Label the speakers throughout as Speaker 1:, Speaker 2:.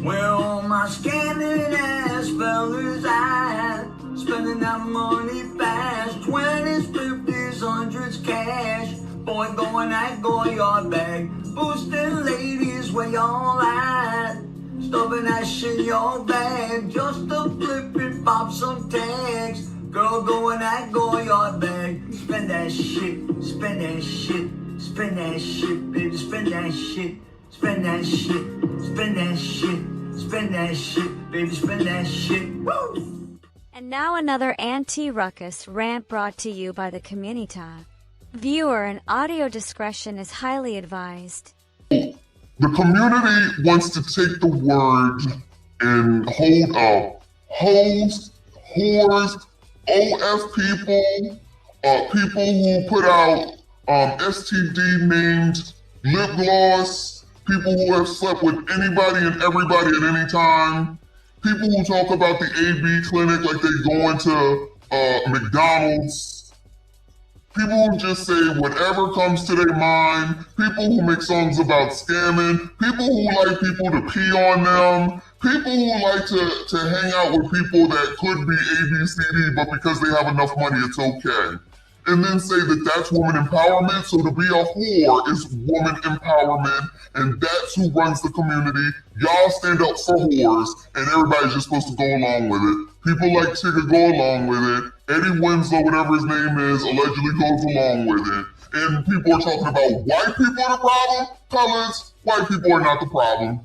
Speaker 1: Where all my scanning ass fellas at? Spending that money fast, 20s, 50s, 100s cash. Boy, going that Goyard bag, boosting ladies where y'all at? Stuffing that shit in your bag, just to flip it, pop some tags. Girl, going that Goyard bag, spend that shit, spend that shit, spend that shit, baby, spend that shit, spend that shit, spend that shit, spend that shit, baby, spend that shit, woo!
Speaker 2: And now another anti-ruckus rant brought to you by the community. Viewer and audio discretion is highly advised.
Speaker 3: The community wants to take the word and hold up hoes, whores, OF people, people who put out STD-named lip gloss, people who have slept with anybody and everybody at any time, people who talk about the AB clinic like they go into McDonald's, people who just say whatever comes to their mind, people who make songs about scamming, people who like people to pee on them, people who like to hang out with people that could be ABCD, but because they have enough money, it's okay. And then say that that's woman empowerment, so to be a whore is woman empowerment, and that's who runs the community. Y'all stand up for whores, and everybody's just supposed to go along with it. People like Tigger go along with it. Eddie Winslow, whatever his name is, allegedly goes along with it. And people are talking about white people are the problem. Colors, white people are not the problem.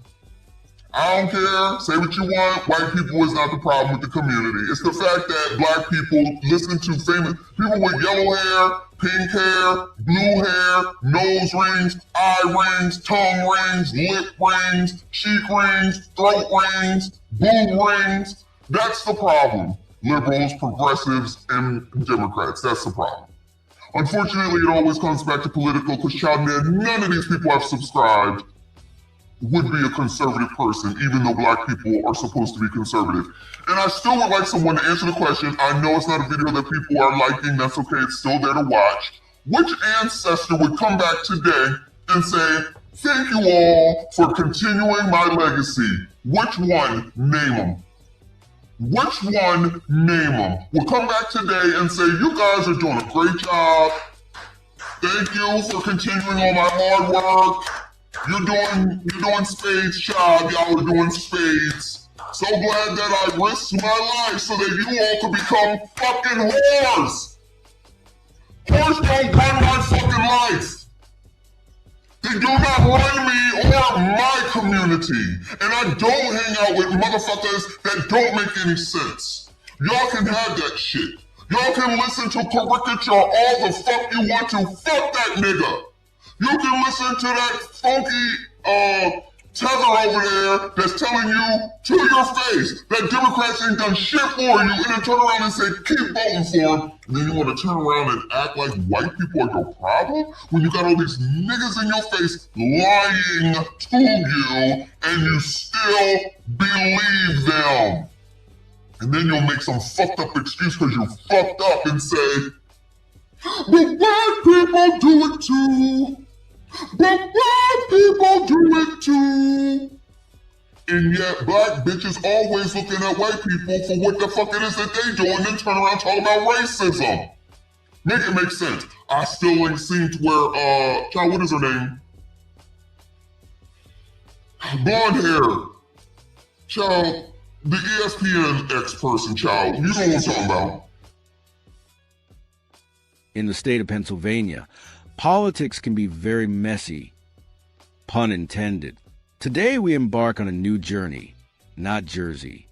Speaker 3: I don't care, say what you want, white people is not the problem with the community. It's the fact that black people listen to famous people with yellow hair, pink hair, blue hair, nose rings, eye rings, tongue rings, lip rings, cheek rings, throat rings, boob rings. That's the problem. Liberals, progressives, and Democrats, that's the problem. Unfortunately, it always comes back to political, because child, none of these people have subscribed would be a conservative person, even though black people are supposed to be conservative. And I still would like someone to answer the question. I know it's not a video that people are liking, that's okay, it's still there to watch. Which ancestor would come back today and say, thank you all for continuing my legacy? Which one? Name them. Which one? Name them. Will come back today and say, you guys are doing a great job. Thank you for continuing all my hard work. You're doing spades, child. Y'all are doing spades. So glad that I risked my life so that you all could become fucking whores. Whores don't run my fucking life. They do not run me or my community. And I don't hang out with motherfuckers that don't make any sense. Y'all can have that shit. Y'all can listen to caricature all the fuck you want to. Fuck that nigga. You can listen to that funky tether over there that's telling you to your face that Democrats ain't done shit for you, and then turn around and say, keep voting for them. And then you want to turn around and act like white people are your problem when you got all these niggas in your face lying to you, and you still believe them. And then you'll make some fucked up excuse because you fucked up and say, but black people do it too. But black people do it too. And yet black bitches always looking at white people for what the fuck it is that they do and then turn around talking about racism. Make it make sense. I still ain't seen to where, child, what is her name? Blonde hair. Child, the ESPN ex-person, child. You know what I'm talking about.
Speaker 4: In the state of Pennsylvania, politics can be very messy, pun intended. Today we embark on a new journey, not Jersey.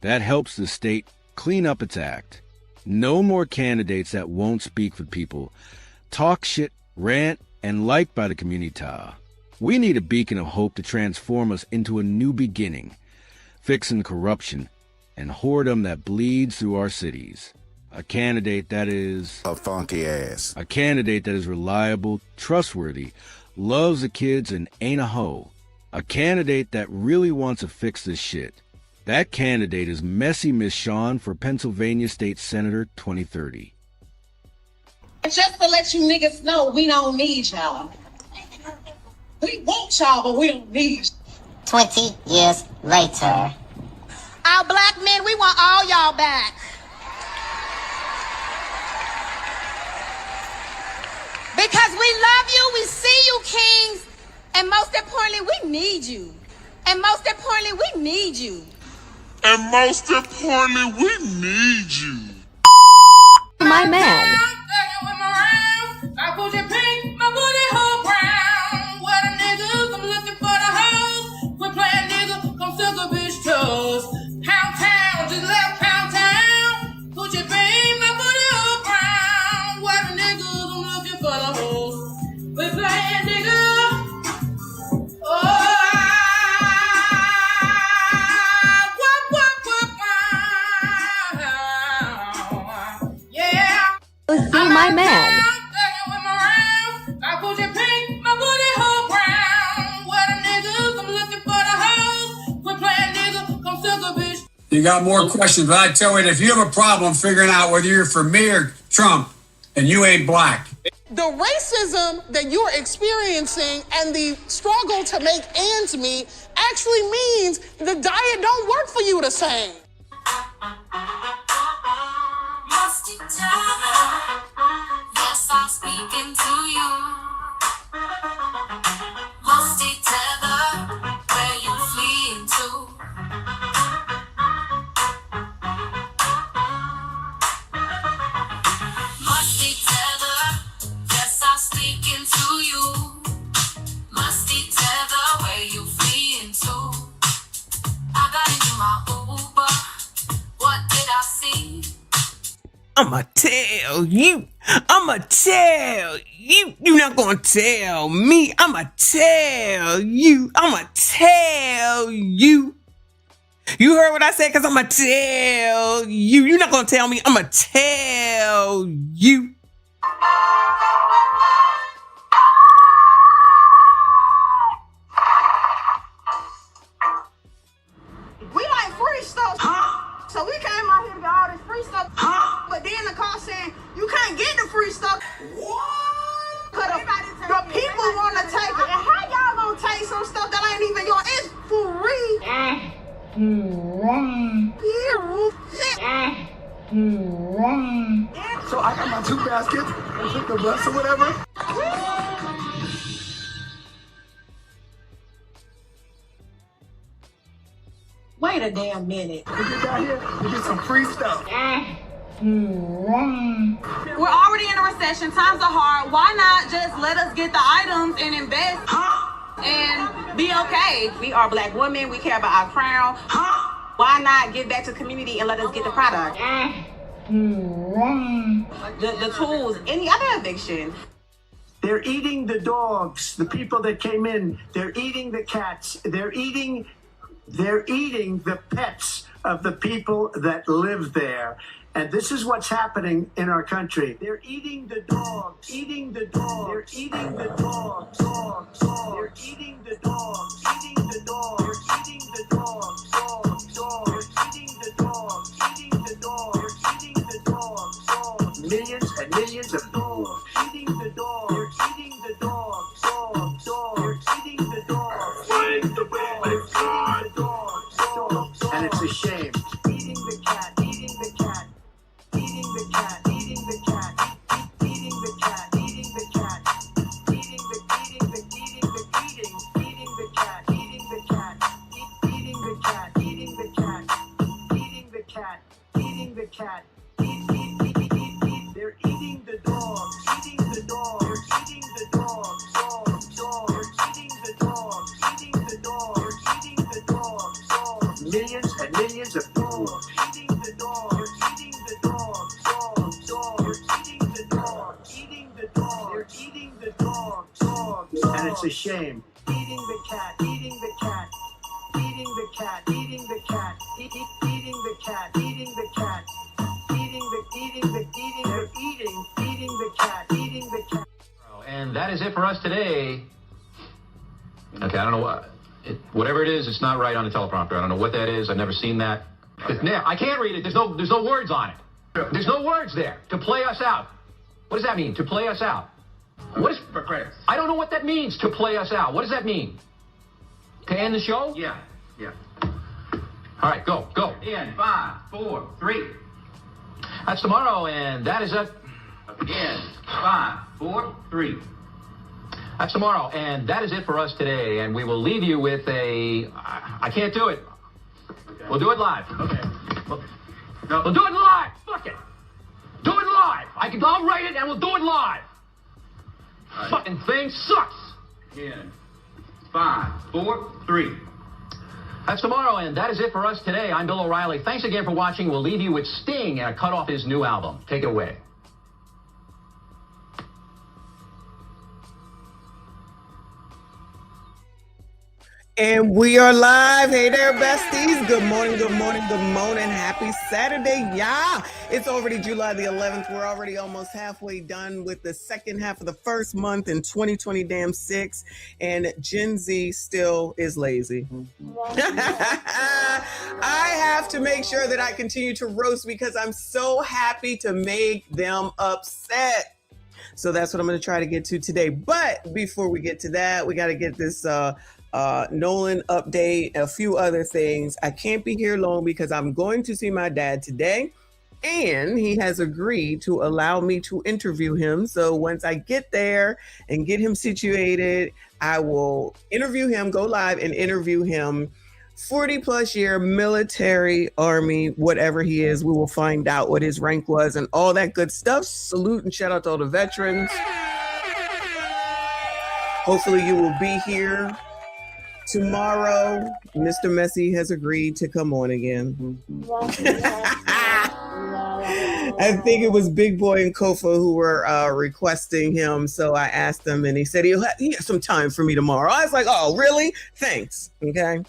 Speaker 4: That helps the state clean up its act. No more candidates that won't speak for people, talk shit, rant, and liked by the community. We need a beacon of hope to transform us into a new beginning, fixing corruption and whoredom that bleeds through our cities. A candidate that is
Speaker 5: a funky ass.
Speaker 4: A candidate that is reliable, trustworthy, loves the kids, and ain't a hoe. A candidate that really wants to fix this shit. That candidate is Messy Miss Shawn for Pennsylvania State Senator 2030.
Speaker 6: Just to let you niggas know, we don't need y'all. We want y'all, but we don't need y'all.
Speaker 7: 20 years
Speaker 5: Later.
Speaker 6: Our black men, we want all y'all back. Because we love you, we see you, kings, and most importantly, we need you. And most importantly, we need you.
Speaker 3: And most importantly, we need you.
Speaker 2: My man.
Speaker 7: I put your pink, my booty hole brown. What a niggas, I'm looking for the hoes. Quit playing nigga, come suck a bitch toes. Pound town, just left pound town. Put your pink, my booty hole brown. What a niggas, I'm looking for the hoes. Quit playing nigga. Oh, yeah.
Speaker 2: See my man.
Speaker 8: You got more questions, but I tell you, if you have a problem figuring out whether you're for me or Trump, and you ain't black.
Speaker 9: The racism that you're experiencing and the struggle to make ends meet actually means the diet don't work for you the same.
Speaker 10: Yes, I'm speaking to you. Musty tether, where you fleeing to? Musty tether, yes, I'm speaking to you. Musty tether, where you fleeing to? I got into my Uber. What did I see?
Speaker 11: I'ma tell you. I'ma tell you. You're not gonna tell me. I'ma tell you. I'ma tell you. You heard what I said? Cause I'ma tell you. You're not gonna tell me. I'ma tell you.
Speaker 6: We like free stuff. So we came out here to get all this free stuff. But then the car saying, you can't get the free stuff. What? Cause the people want to take it. And how y'all gonna take some stuff that ain't even yours? It's free.
Speaker 12: So I got my 2 baskets and took the bus or whatever.
Speaker 6: Wait a damn minute.
Speaker 12: We get down here, we get some free stuff.
Speaker 6: We're already in a recession. Times are hard. Why not just let us get the items and invest and be okay? We are black women. We care about our crown. Why not give back to the community and let us get the product? The tools, any other eviction.
Speaker 12: They're eating the dogs, the people that came in. They're eating the cats. They're eating the pets of the people that live there. And this is what's happening in our country. They're eating the dogs, eating the dogs. They're eating the dogs, dogs, dogs. They're eating the dogs, eating the dogs. They're eating the dogs, dogs, dogs. They're eating the dogs, eating the dogs. They're eating the dogs, dogs. Millions and millions of dogs eating the dogs. They're eating the dogs, dogs, dogs. They're eating the dogs. Find the way, eating the dogs, dogs. And it's a shame. Eating the cat, eating the cat. Eating the cat, eating the cat, eating the cat, eating the cat, eating the cat, eating the cat, eating the cat, eating the cat, eating the cat. They're eating the dogs, eating the dogs. They're eating the dogs, dogs, dogs. They're eating the dogs, eating the dogs. They're eating the dogs, dogs. Millions and millions of dogs eating the dogs. They're eating the dogs, dogs, dogs. They're eating the dogs, eating the dogs. They're eating the dogs, dogs. And it's a shame. Eating the cat, eating the cat, eating the cat, eating the cat, eating the cat, eating the cat, eating the cat, eating the cat.
Speaker 13: And that is it for us today. Okay, I don't know what. Whatever it is, it's not right on the teleprompter. I don't know what that is. I've never seen that. Now, I can't read it. There's no words on it. There's no words there. To play us out. What does that mean? To play us out. What is for credits? I don't know what that means. To play us out. What does that mean? To end the show? Yeah. All right, go. In 5, 4, 3. That's tomorrow, and that is it. In 5, 4, 3. That's tomorrow, and that is it for us today. And we will leave you with I can't do it. Okay. We'll do it live. Okay. We'll do it live. Fuck it. Do it live. I'll write it, and we'll do it live. Right. Fucking thing sucks. In 5, 4, 3. That's tomorrow, and that is it for us today. I'm Bill O'Reilly. Thanks again for watching. We'll leave you with Sting and a cut off his new album. Take it away.
Speaker 11: And we are live. Hey there, besties. Good morning, good morning, good morning. Happy Saturday, y'all. It's already July the 11th. We're already almost halfway done with the second half of the first month in 2020-6. And Gen Z still is lazy. I have to make sure that I continue to roast because I'm so happy to make them upset. So that's what I'm going to try to get to today. But before we get to that, we got to get this Nolan update, a few other things. I can't be here long because I'm going to see my dad today, and he has agreed to allow me to interview him. So once I get there and get him situated, I will interview him, go live and interview him. 40 plus year military, army, whatever he is. We will find out what his rank was and all that good stuff. Salute and shout out to all the veterans. Hopefully you will be here tomorrow. Mr. Messi has agreed to come on again. I think it was Big Boy and Kofa who were requesting him. So I asked him and he said he has some time for me tomorrow. I was like, oh, really? Thanks. Okay.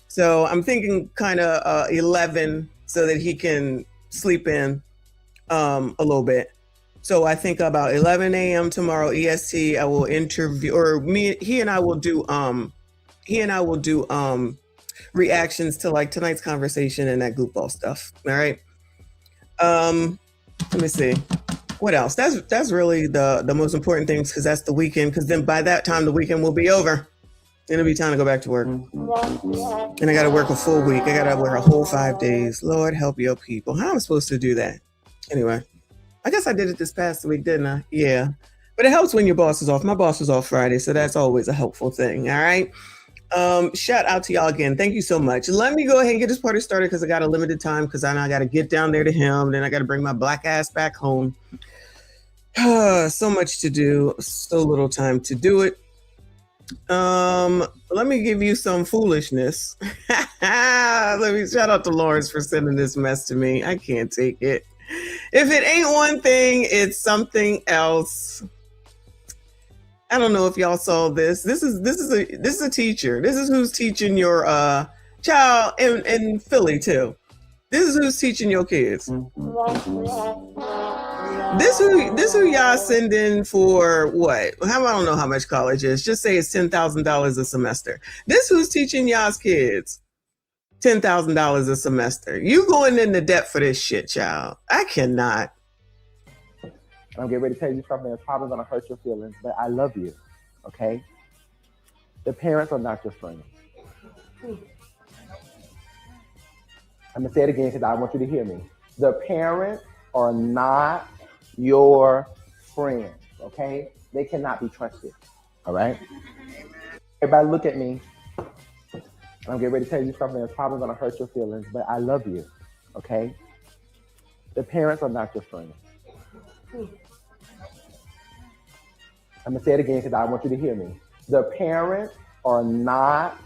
Speaker 11: So I'm thinking kind of 11 so that he can sleep in a little bit. So I think about 11 a.m. tomorrow EST, I will interview, or he and I will do reactions to like tonight's conversation and that goofball stuff. All right. Let me see. What else? That's really the most important things because that's the weekend. Because then by that time the weekend will be over. It'll be time to go back to work. And I got to work a full week. I got to work a whole 5 days. Lord help your people. How am I supposed to do that? Anyway, I guess I did it this past week, didn't I? Yeah. But it helps when your boss is off. My boss was off Friday, so that's always a helpful thing. All right. Shout out to y'all again. Thank you so much. Let me go ahead and get this party started because I got a limited time because I know I got to get down there to him. Then I got to bring my black ass back home. So much to do. So little time to do it. Let me give you some foolishness. Let me shout out to Lawrence for sending this mess to me. I can't take it. If it ain't one thing, it's something else. I don't know if y'all saw this. This is a teacher. This is who's teaching your child in Philly too. This is who's teaching your kids. This who y'all send in for what? I don't know how much college is. Just say it's $10,000 a semester. This who's teaching y'all's kids $10,000 a semester. You going into debt for this shit, child. I cannot.
Speaker 5: I'm getting ready to tell you something that's probably going to hurt your feelings, but I love you, okay? The parents are not your friends. I'm going to say it again because I want you to hear me. The parents are not your friends, okay? They cannot be trusted, all right? Everybody look at me. I'm getting ready to tell you something that's probably going to hurt your feelings, but I love you, okay? The parents are not your friends. I'm going to say it again because I want you to hear me. The parents are not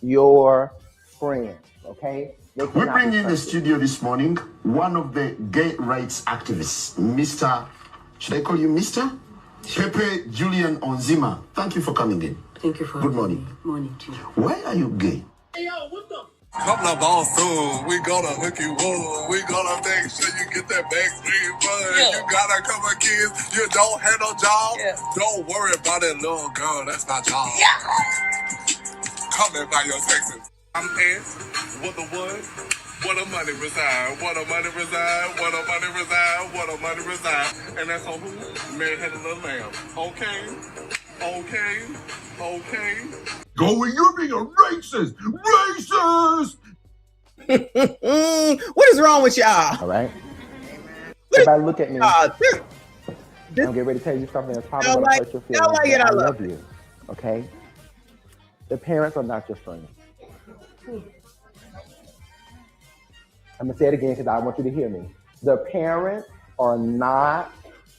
Speaker 5: your friends, okay?
Speaker 14: We bring in the studio this morning one of the gay rights activists, Mr. Should I call you Mr? Pepe Julian Onzima. Thank you for coming in.
Speaker 15: Thank you for
Speaker 14: Good morning.
Speaker 15: Morning to you.
Speaker 14: Why are you gay?
Speaker 15: Hey, yo, what the?
Speaker 16: Couple of balls soon. We gonna hook you up. We gonna make sure you get that backstreet money.
Speaker 15: Yeah.
Speaker 16: You got a couple of kids. You don't have no job.
Speaker 15: Yeah.
Speaker 16: Don't worry about that little girl. That's my job.
Speaker 15: Yeah.
Speaker 16: Come in by your Texas. I'm asked what the what? What the money reside? What the money reside? What the money reside? What the money reside? And that's on who? Man-headed little lamb. Okay. Okay.
Speaker 17: Go where you're being a racist! Racist!
Speaker 11: What is wrong with y'all?
Speaker 5: All right. Everybody look at me.
Speaker 11: I'm
Speaker 5: getting ready to tell you something that's probably going to hurt your feelings.
Speaker 11: Like
Speaker 5: I love you. Okay? The parents are not your friends. I'm going to say it again because I want you to hear me. The parents are not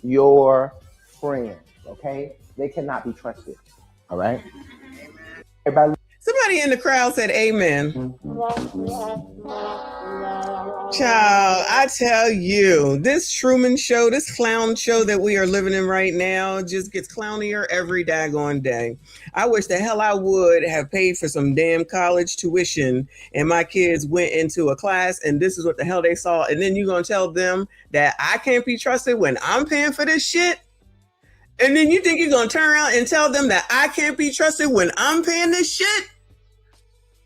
Speaker 5: your friends. Okay? They cannot be trusted. All right? Everybody.
Speaker 11: Somebody in the crowd said amen. Child, I tell you, this Truman Show, this clown show that we are living in right now just gets clownier every daggone day. I wish the hell I would have paid for some damn college tuition and my kids went into a class and this is what the hell they saw. And then you're going to tell them that I can't be trusted when I'm paying for this shit? And then you think you're going to turn around and tell them that I can't be trusted when I'm paying this shit?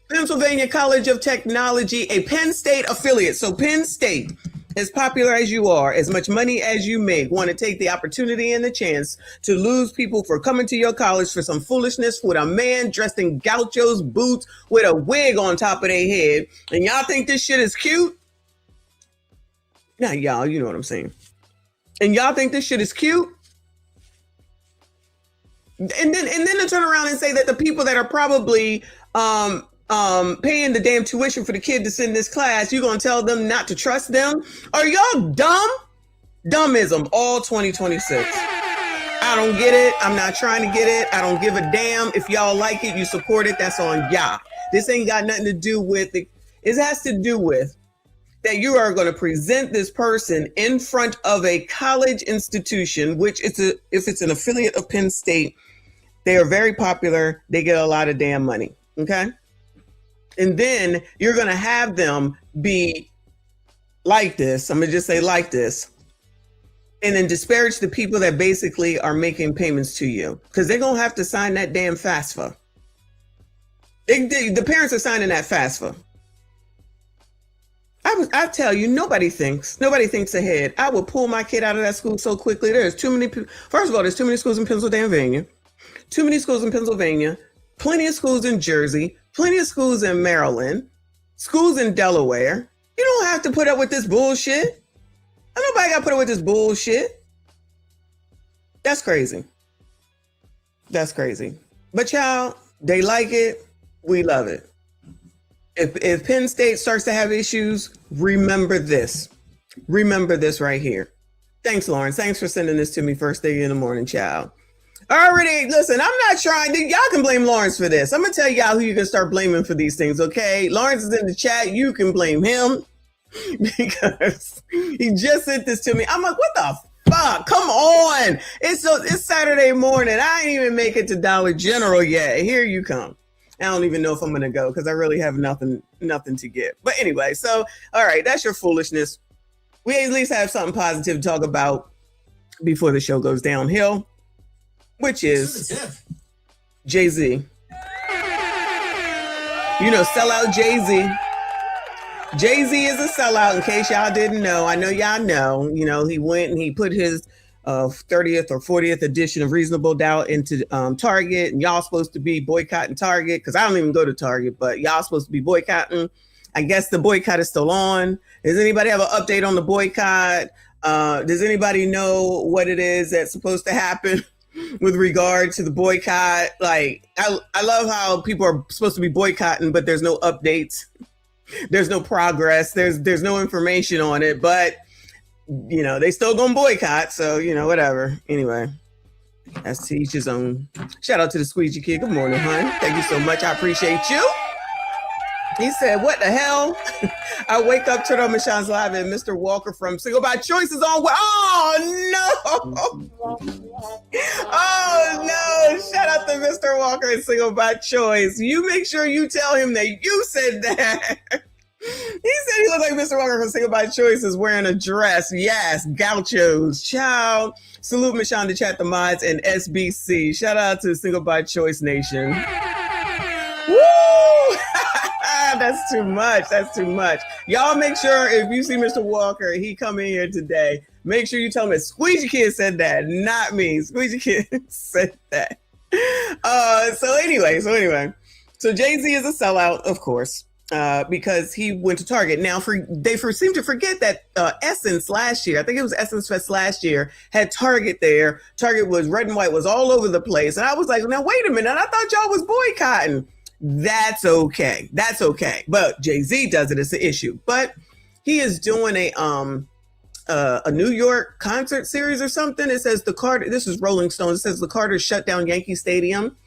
Speaker 11: Pennsylvania College of Technology, a Penn State affiliate. So Penn State, as popular as you are, as much money as you make, want to take the opportunity and the chance to lose people for coming to your college for some foolishness with a man dressed in gauchos boots with a wig on top of their head. And y'all think this shit is cute? Now, y'all, you know what I'm saying. And y'all think this shit is cute? And then to turn around and say that the people that are probably paying the damn tuition for the kid to send this class, you're going to tell them not to trust them? Are y'all dumb? Dummism all 2026. I don't get it. I'm not trying to get it. I don't give a damn. If y'all like it, you support it. That's on y'all. This ain't got nothing to do with it. It has to do with that you are going to present this person in front of a college institution, which if it's an affiliate of Penn State, they are very popular. They get a lot of damn money. Okay. And then you're going to have them be like this. I'm going to just say like this. And then disparage the people that basically are making payments to you. Because they're going to have to sign that damn FAFSA. The parents are signing that FAFSA. I tell you, nobody thinks ahead. I will pull my kid out of that school so quickly. There's too many people. First of all, there's too many schools in Pennsylvania. Too many schools in Pennsylvania. Plenty of schools in Jersey. Plenty of schools in Maryland. Schools in Delaware. You don't have to put up with this bullshit. Nobody got to put up with this bullshit. That's crazy. That's crazy. But y'all, they like it. We love it. If Penn State starts to have issues, remember this. Remember this right here. Thanks, Lawrence. Thanks for sending this to me first thing in the morning, child. Already, listen, I'm not trying to, y'all can blame Lawrence for this. I'm going to tell y'all who you can start blaming for these things, okay? Lawrence is in the chat. You can blame him because he just sent this to me. I'm like, what the fuck? Come on. It's Saturday morning. I ain't even make it to Dollar General yet. Here you come. I don't even know if I'm going to go because I really have nothing to get. But anyway, so, all right, that's your foolishness. We at least have something positive to talk about before the show goes downhill, which is Jay-Z. You know, sellout Jay-Z. Jay-Z is a sellout, in case y'all didn't know. I know y'all know. You know, he went and he put his 30th or 40th edition of Reasonable Doubt into Target, and y'all supposed to be boycotting Target because I don't even go to Target, but y'all supposed to be boycotting. I guess the boycott is still on. Does anybody have an update on the boycott? Does anybody know what it is that's supposed to happen with regard to the boycott? Like, I love how people are supposed to be boycotting, but there's no updates. There's no progress. There's no information on it, but you know, they still gonna boycott. So, you know, whatever. Anyway, that's to each his own. Shout out to the Squeegee Kid. Good morning, hon. Thank you so much. I appreciate you. He said, what the hell? I wake up, turn on Michonne's Live, and Mr. Walker from Single by Choice is on. Oh, no. Oh, no. Shout out to Mr. Walker and Single by Choice. You make sure you tell him that you said that. He said he looked like Mr. Walker from Single by Choice is wearing a dress. Yes, gauchos. Ciao. Salute Michonne to chat the mods and SBC. Shout out to Single by Choice Nation. Woo! That's too much. That's too much. Y'all make sure if you see Mr. Walker, he come in here today, make sure you tell him that Squeegee Kid said that, not me. Squeegee Kid said that. So anyway. So Jay-Z is a sellout, of course. because he went to Target. Now, they seem to forget that Essence last year, I think it was Essence Fest last year, had Target there. Target was red and white, was all over the place. And I was like, now, wait a minute. I thought y'all was boycotting. That's okay. That's okay. But Jay-Z does it. It's an issue. But he is doing a New York concert series or something. It says this is Rolling Stone. It says the Carters shut down Yankee Stadium.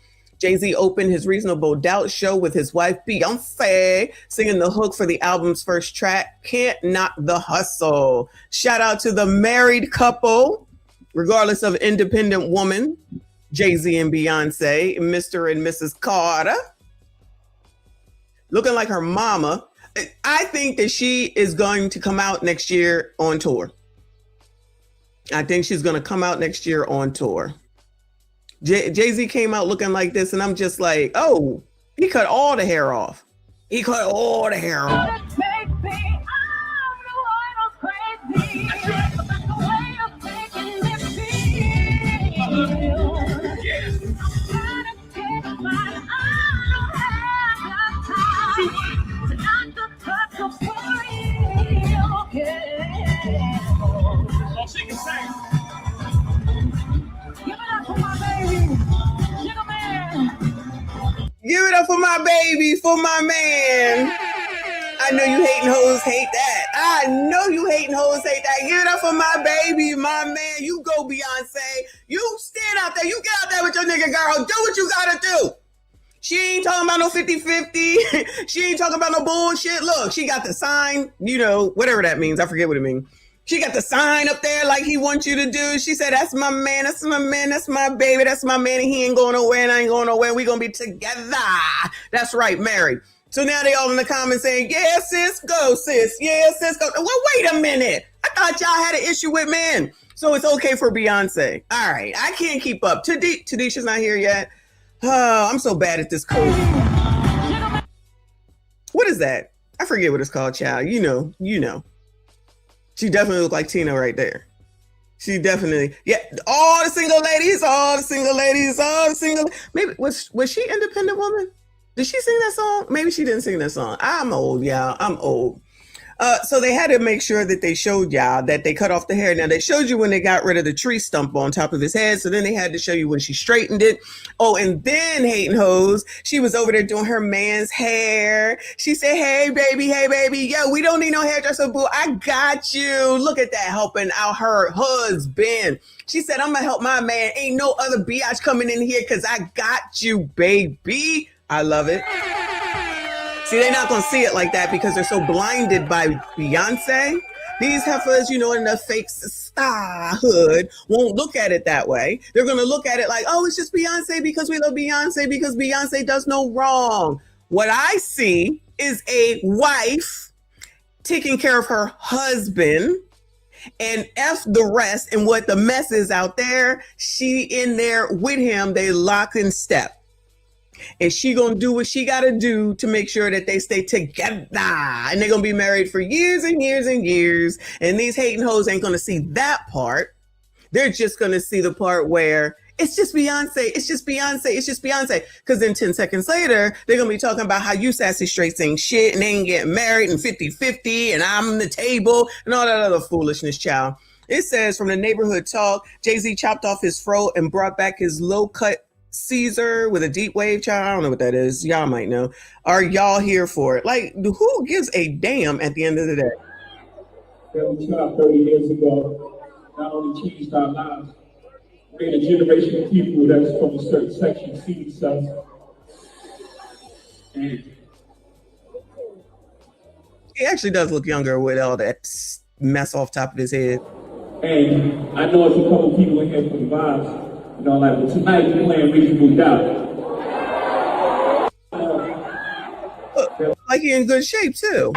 Speaker 11: Jay-Z opened his Reasonable Doubt show with his wife, Beyonce, singing the hook for the album's first track, Can't Knock the Hustle. Shout out to the married couple, regardless of independent woman, Jay-Z and Beyonce, Mr. and Mrs. Carter. Looking like her mama. I think that she is going to come out next year on tour. I think she's going to come out next year on tour. Jay-Z came out looking like this, and I'm just like, oh, he cut all the hair off. He cut all the hair off.
Speaker 15: She can sing.
Speaker 11: Give it up for my baby, for my man. I know you hating hoes hate that. I know you hating hoes hate that. Give it up for my baby, my man. You go, Beyonce. You stand out there. You get out there with your nigga, girl. Do what you gotta do. She ain't talking about no 50-50. She ain't talking about no bullshit. Look, she got the sign, whatever that means. I forget what it means. She got the sign up there like he wants you to do. She said, that's my man, that's my man, that's my baby, that's my man, and he ain't going nowhere and I ain't going nowhere. We gonna be together. That's right, married. So now they all in the comments saying, yeah, sis, go, sis. Yeah, sis, go. Well, wait a minute. I thought y'all had an issue with men. So it's okay for Beyonce. All right, I can't keep up. Tadisha's not here yet. Oh, I'm so bad at this code. What is that? I forget what it's called, child. You know. She definitely looked like Tina right there. She definitely, yeah. All the single ladies. Maybe was she independent woman? Did she sing that song? Maybe she didn't sing that song. I'm old, y'all. I'm old. So they had to make sure that they showed y'all that they cut off the hair. Now they showed you when they got rid of the tree stump on top of his head. So then they had to show you when she straightened it. Oh, and then hating hoes, she was over there doing her man's hair. She said, hey baby, yo, we don't need no hairdresser, boo. I got you. Look at that, helping out her husband. She said, I'm gonna help my man. Ain't no other biatch coming in here because I got you, baby. I love it. See, they're not going to see it like that because they're so blinded by Beyonce. These heifers, in the fake star hood, won't look at it that way. They're going to look at it like, oh, it's just Beyonce because we love Beyonce because Beyonce does no wrong. What I see is a wife taking care of her husband and F the rest. And what the mess is out there, she in there with him, they lock in step. And she gonna do what she gotta do to make sure that they stay together. And they're gonna be married for years and years and years. And these hating hoes ain't gonna see that part. They're just gonna see the part where it's just Beyonce, it's just Beyonce, it's just Beyonce. Because then 10 seconds later, they're gonna be talking about how you sassy straights ain't shit and they ain't getting married and 50-50 and I'm the table and all that other foolishness, child. It says from the neighborhood talk, Jay-Z chopped off his fro and brought back his low-cut Caesar with a deep wave, child. I don't know what that is. Y'all might know. Are y'all here for it? Like, who gives a damn at the end of the day?
Speaker 17: That we stopped 30 years ago not only changed our lives, made a generation of people that's from a certain section see themselves. And
Speaker 11: he actually does look younger with all that mess off top of his head.
Speaker 17: And I know there's a couple people in here for the vibes. But tonight we're playing Reasonable Doubt.
Speaker 11: Like he in good shape too.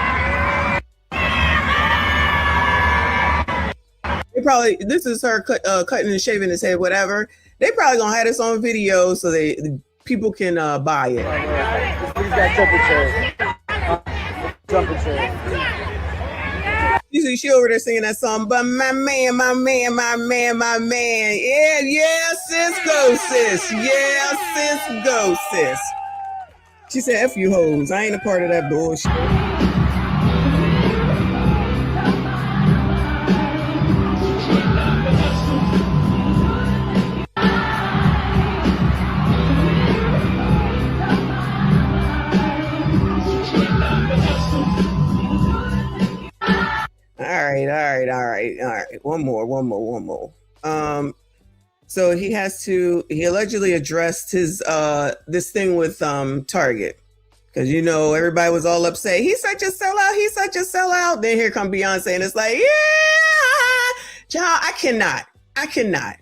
Speaker 11: They probably, this is her cutting and shaving his head, whatever. They probably gonna have this on video so people can buy it.
Speaker 5: He's got jumping chair.
Speaker 11: You see, she over there singing that song, but my man. Yeah, sis, go, sis. Yeah, sis, go, sis. She said, F you hoes. I ain't a part of that bullshit. All right. One more. So he allegedly addressed his this thing with Target. Because everybody was all upset. He's such a sellout. Then here come Beyonce and it's like, yeah, child, I cannot.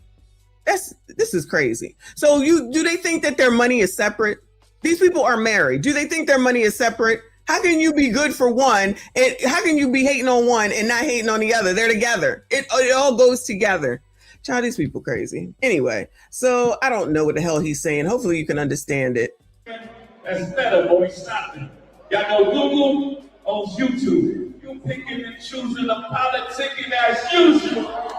Speaker 11: This is crazy. So do they think that their money is separate? These people are married. Do they think their money is separate? How can you be good for one and how can you be hating on one and not hating on the other? They're together. It all goes together. Child, these people crazy. Anyway, so I don't know what the hell he's saying. Hopefully you can understand it.
Speaker 17: That's better, boy. Stop it. Y'all know Google owns YouTube. You picking and choosing the politicking as usual.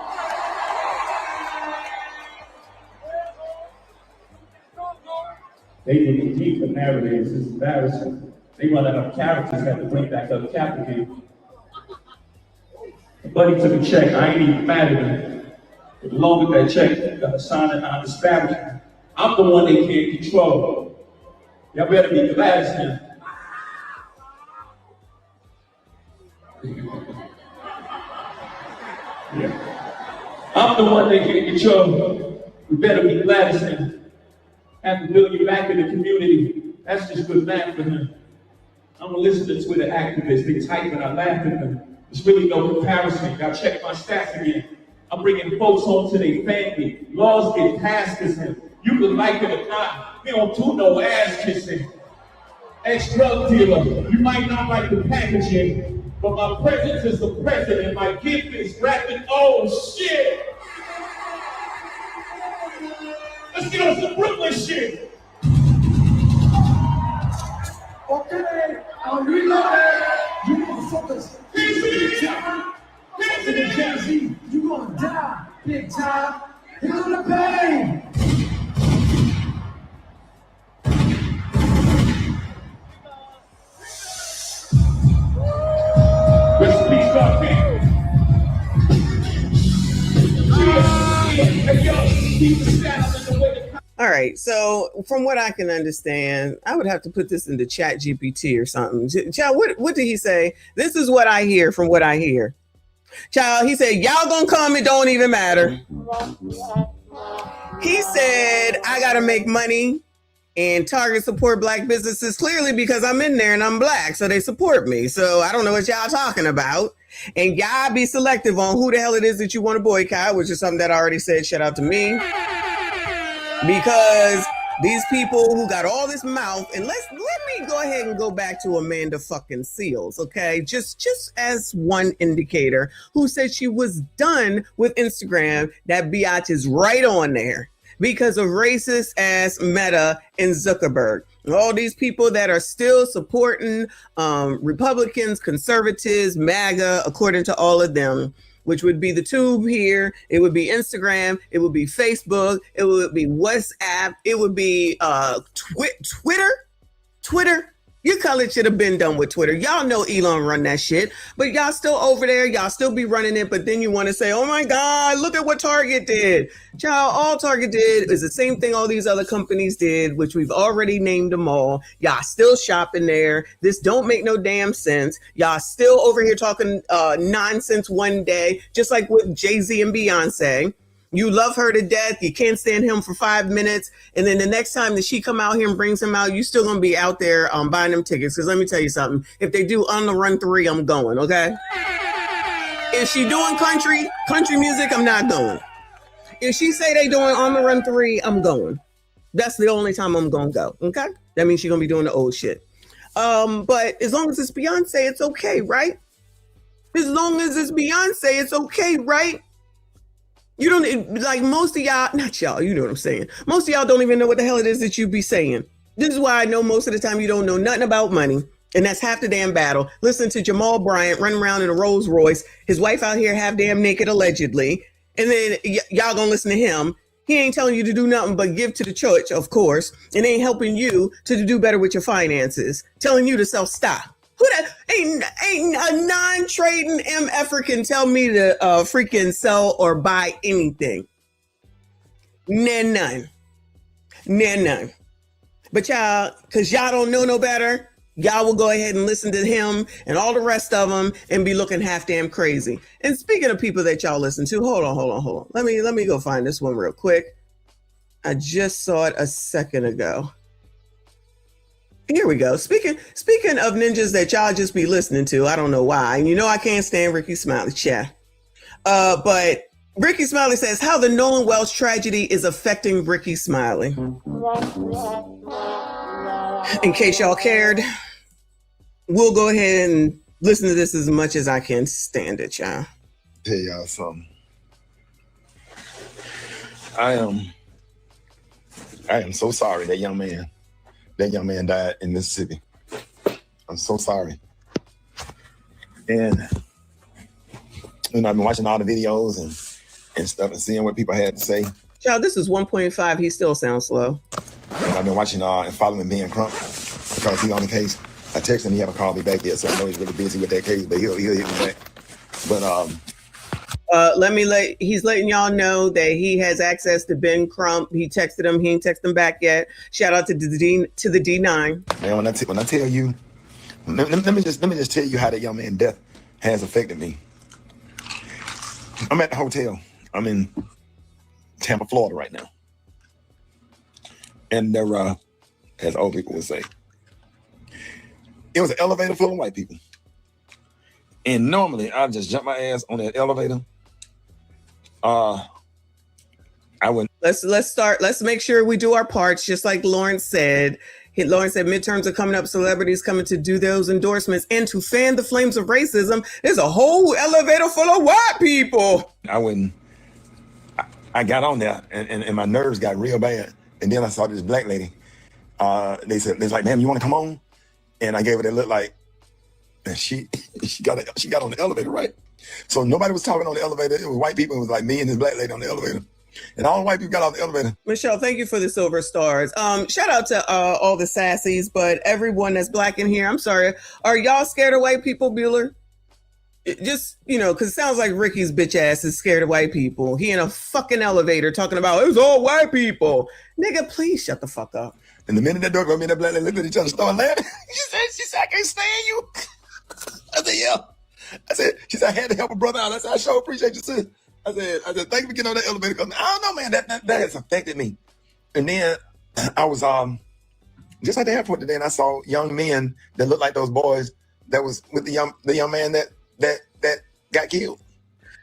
Speaker 17: They didn't keep the narratives. It's embarrassing. They run out of characters, have to bring back up capital. Buddy took a check. I ain't even mad at him. But along with that check, got a sign and I'm disparaging. I'm the one they can't control. Y'all better be glad it's him. Yeah. I'm the one they can't control. We better be glad it's him. Have to build you back in the community. That's just good math for him. I'm gonna listen to Twitter activists. They type and I laugh at them. There's really no comparison. Y'all check my stats again. I'm bringing folks home to their family. Laws get passed as him. You can like it or not. We don't do no ass kissing. Ex-drug dealer. You might not like the packaging, but my presence is the president. My gift is rapping. Oh shit! Let's get on some Brooklyn shit.
Speaker 18: Okay, I'm reloading. You motherfuckers. Jay-Z, you gonna die, big time. Feel the pain.
Speaker 11: All right, so from what I can understand, I would have to put this into Chat GPT or something. Child, what did he say? This is what I hear from what I hear. Child, he said, y'all gonna come, it don't even matter. He said, I gotta make money and Target support black businesses clearly because I'm in there and I'm black, so they support me. So I don't know what y'all talking about. And y'all be selective on who the hell it is that you want to boycott, which is something that I already said, shout out to me. Because these people who got all this mouth, and let me go ahead and go back to Amanda fucking Seals, okay? Just as one indicator, who said she was done with Instagram. That biatch is right on there because of racist ass Meta and Zuckerberg. All these people that are still supporting Republicans, conservatives, MAGA, according to all of them, which would be the tube here. It would be Instagram. It would be Facebook. It would be WhatsApp. It would be Twitter. Your college should have been done with Twitter. Y'all know Elon run that shit, but y'all still over there. Y'all still be running it, but then you want to say, oh my God, look at what Target did. Child, all Target did is the same thing all these other companies did, which we've already named them all. Y'all still shopping there. This don't make no damn sense. Y'all still over here talking nonsense one day, just like with Jay-Z and Beyonce. You love her to death. You can't stand him for 5 minutes. And then the next time that she come out here and brings him out, you still going to be out there buying them tickets. Because let me tell you something. If they do On the Run 3, I'm going, okay? If she doing country music, I'm not going. If she say they doing On the Run 3, I'm going. That's the only time I'm going to go, okay? That means she's going to be doing the old shit. But as long as it's Beyonce, it's okay, right? As long as it's Beyonce, it's okay, right? You don't, like most of y'all, not y'all, you know what I'm saying. Most of y'all don't even know what the hell it is that you be saying. This is why I know most of the time you don't know nothing about money. And that's half the damn battle. Listen to Jamal Bryant running around in a Rolls Royce, his wife out here half damn naked allegedly. And then y'all gonna listen to him. He ain't telling you to do nothing but give to the church, of course, and ain't helping you to do better with your finances, telling you to self-stop. Who that ain't a non-trading MFer can tell me to freaking sell or buy anything. None. But y'all, because y'all don't know no better, y'all will go ahead and listen to him and all the rest of them and be looking half damn crazy. And speaking of people that y'all listen to, hold on. Let me go find this one real quick. I just saw it a second ago. Here we go. Speaking of ninjas that y'all just be listening to, I don't know why. And you know I can't stand Ricky Smiley chat. But Ricky Smiley says how the Nolan Welch tragedy is affecting Ricky Smiley. In case y'all cared, we'll go ahead and listen to this as much as I can stand it, y'all.
Speaker 19: Tell y'all something. I am so sorry that young man died in Mississippi. I'm so sorry. And I've been watching all the videos and stuff and seeing what people had to say.
Speaker 11: Child, this is 1.5. He still sounds slow.
Speaker 19: And I've been watching and following Ben Crump because he's on the case. I texted him, he haven't called me back yet, so I know he's really busy with that case, but he'll hit me back. But
Speaker 11: he's letting y'all know that he has access to Ben Crump. He texted him, he ain't texted him back yet. Shout out to the D9.
Speaker 19: Man, when I tell you, let me just tell you how that young man's death has affected me. I'm at the hotel. I'm in Tampa, Florida right now. And there, as old people would say, it was an elevator full of white people. And normally I'd just jump my ass on that elevator. I wouldn't.
Speaker 11: Let's make sure we do our parts, just like Lawrence said. Lawrence said midterms are coming up, celebrities coming to do those endorsements and to fan the flames of racism. There's a whole elevator full of white people.
Speaker 19: I wouldn't. I got on there and my nerves got real bad. And then I saw this black lady. They said, like, ma'am, you want to come on? And I gave her that look like, and she got on the elevator, right? So nobody was talking on the elevator. It was white people. It was like me and this black lady on the elevator. And all the white people got off the elevator.
Speaker 11: Michelle, thank you for the silver stars. Shout out to all the sassies, but everyone that's black in here, I'm sorry. Are y'all scared of white people, Bueller? Just, because it sounds like Ricky's bitch ass is scared of white people. He in a fucking elevator talking about, it was all white people. Nigga, please shut the fuck up.
Speaker 19: And the minute that door go, me and that black lady looked at each other, started laughing. She said, I can't stand you. I said, yeah. She said, I had to help a brother out. I said, I sure appreciate you, sis. I said, thank you for getting on that elevator. Cause I don't know, man, that has affected me. And then I was just at the airport today, and I saw young men that looked like those boys that was with the young man that got killed.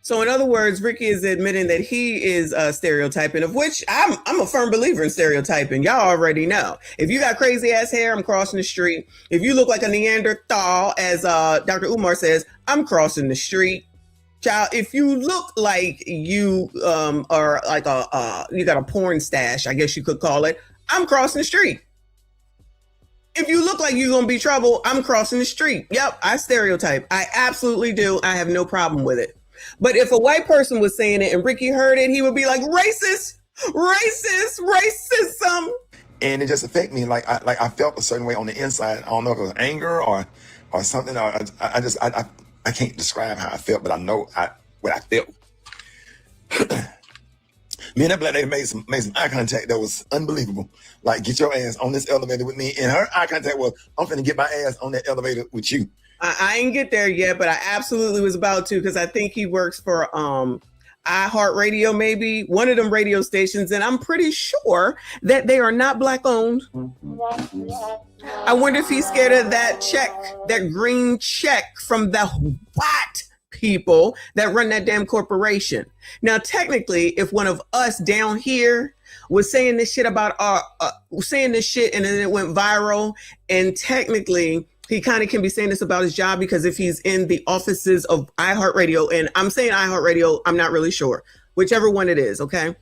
Speaker 11: So in other words, Ricky is admitting that he is stereotyping, of which I'm a firm believer in stereotyping. Y'all already know. If you got crazy ass hair, I'm crossing the street. If you look like a Neanderthal, as Dr. Umar says, I'm crossing the street. Child, if you look like you are like you got a porn stash, I guess you could call it, I'm crossing the street. If you look like you're going to be trouble, I'm crossing the street. Yep, I stereotype. I absolutely do. I have no problem with it. But if a white person was saying it and Ricky heard it, he would be like, racist, racism.
Speaker 19: And it just affected me. Like I felt a certain way on the inside. I don't know if it was anger or something. I can't describe how I felt, but I know what I felt. Me and that black lady made some eye contact that was unbelievable. Like, get your ass on this elevator with me. And her eye contact was, I'm finna get my ass on that elevator with you.
Speaker 11: I ain't get there yet, but I absolutely was about to, because I think he works for iHeartRadio, maybe one of them radio stations, and I'm pretty sure that they are not black owned. I wonder if he's scared of that check, that green check from the white people that run that damn corporation. Now, technically, if one of us down here was saying this shit about saying this shit and then it went viral, and technically he kind of can be saying this about his job, because if he's in the offices of iHeartRadio, and I'm saying iHeartRadio, I'm not really sure, whichever one it is, okay?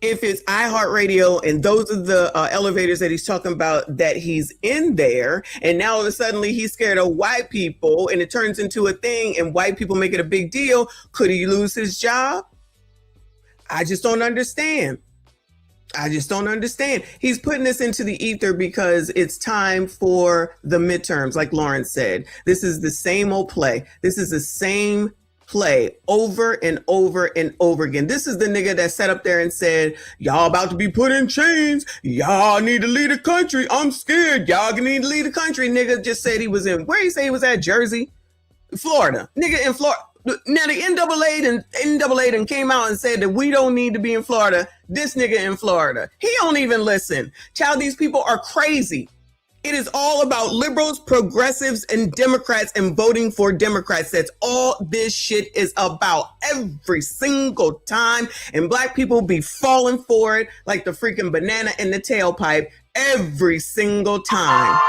Speaker 11: If it's iHeartRadio and those are the elevators that he's talking about that he's in there, and now all of a sudden he's scared of white people and it turns into a thing and white people make it a big deal, could he lose his job? I just don't understand. I just don't understand. He's putting this into the ether because it's time for the midterms, like Lawrence said. This is the same old play. This is the same play over and over and over again. This is the nigga that sat up there and said, y'all about to be put in chains. Y'all need to leave the country. I'm scared. Y'all need to leave the country. Nigga just said he was in, where he say he was at? Jersey? Florida. Nigga in Florida. Now the NAAA done came out and said that we don't need to be in Florida. This nigga in Florida. He don't even listen. Child, these people are crazy. It is all about liberals, progressives, and Democrats and voting for Democrats. That's all this shit is about every single time. And black people be falling for it like the freaking banana in the tailpipe every single time.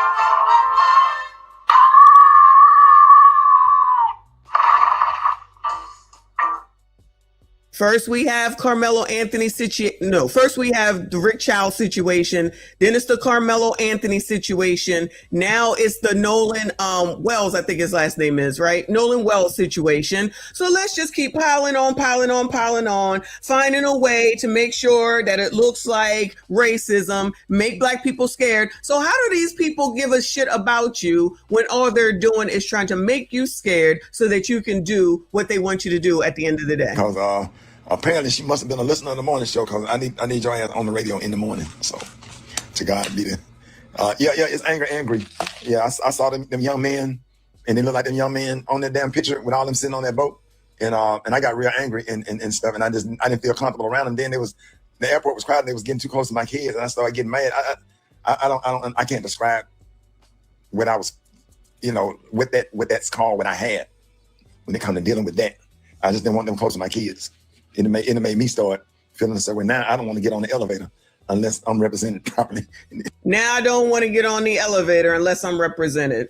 Speaker 11: First, we have Carmelo Anthony situation. First we have the Rick Child situation. Then it's the Carmelo Anthony situation. Now it's the Nolan Wells, I think his last name is, right? Nolan Wells situation. So let's just keep piling on, finding a way to make sure that it looks like racism, make black people scared. So how do these people give a shit about you when all they're doing is trying to make you scared so that you can do what they want you to do at the end of the day?
Speaker 19: Because apparently she must have been a listener on the morning show, because I need your ass on the radio in the morning. So to God be the it's angry. Yeah, I saw them young men, and they look like them young men on that damn picture with all them sitting on that boat. And I got real angry and stuff, and I didn't feel comfortable around them. Then the airport was crowded, they was getting too close to my kids, and I started getting mad. I can't describe what I was, what that's called, what I had when it comes to dealing with that. I just didn't want them close to my kids. It made me start feeling so. Well, now I don't want to get on the elevator unless I'm represented properly.
Speaker 11: Now I don't want to get on the elevator unless I'm represented.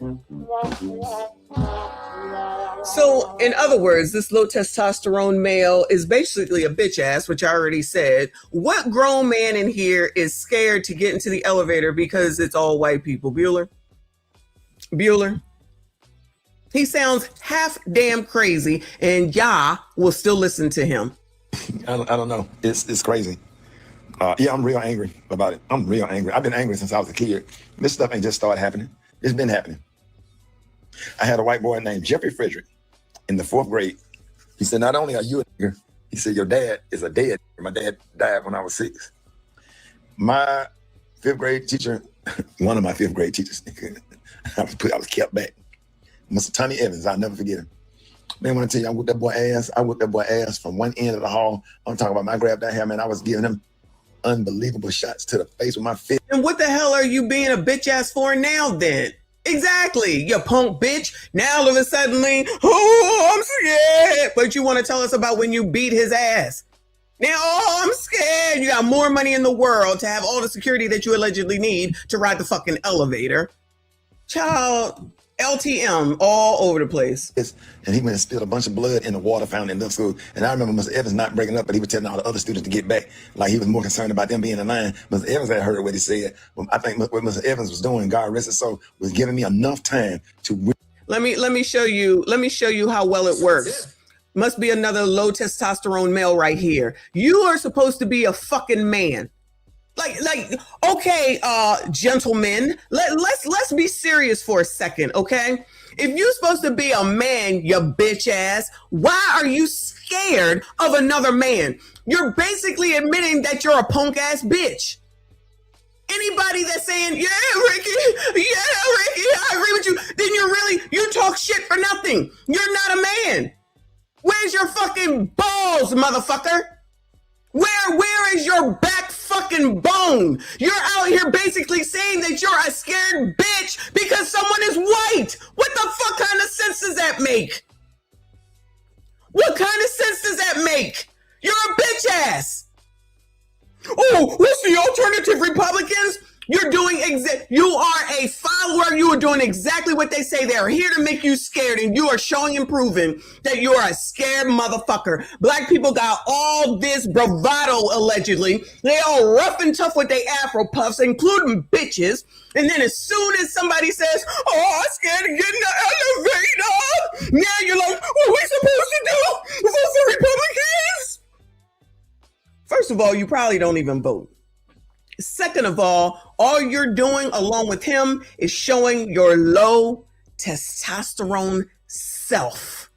Speaker 11: So, in other words, this low testosterone male is basically a bitch ass, which I already said. What grown man in here is scared to get into the elevator because it's all white people? Bueller? He sounds half damn crazy, and y'all will still listen to him.
Speaker 19: I don't know. It's crazy. I'm real angry about it. I'm real angry. I've been angry since I was a kid. This stuff ain't just started happening. It's been happening. I had a white boy named Jeffrey Frederick in the 4th grade. He said, not only are you a nigger, he said, your dad is a dead nigger. My dad died when I was 6. My 5th grade teacher, one of my 5th grade teachers, I was kept back. Mr. Tommy Evans, I'll never forget him. Man, when I tell you, I whooped that boy ass from one end of the hall. I'm talking about my grab that hair, man. I was giving him unbelievable shots to the face with my fist.
Speaker 11: And what the hell are you being a bitch ass for now then? Exactly, you punk bitch. Now all of a sudden, I'm scared. But you want to tell us about when you beat his ass. Now, I'm scared. You got more money in the world to have all the security that you allegedly need to ride the fucking elevator. Child, LTM all over the place.
Speaker 19: And he went and spilled a bunch of blood in the water fountain in the school. And I remember Mr. Evans not breaking up, but he was telling all the other students to get back. Like he was more concerned about them being in line. Mr. Evans had heard what he said. I think what Mr. Evans was doing, God rest his soul, was giving me enough time to.
Speaker 11: Let me show you how well it works. Must be another low testosterone male right here. You are supposed to be a fucking man. Like, okay, gentlemen, let's be serious for a second, okay? If you're supposed to be a man, you bitch ass, why are you scared of another man? You're basically admitting that you're a punk ass bitch. Anybody that's saying, yeah, Ricky, I agree with you, then you talk shit for nothing. You're not a man. Where's your fucking balls, motherfucker? Where is your back fucking bone? You're out here basically saying that you're a scared bitch because someone is white. What the fuck kind of sense does that make? What kind of sense does that make? You're a bitch ass. Oh, what's the alternative, Republicans? You are a follower. You are doing exactly what they say. They're here to make you scared, and you are showing and proving that you're a scared motherfucker. Black people got all this bravado, allegedly. They all rough and tough with their Afro puffs, including bitches. And then as soon as somebody says, oh, I'm scared to get in the elevator, now you're like, what are we supposed to do? Vote for Republicans? First of all, you probably don't even vote. Second of all you're doing along with him is showing your low testosterone self.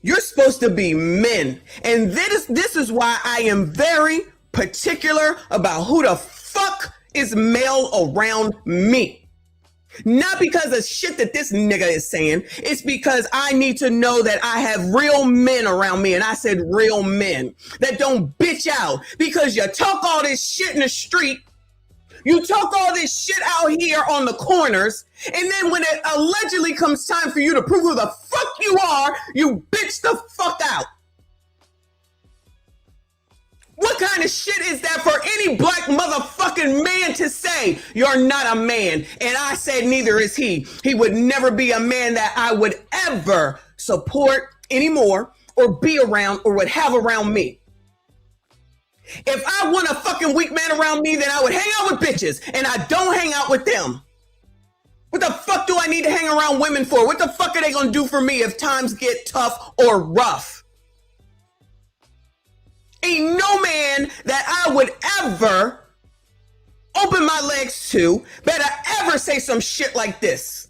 Speaker 11: You're supposed to be men. And this is why I am very particular about who the fuck is male around me. Not because of shit that this nigga is saying. It's because I need to know that I have real men around me. And I said real men that don't bitch out because you talk all this shit in the street. You talk all this shit out here on the corners. And then when it allegedly comes time for you to prove who the fuck you are, you bitch the fuck out. What kind of shit is that for any black motherfucking man to say? You're not a man. And I said neither is he. He would never be a man that I would ever support anymore or be around or would have around me. If I want a fucking weak man around me, then I would hang out with bitches. And I don't hang out with them. What the fuck do I need to hang around women for? What the fuck are they gonna do for me if times get tough or rough? Ain't no man that I would ever open my legs to better ever say some shit like this.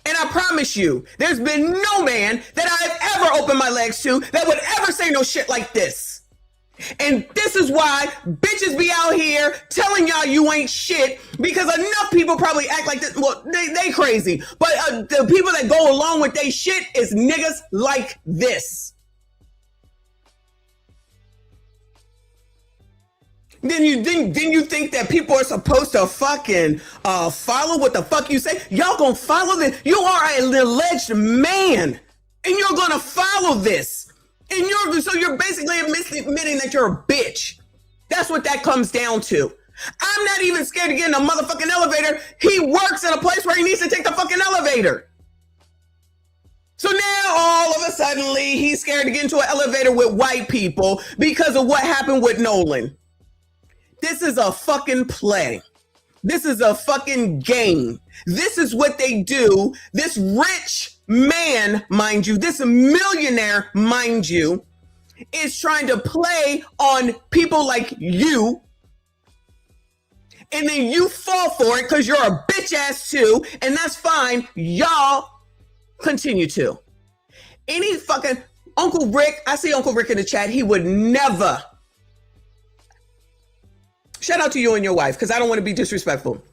Speaker 11: And I promise you, there's been no man that I've ever opened my legs to that would ever say no shit like this. And this is why bitches be out here telling y'all you ain't shit, because enough people probably act like this. Well, they crazy. But the people that go along with they shit is niggas like this. Then you think that people are supposed to fucking follow what the fuck you say? Y'all gonna follow this? You are an alleged man, and you're gonna follow this. And you're basically admitting that you're a bitch. That's what that comes down to. I'm not even scared to get in a motherfucking elevator. He works in a place where he needs to take the fucking elevator. So now all of a sudden he's scared to get into an elevator with white people because of what happened with Nolan. This is a fucking play. This is a fucking game. This is what they do. This rich man, mind you, this millionaire, mind you, is trying to play on people like you. And then you fall for it because you're a bitch ass too. And that's fine. Y'all continue to. Any fucking Uncle Rick, I see Uncle Rick in the chat. He would never. Shout out to you and your wife, because I don't want to be disrespectful.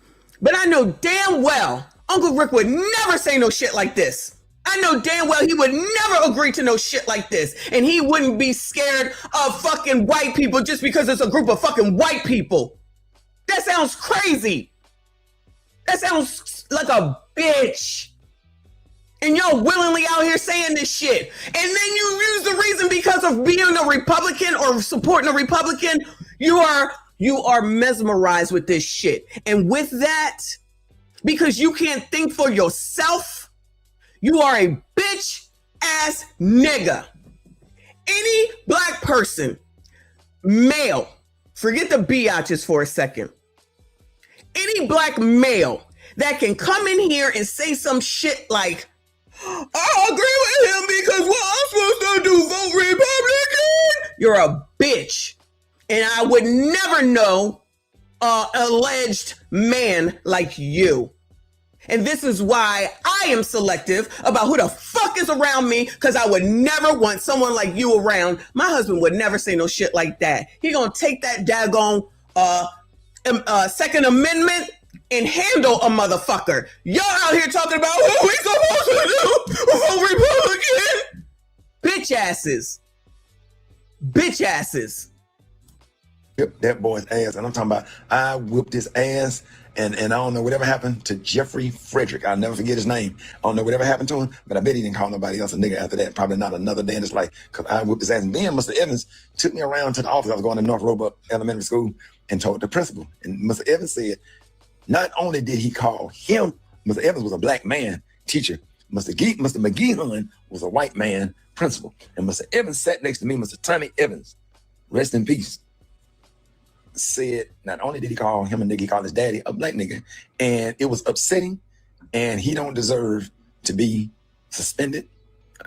Speaker 11: But I know damn well Uncle Rick would never say no shit like this. I know damn well he would never agree to no shit like this. And he wouldn't be scared of fucking white people just because it's a group of fucking white people. That sounds crazy. That sounds like a bitch. And y'all willingly out here saying this shit. And then you use the reason because of being a Republican or supporting a Republican, you are mesmerized with this shit. And with that, because you can't think for yourself, you are a bitch ass nigga. Any black person, male, forget the biatches for a second. Any black male that can come in here and say some shit like, I agree with him because what I'm supposed to do, vote Republican. You're a bitch. And I would never know an alleged man like you. And this is why I am selective about who the fuck is around me, because I would never want someone like you around. My husband would never say no shit like that. He gonna take that daggone Second Amendment and handle a motherfucker. Y'all out here talking about what we supposed to do for Republican. Bitch asses. Bitch asses.
Speaker 19: Whipped that boy's ass, and I'm talking about I whipped his ass, and I don't know whatever happened to Jeffrey Frederick. I'll never forget his name. I don't know whatever happened to him, but I bet he didn't call nobody else a nigga after that. Probably not another day in his life, because I whipped his ass. And then Mr. Evans took me around to the office. I was going to North Roebuck Elementary School and told the principal. And Mr. Evans said, not only did he call him, Mr. Evans was a black man teacher. Mr. McGeehan was a white man principal. And Mr. Evans sat next to me, Mr. Tommy Evans, rest in peace, said not only did he call him a nigga, he called his daddy a black nigga. And it was upsetting, and he don't deserve to be suspended.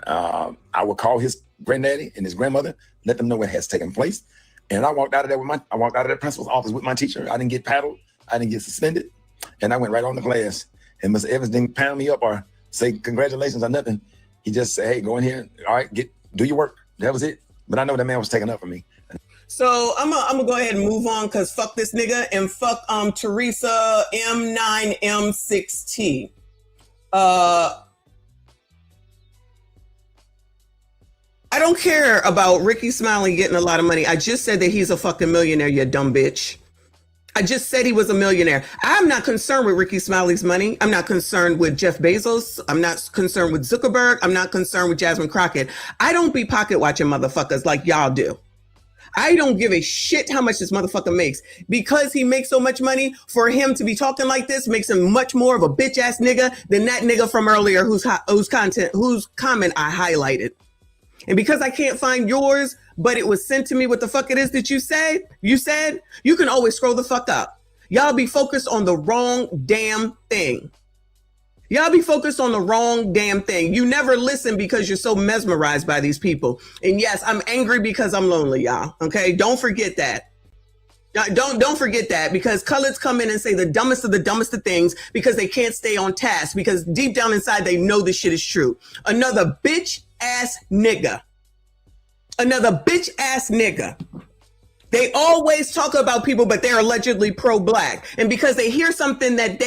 Speaker 19: I would call his granddaddy and his grandmother, let them know what has taken place. And I walked out of that principal's office with my teacher. I didn't get paddled. I didn't get suspended. And I went right on to class. And Mr. Evans didn't pound me up or say congratulations or nothing. He just said, hey, go in here. All right, do your work. That was it. But I know that man was taking up for me.
Speaker 11: So I'm gonna go ahead and move on because fuck this nigga and fuck Teresa M9M6T. I don't care about Ricky Smiley getting a lot of money. I just said that he's a fucking millionaire, you dumb bitch. I just said he was a millionaire. I'm not concerned with Ricky Smiley's money. I'm not concerned with Jeff Bezos. I'm not concerned with Zuckerberg. I'm not concerned with Jasmine Crockett. I don't be pocket watching motherfuckers like y'all do. I don't give a shit how much this motherfucker makes. Because he makes so much money, for him to be talking like this makes him much more of a bitch ass nigga than that nigga from earlier whose comment I highlighted. And because I can't find yours, but it was sent to me what the fuck it is that you said, you can always scroll the fuck up. Y'all be focused on the wrong damn thing. Y'all be focused on the wrong damn thing. You never listen because you're so mesmerized by these people. And yes, I'm angry because I'm lonely, y'all. Okay, don't forget that. Don't forget that, because coloreds come in and say the dumbest of things because they can't stay on task, because deep down inside they know this shit is true. Another bitch ass nigga. They always talk about people, but they're allegedly pro-black. And because they hear something that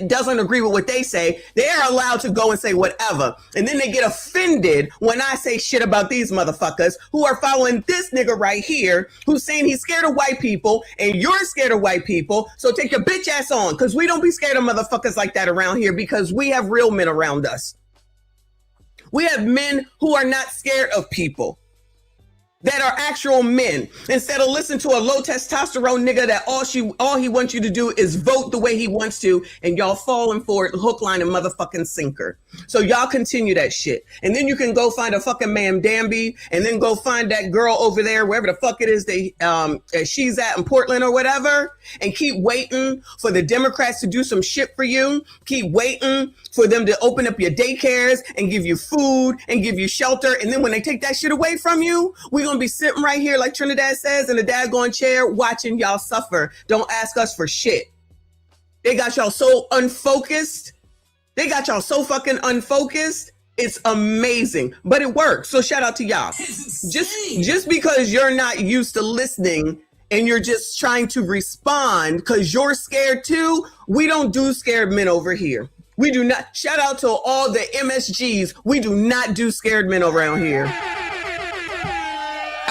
Speaker 11: doesn't agree with what they say, they're allowed to go and say whatever. And then they get offended when I say shit about these motherfuckers who are following this nigga right here, who's saying he's scared of white people and you're scared of white people. So take your bitch ass on, because we don't be scared of motherfuckers like that around here, because we have real men around us. We have men who are not scared of people, that are actual men, instead of listening to a low testosterone nigga that all he wants you to do is vote the way he wants to, and y'all falling for it hook, line, and motherfucking sinker. So y'all continue that shit. And then you can go find a fucking Ma'am Danby, and then go find that girl over there, wherever the fuck it is she's at in Portland or whatever, and keep waiting for the Democrats to do some shit for you. Keep waiting for them to open up your daycares and give you food and give you shelter. And then when they take that shit away from you, we're going to be sitting right here, like Trinidad says, in a daggone chair watching y'all suffer. Don't ask us for shit. They got y'all so unfocused. They got y'all so fucking unfocused. It's amazing, but it works. So shout out to y'all. Just because you're not used to listening and you're just trying to respond because you're scared too, we don't do scared men over here. We do not. Shout out to all the MSGs. We do not do scared men around here.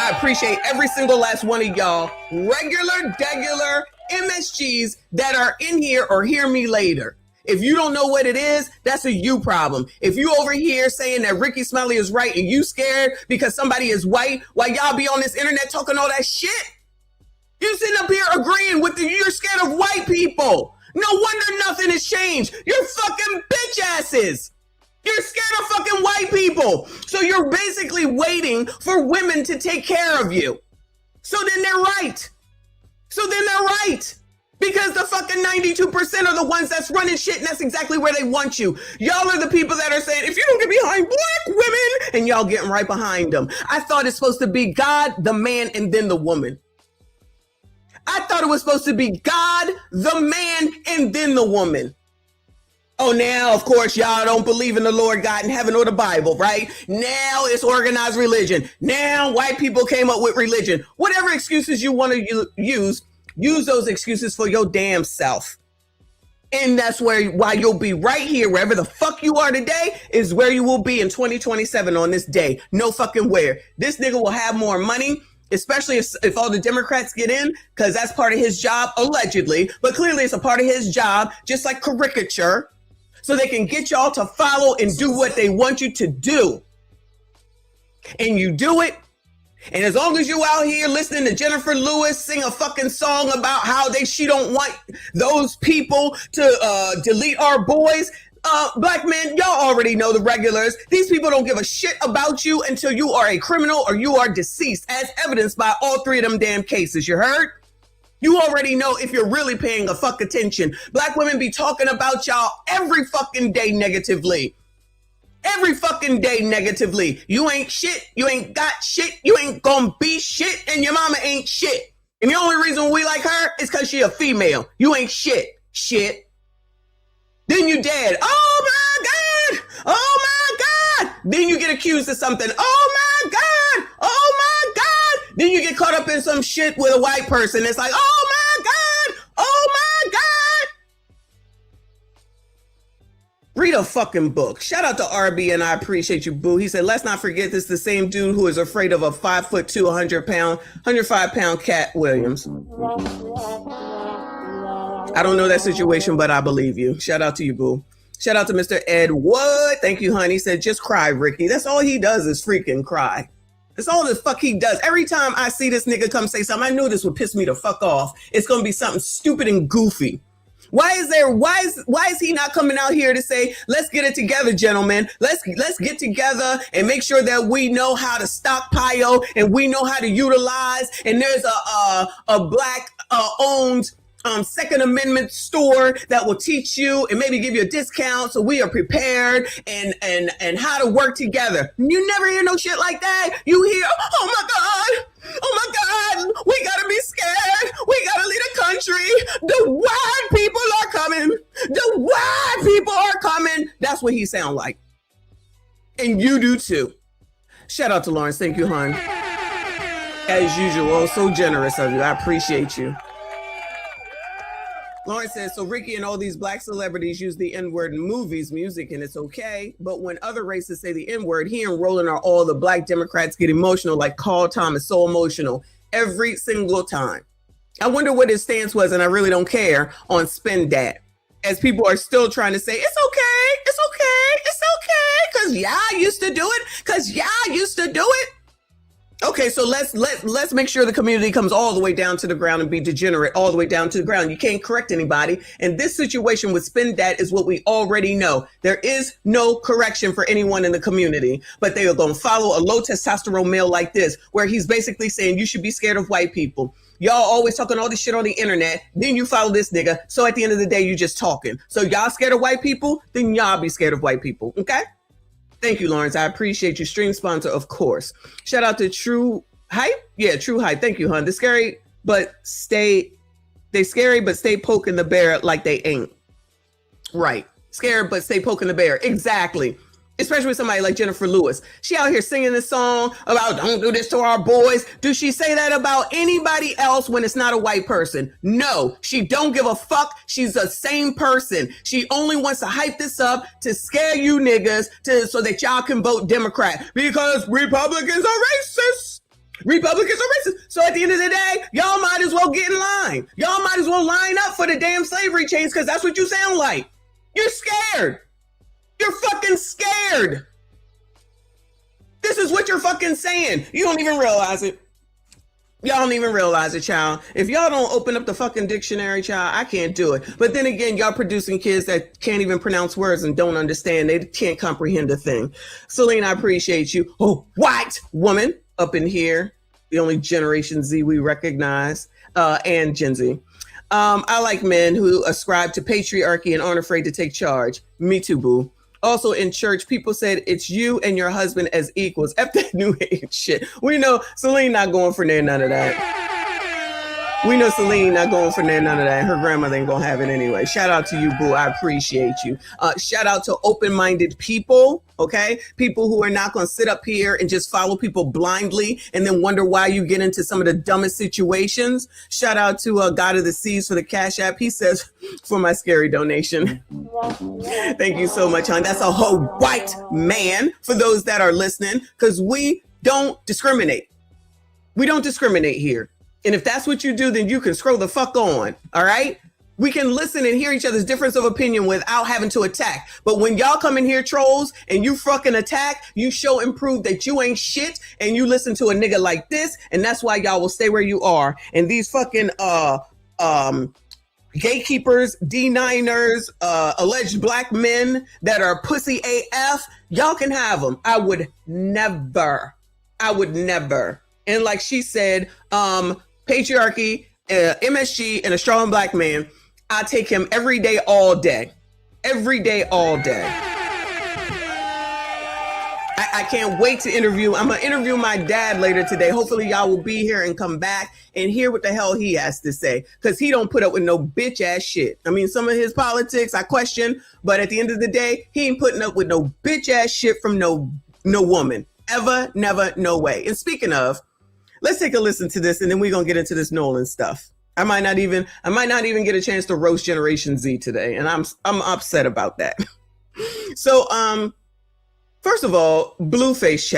Speaker 11: I appreciate every single last one of y'all, regular MSGs that are in here or hear me later. If you don't know what it is, that's a you problem. If you over here saying that Ricky Smiley is right and you scared because somebody is white, while y'all be on this internet talking all that shit, you sitting up here agreeing with you're scared of white people. No wonder nothing has changed. You're fucking bitch asses. You're scared of fucking white people. So you're basically waiting for women to take care of you. So then they're right. Because the fucking 92% are the ones that's running shit, and that's exactly where they want you. Y'all are the people that are saying, if you don't get behind black women, and y'all getting right behind them. I thought it's supposed to be God, the man, and then the woman. I thought it was supposed to be God, the man, and then the woman. Oh, now, of course, y'all don't believe in the Lord God in heaven or the Bible, right? Now it's organized religion. Now white people came up with religion. Whatever excuses you want to use those excuses for your damn self. And that's why you'll be right here, wherever the fuck you are today, is where you will be in 2027 on this day. No fucking where. This nigga will have more money, especially if all the Democrats get in, because that's part of his job, allegedly. But clearly it's a part of his job, just like caricature, so they can get y'all to follow and do what they want you to do. And you do it. And as long as you out here listening to Jennifer Lewis sing a fucking song about how she don't want those people to delete our boys, black men, y'all already know the regulars. These people don't give a shit about you until you are a criminal or you are deceased, as evidenced by all three of them damn cases. You heard? You already know if you're really paying a fuck attention. Black women be talking about y'all every fucking day negatively. Every fucking day negatively. You ain't shit. You ain't got shit. You ain't gonna be shit. And your mama ain't shit. And the only reason we like her is because she a female. You ain't shit. Shit. Then you dead. Oh my God. Oh my God. Then you get accused of something. Oh my God. Oh my God. Then you get caught up in some shit with a white person. It's like, oh my God. Oh my God. Read a fucking book. Shout out to RB and I appreciate you, boo. He said, let's not forget this is the same dude who is afraid of a 5'2", 105-pound Cat Williams. I don't know that situation, but I believe you. Shout out to you, boo. Shout out to Mr. Ed Wood. Thank you, honey. He said, just cry, Ricky. That's all he does is freaking cry. That's all the fuck he does. Every time I see this nigga come say something, I knew this would piss me the fuck off. It's going to be something stupid and goofy. Why is he not coming out here to say, let's get it together, gentlemen. Let's get together and make sure that we know how to stockpile and we know how to utilize. And there's a black owned Second Amendment store that will teach you and maybe give you a discount so we are prepared and how to work together. You never hear no shit like that. You hear, oh my God. Oh my God, we gotta be scared. We gotta leave the country. The white people are coming. The white people are coming. That's what he sound like. And you do too. Shout out to Lawrence. Thank you, hon. As usual, so generous of you. I appreciate you. Lawrence says, so Ricky and all these black celebrities use the N-word in movies, music, and it's okay. But when other races say the N-word, he and Roland are all the black Democrats get emotional, like Carl Thomas, so emotional every single time. I wonder what his stance was, and I really don't care, on Spin Dat. As people are still trying to say, it's okay, it's okay, it's okay, because y'all used to do it, because y'all used to do it. Okay, so let's make sure the community comes all the way down to the ground and be degenerate all the way down to the ground. You can't correct anybody. And this situation with Spin Dat is what we already know. There is no correction for anyone in the community, but they are going to follow a low testosterone male like this, where he's basically saying you should be scared of white people. Y'all always talking all this shit on the internet. Then you follow this nigga. So at the end of the day, you just talking. So y'all scared of white people? Then y'all be scared of white people. Okay? Thank you, Lawrence. I appreciate you. Stream sponsor, of course. Shout out to True Hype. Yeah, True Hype. Thank you, hon. They scary, but stay poking the bear like they ain't. Right. Scared, but stay poking the bear. Exactly. Especially with somebody like Jennifer Lewis. She out here singing this song about don't do this to our boys. Do she say that about anybody else when it's not a white person? No, she don't give a fuck. She's the same person. She only wants to hype this up to scare you niggas so that y'all can vote Democrat because Republicans are racist. Republicans are racist. So at the end of the day, y'all might as well get in line. Y'all might as well line up for the damn slavery chains because that's what you sound like. You're scared. You're fucking scared. This is what you're fucking saying. You don't even realize it. Y'all don't even realize it, child. If y'all don't open up the fucking dictionary, child, I can't do it. But then again, y'all producing kids that can't even pronounce words and don't understand. They can't comprehend a thing. Celine, I appreciate you. Oh, white woman up in here. The only Generation Z we recognize, and Gen Z. I like men who ascribe to patriarchy and aren't afraid to take charge. Me too, boo. Also in church, people said it's you and your husband as equals. F that new age shit. We know Celine not going for none of that. We know Celine not going for none of that. Her grandmother ain't gonna have it anyway. Shout out to you, boo. I appreciate you. Shout out to open-minded people, okay? People who are not gonna sit up here and just follow people blindly and then wonder why you get into some of the dumbest situations. Shout out to God of the Seas for the Cash App. He says, for my scary donation. Thank you so much, hon. That's a whole white man for those that are listening, because we don't discriminate. We don't discriminate here. And if that's what you do, then you can scroll the fuck on. All right. We can listen and hear each other's difference of opinion without having to attack. But when y'all come in here, trolls, and you fucking attack, you show and prove that you ain't shit. And you listen to a nigga like this. And that's why y'all will stay where you are. And these fucking gatekeepers, D9ers, alleged black men that are pussy AF, y'all can have them. I would never. And like she said, patriarchy, MSG, and a strong black man, I take him every day, all day. Every day, all day. I can't wait to interview. I'm going to interview my dad later today. Hopefully y'all will be here and come back and hear what the hell he has to say. Because he don't put up with no bitch ass shit. I mean, some of his politics I question, but at the end of the day, he ain't putting up with no bitch ass shit from no woman. Ever, never, no way. And speaking of, let's take a listen to this and then we're going to get into this Nolan stuff. I might not even get a chance to roast Generation Z today. And I'm upset about that. So, first of all, Blueface.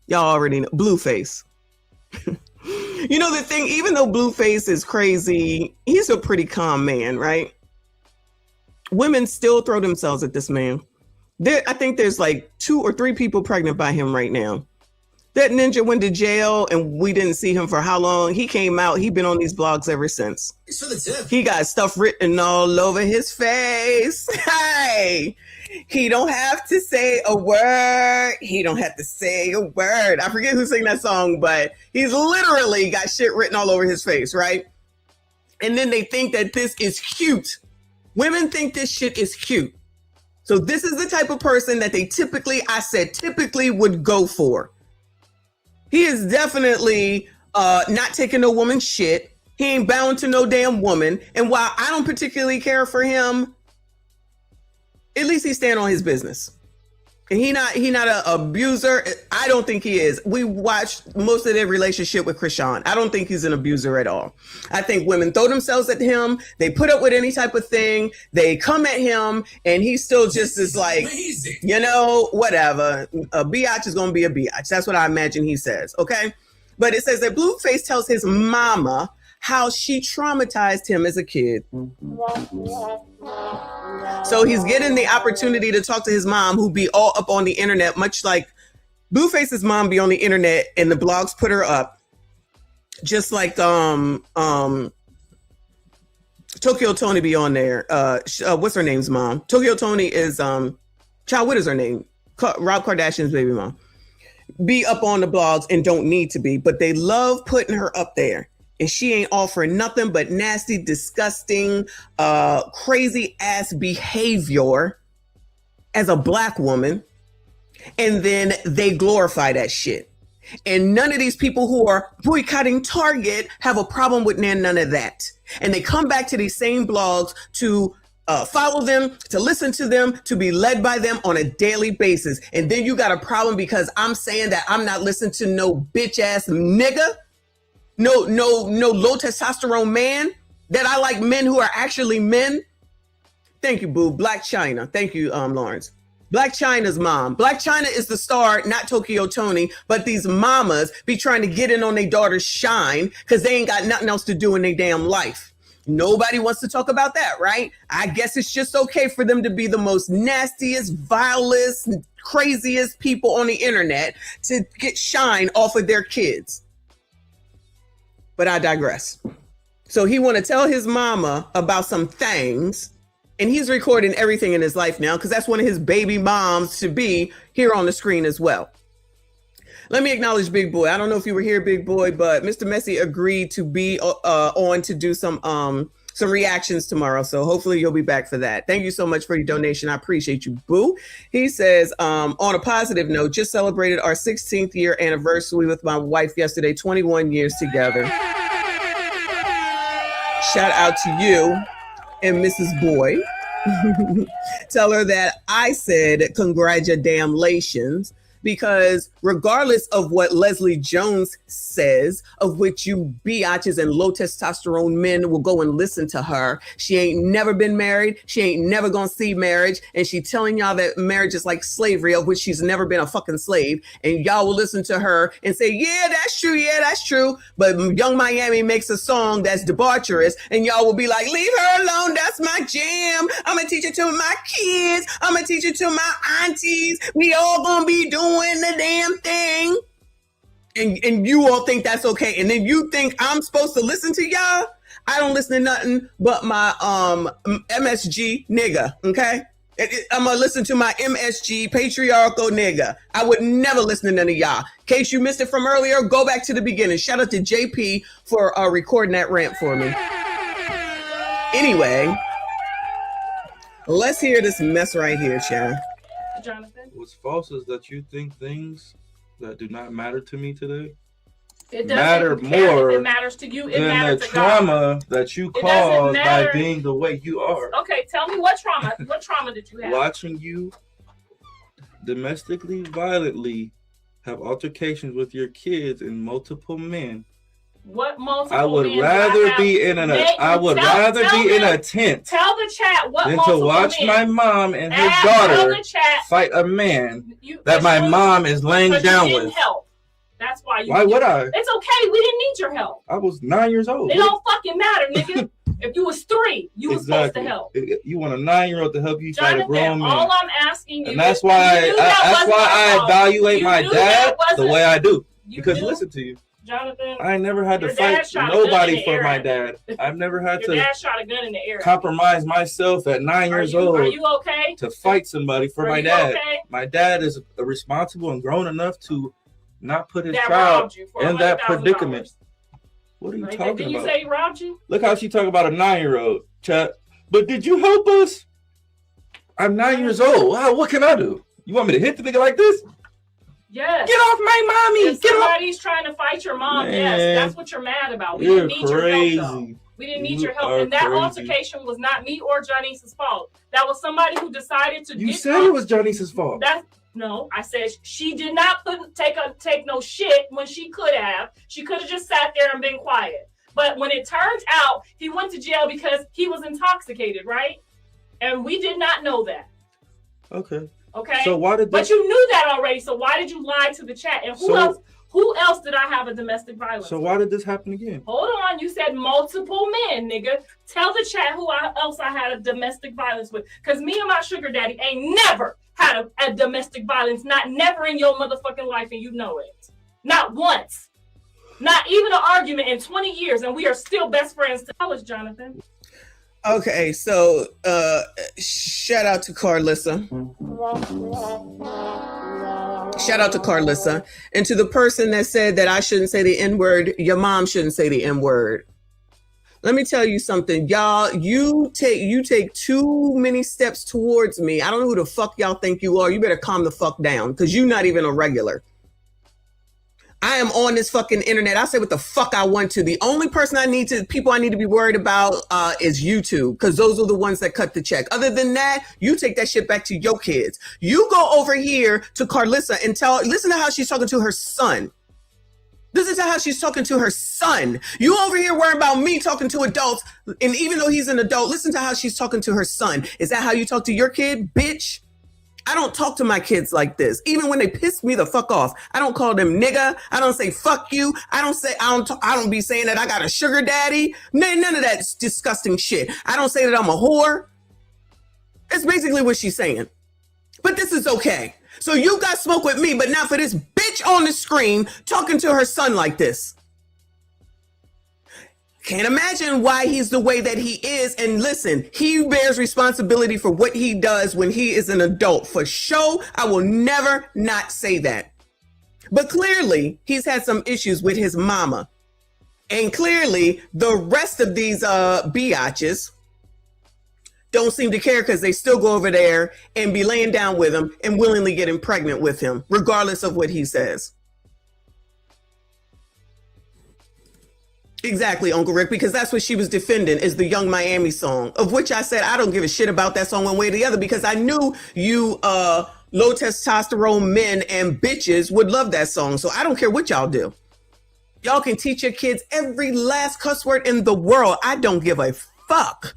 Speaker 11: Y'all already know Blueface. You know the thing, even though Blueface is crazy, he's a pretty calm man, right? Women still throw themselves at this man. I think there's like 2 or 3 people pregnant by him right now. That ninja went to jail and we didn't see him for how long? He came out. He's been on these blogs ever since.
Speaker 19: It's for the tip.
Speaker 11: He got stuff written all over his face. Hey, he don't have to say a word. He don't have to say a word. I forget who sang that song, but he's literally got shit written all over his face, right? And then they think that this is cute. Women think this shit is cute. So this is the type of person that they typically would go for. He is definitely not taking no woman's shit. He ain't bound to no damn woman. And while I don't particularly care for him, at least he stand on his business. And he not an abuser. I don't think he is. We watched most of their relationship with Krishan. I don't think he's an abuser at all. I think women throw themselves at him. They put up with any type of thing. They come at him and he still just is like, you know, whatever. A biatch is going to be a biatch. That's what I imagine he says. Okay. But it says that Blueface tells his mama how she traumatized him as a kid. So he's getting the opportunity to talk to his mom, who be all up on the internet, much like Blueface's mom be on the internet and the blogs put her up. Just like Tokyo Tony be on there. What's her name's mom? Tokyo Tony is what is her name? Rob Kardashian's baby mom. Be up on the blogs and don't need to be, but they love putting her up there. And she ain't offering nothing but nasty, disgusting, crazy ass behavior as a black woman. And then they glorify that shit. And none of these people who are boycotting Target have a problem with none of that. And they come back to these same blogs to follow them, to listen to them, to be led by them on a daily basis. And then you got a problem because I'm saying that I'm not listening to no bitch ass nigga. No low testosterone man, that I like men who are actually men. Thank you, boo. Black China. Thank you, Lawrence. Black China's mom. Black China is the star, not Tokyo Tony, but these mamas be trying to get in on their daughter's shine because they ain't got nothing else to do in their damn life. Nobody wants to talk about that, right? I guess it's just okay for them to be the most nastiest, vilest, craziest people on the internet to get shine off of their kids. But I digress. So he want to tell his mama about some things, and he's recording everything in his life now because that's one of his baby moms to be here on the screen as well. Let me acknowledge Big Boy. I don't know if you were here, Big Boy, but Mr. Messi agreed to be on to do some reactions tomorrow. So hopefully you'll be back for that. Thank you so much for your donation. I appreciate you, boo. He says, on a positive note, just celebrated our 16th year anniversary with my wife yesterday, 21 years together. Shout out to you and Mrs. Boy. Tell her that I said congratulations, because regardless of what Leslie Jones says, of which you biatches and low testosterone men will go and listen to her, she ain't never been married. She ain't never gonna see marriage. And she telling y'all that marriage is like slavery, of which she's never been a fucking slave. And y'all will listen to her and say, yeah, that's true. Yeah, that's true. But Young Miami makes a song that's debaucherous. And y'all will be like, leave her alone. That's my jam. I'm gonna teach it to my kids. I'm gonna teach it to my aunties. We all gonna be doing the damn thing. And you all think that's okay. And then you think I'm supposed to listen to y'all? I don't listen to nothing but my MSG nigga, okay? I'm gonna listen to my MSG patriarchal nigga. I would never listen to none of y'all. In case you missed it from earlier, go back to the beginning. Shout out to JP for recording that rant for me. Anyway, Let's hear this mess right here, Chad.
Speaker 6: Jonathan?
Speaker 20: What's false is that you think things that do not matter to me today
Speaker 6: It
Speaker 20: matter
Speaker 6: doesn't care
Speaker 20: more
Speaker 6: if it matters to you. It
Speaker 20: than
Speaker 6: matters
Speaker 20: the
Speaker 6: to God.
Speaker 20: trauma that you
Speaker 6: It doesn't
Speaker 20: caused by
Speaker 6: matter.
Speaker 20: being the way you are.
Speaker 6: Okay, tell me what trauma. What trauma did you have?
Speaker 20: Watching you domestically violently have altercations with your kids and multiple men.
Speaker 6: What multiple
Speaker 20: I would
Speaker 6: men
Speaker 20: rather
Speaker 6: have
Speaker 20: be in
Speaker 6: made-
Speaker 20: I would
Speaker 6: tell-
Speaker 20: rather
Speaker 6: tell
Speaker 20: be in
Speaker 6: them-
Speaker 20: a tent
Speaker 6: Tell the chat what
Speaker 20: than to
Speaker 6: multiple
Speaker 20: watch
Speaker 6: men.
Speaker 20: my mom and his
Speaker 6: Tell
Speaker 20: daughter
Speaker 6: the chat
Speaker 20: fight a man
Speaker 6: you-
Speaker 20: that my
Speaker 6: you-
Speaker 20: mom is laying
Speaker 6: because you
Speaker 20: down
Speaker 6: didn't
Speaker 20: with.
Speaker 6: help. That's why you.
Speaker 20: Why would I?
Speaker 6: It's okay. We didn't need your help.
Speaker 20: I was 9 years old.
Speaker 6: It don't fucking matter, nigga. If you was 3, you was supposed to help.
Speaker 20: You want a 9-year-old to help you fight a grown
Speaker 6: Jonathan,
Speaker 20: man.
Speaker 6: all I'm asking you,
Speaker 20: And that's
Speaker 6: is-
Speaker 20: why
Speaker 6: you knew that wasn't
Speaker 20: I
Speaker 6: your fault.
Speaker 20: evaluate
Speaker 6: You
Speaker 20: my
Speaker 6: knew
Speaker 20: dad
Speaker 6: that
Speaker 20: the
Speaker 6: wasn't-
Speaker 20: way I do.
Speaker 6: you
Speaker 20: Because
Speaker 6: knew-
Speaker 20: listen to you,
Speaker 6: Jonathan,
Speaker 20: I never had to
Speaker 6: your dad
Speaker 20: fight
Speaker 6: shot a gun in
Speaker 20: nobody
Speaker 6: the
Speaker 20: for
Speaker 6: air
Speaker 20: my
Speaker 6: at
Speaker 20: dad. I've never had
Speaker 6: your
Speaker 20: to
Speaker 6: dad shot a gun in the air.
Speaker 20: compromise myself at 9 years old
Speaker 6: Are you okay?
Speaker 20: to fight somebody for
Speaker 6: Are
Speaker 20: my
Speaker 6: you
Speaker 20: dad.
Speaker 6: okay?
Speaker 20: My dad is responsible and grown enough to not put his
Speaker 6: That
Speaker 20: child
Speaker 6: robbed you for
Speaker 20: in that
Speaker 6: $100,000.
Speaker 20: predicament. What are you
Speaker 6: Right?
Speaker 20: talking
Speaker 6: Did you
Speaker 20: about?
Speaker 6: say he robbed you?
Speaker 20: Look how she talking about a 9-year-old, chat. But did you help us? I'm 9 years old. Wow, what can I do? You want me to hit the nigga like this?
Speaker 6: Yes.
Speaker 20: Get off my mommy!
Speaker 6: If
Speaker 20: Get off!
Speaker 6: somebody's trying to fight your mom,
Speaker 20: Man,
Speaker 6: yes, that's what you're mad about. We
Speaker 20: You're
Speaker 6: didn't need your help, though.
Speaker 20: crazy.
Speaker 6: We didn't need
Speaker 20: You
Speaker 6: your help.
Speaker 20: are
Speaker 6: And that
Speaker 20: crazy.
Speaker 6: altercation was not me or Janice's fault. That was somebody who decided to
Speaker 20: You
Speaker 6: get
Speaker 20: said it was Janice's fault.
Speaker 6: No, I said she did not take no shit when she could have. She could have just sat there and been quiet. But when it turns out he went to jail because he was intoxicated, right? And we did not know that.
Speaker 20: Okay.
Speaker 6: Okay.
Speaker 20: So why did
Speaker 6: But
Speaker 20: this?
Speaker 6: you knew that already. So why did you lie to the chat? And
Speaker 20: So-
Speaker 6: who else did I have a domestic violence?
Speaker 20: So why did this happen again?
Speaker 6: Hold on, you said multiple men, nigga. Tell the chat who else I had a domestic violence with. Because me and my sugar daddy ain't never had a domestic violence. Not never in your motherfucking life, and you know it. Not once. Not even an argument in 20 years, and we are still best friends. Tell us, Jonathan.
Speaker 11: Okay, so shout out to Carlissa. Shout out to Carlissa. And to the person that said that I shouldn't say the N-word, your mom shouldn't say the N-word. Let me tell you something, y'all. You take too many steps towards me. I don't know who the fuck y'all think you are. You better calm the fuck down, because you're not even a regular. I am on this fucking internet. I say what the fuck I want to. The only person people I need to be worried about is YouTube, because those are the ones that cut the check. Other than that, you take that shit back to your kids. You go over here to Carlissa and listen to how she's talking to her son. Listen to how she's talking to her son. You over here worrying about me talking to adults, and even though he's an adult, listen to how she's talking to her son. Is that how you talk to your kid, bitch? I don't talk to my kids like this. Even when they piss me the fuck off, I don't call them nigga. I don't say fuck you. I don't be saying that I got a sugar daddy. None of that disgusting shit. I don't say that I'm a whore. That's basically what she's saying. But this is okay. So you got smoke with me, but not for this bitch on the screen talking to her son like this. Can't imagine why he's the way that he is. And listen, he bears responsibility for what he does when he is an adult. For sure, I will never not say that. But clearly, he's had some issues with his mama. And clearly, the rest of these biatches don't seem to care, because they still go over there and be laying down with him and willingly getting pregnant with him, regardless of what he says. Exactly, Uncle Rick, because that's what she was defending, is the Young Miami song, of which I said I don't give a shit about that song one way or the other, because I knew you low testosterone men and bitches would love that song. So I don't care what y'all do. Y'all can teach your kids every last cuss word in the world. I don't give a fuck.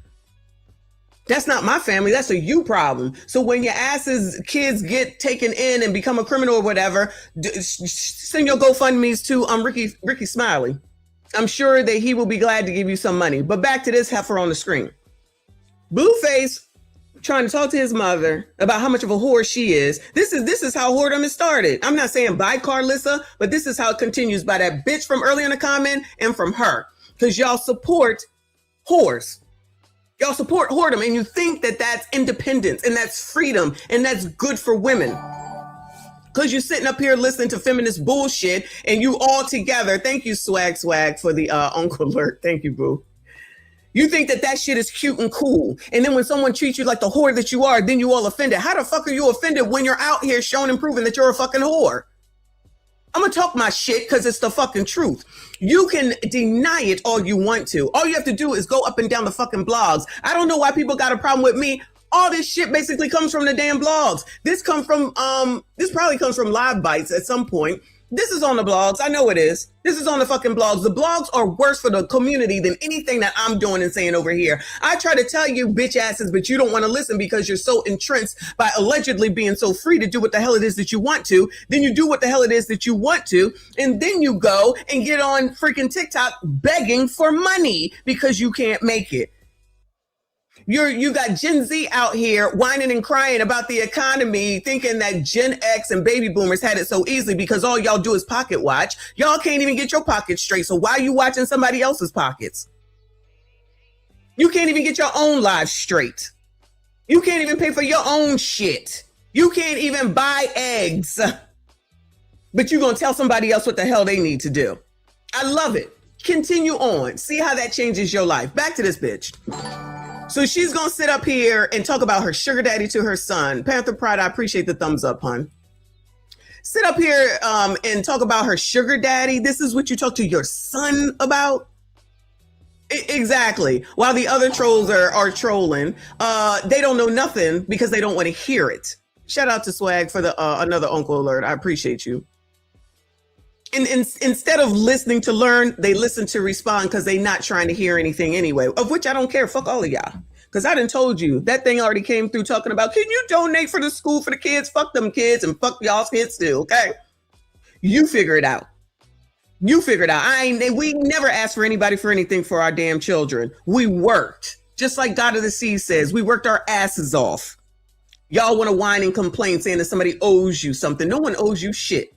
Speaker 11: That's not my family. That's a you problem. So when your kids get taken in and become a criminal or whatever, send your GoFundMe's to Ricky Smiley. I'm sure that he will be glad to give you some money. But back to this heifer on the screen. Blueface trying to talk to his mother about how much of a whore she is. This is how whoredom has started. I'm not saying by Carlissa, but this is how it continues, by that bitch from earlier in the comment and from her. Because y'all support whores. Y'all support whoredom, and you think that that's independence and that's freedom and that's good for women. Because you're sitting up here listening to feminist bullshit, and you all together, thank you, Swag, for the Uncle Alert. Thank you, boo. You think that shit is cute and cool. And then when someone treats you like the whore that you are, then you all offended. How the fuck are you offended when you're out here showing and proving that you're a fucking whore? I'm gonna talk my shit because it's the fucking truth. You can deny it all you want to. All you have to do is go up and down the fucking blogs. I don't know why people got a problem with me. All this shit basically comes from the damn blogs. This probably comes from Live Bites at some point. This is on the blogs. I know it is. This is on the fucking blogs. The blogs are worse for the community than anything that I'm doing and saying over here. I try to tell you bitch asses, but you don't want to listen because you're so entrenched by allegedly being so free to do what the hell it is that you want to. Then you do what the hell it is that you want to. And then you go and get on freaking TikTok begging for money because you can't make it. You got Gen Z out here whining and crying about the economy, thinking that Gen X and baby boomers had it so easily because all y'all do is pocket watch. Y'all can't even get your pockets straight. So why are you watching somebody else's pockets? You can't even get your own lives straight. You can't even pay for your own shit. You can't even buy eggs. But you're going to tell somebody else what the hell they need to do. I love it. Continue on. See how that changes your life. Back to this bitch. So she's going to sit up here and talk about her sugar daddy to her son. Panther Pride, I appreciate the thumbs up, hun. Sit up here and talk about her sugar daddy. This is what you talk to your son about? Exactly. While the other trolls are trolling, they don't know nothing because they don't want to hear it. Shout out to Swag for the another uncle alert. I appreciate you. And instead of listening to learn, they listen to respond because they're not trying to hear anything anyway, of which I don't care. Fuck all of y'all. Because I done told you that thing already came through talking about, can you donate for the school for the kids? Fuck them kids and fuck y'all's kids too, okay? You figure it out. You figure it out. We never asked for anybody for anything for our damn children. We worked. Just like God of the Sea says, we worked our asses off. Y'all want to whine and complain saying that somebody owes you something. No one owes you shit.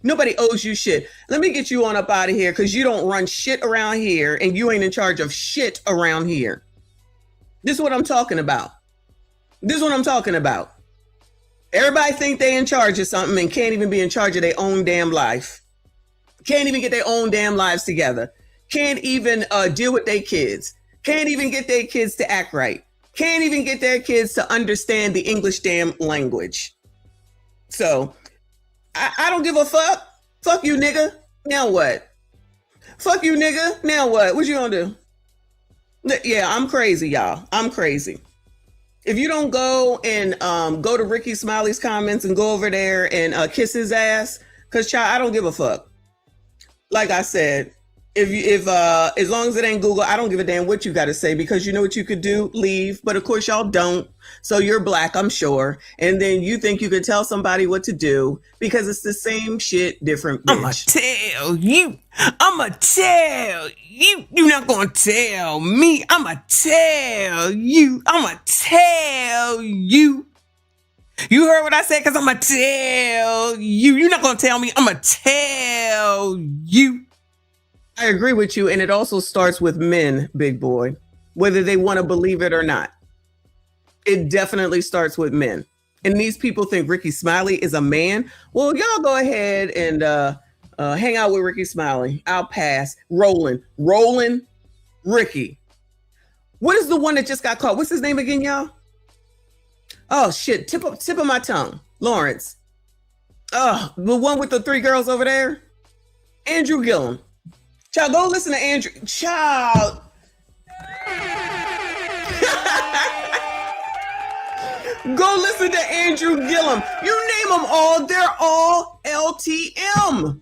Speaker 11: Nobody owes you shit. Let me get you on up out of here because you don't run shit around here and you ain't in charge of shit around here. This is what I'm talking about. This is what I'm talking about. Everybody think they in charge of something and can't even be in charge of their own damn life. Can't even get their own damn lives together. Can't even deal with their kids. Can't even get their kids to act right. Can't even get their kids to understand the English damn language. So I don't give a fuck. Fuck you, nigga. Now what? Fuck you, nigga. Now what? What you gonna do? Yeah, I'm crazy, y'all. I'm crazy. If you don't go and go to Ricky Smiley's comments and go over there and kiss his ass, because child, I don't give a fuck. Like I said, if as long as it ain't Google, I don't give a damn what you got to say because you know what you could do? Leave. But of course y'all don't. So you're black, I'm sure. And then you think you could tell somebody what to do because it's the same shit, different bitch. I'ma tell you. I'ma tell you. You're not gonna tell me. I'ma tell you. I'ma tell you. You heard what I said? Because I'ma tell you. You're not gonna tell me. I'ma tell you. I agree with you. And it also starts with men, big boy, whether they want to believe it or not. It definitely starts with men. And these people think Ricky Smiley is a man. Well, y'all go ahead and hang out with Ricky Smiley. I'll pass. Roland, Ricky. What is the one that just got caught? What's his name again, y'all? Oh, shit. Tip of my tongue. Lawrence. Oh, the one with the 3 girls over there? Andrew Gillum. Child, go listen to Andrew. Child. Go listen to Andrew Gillum. You name them all, they're all LTM.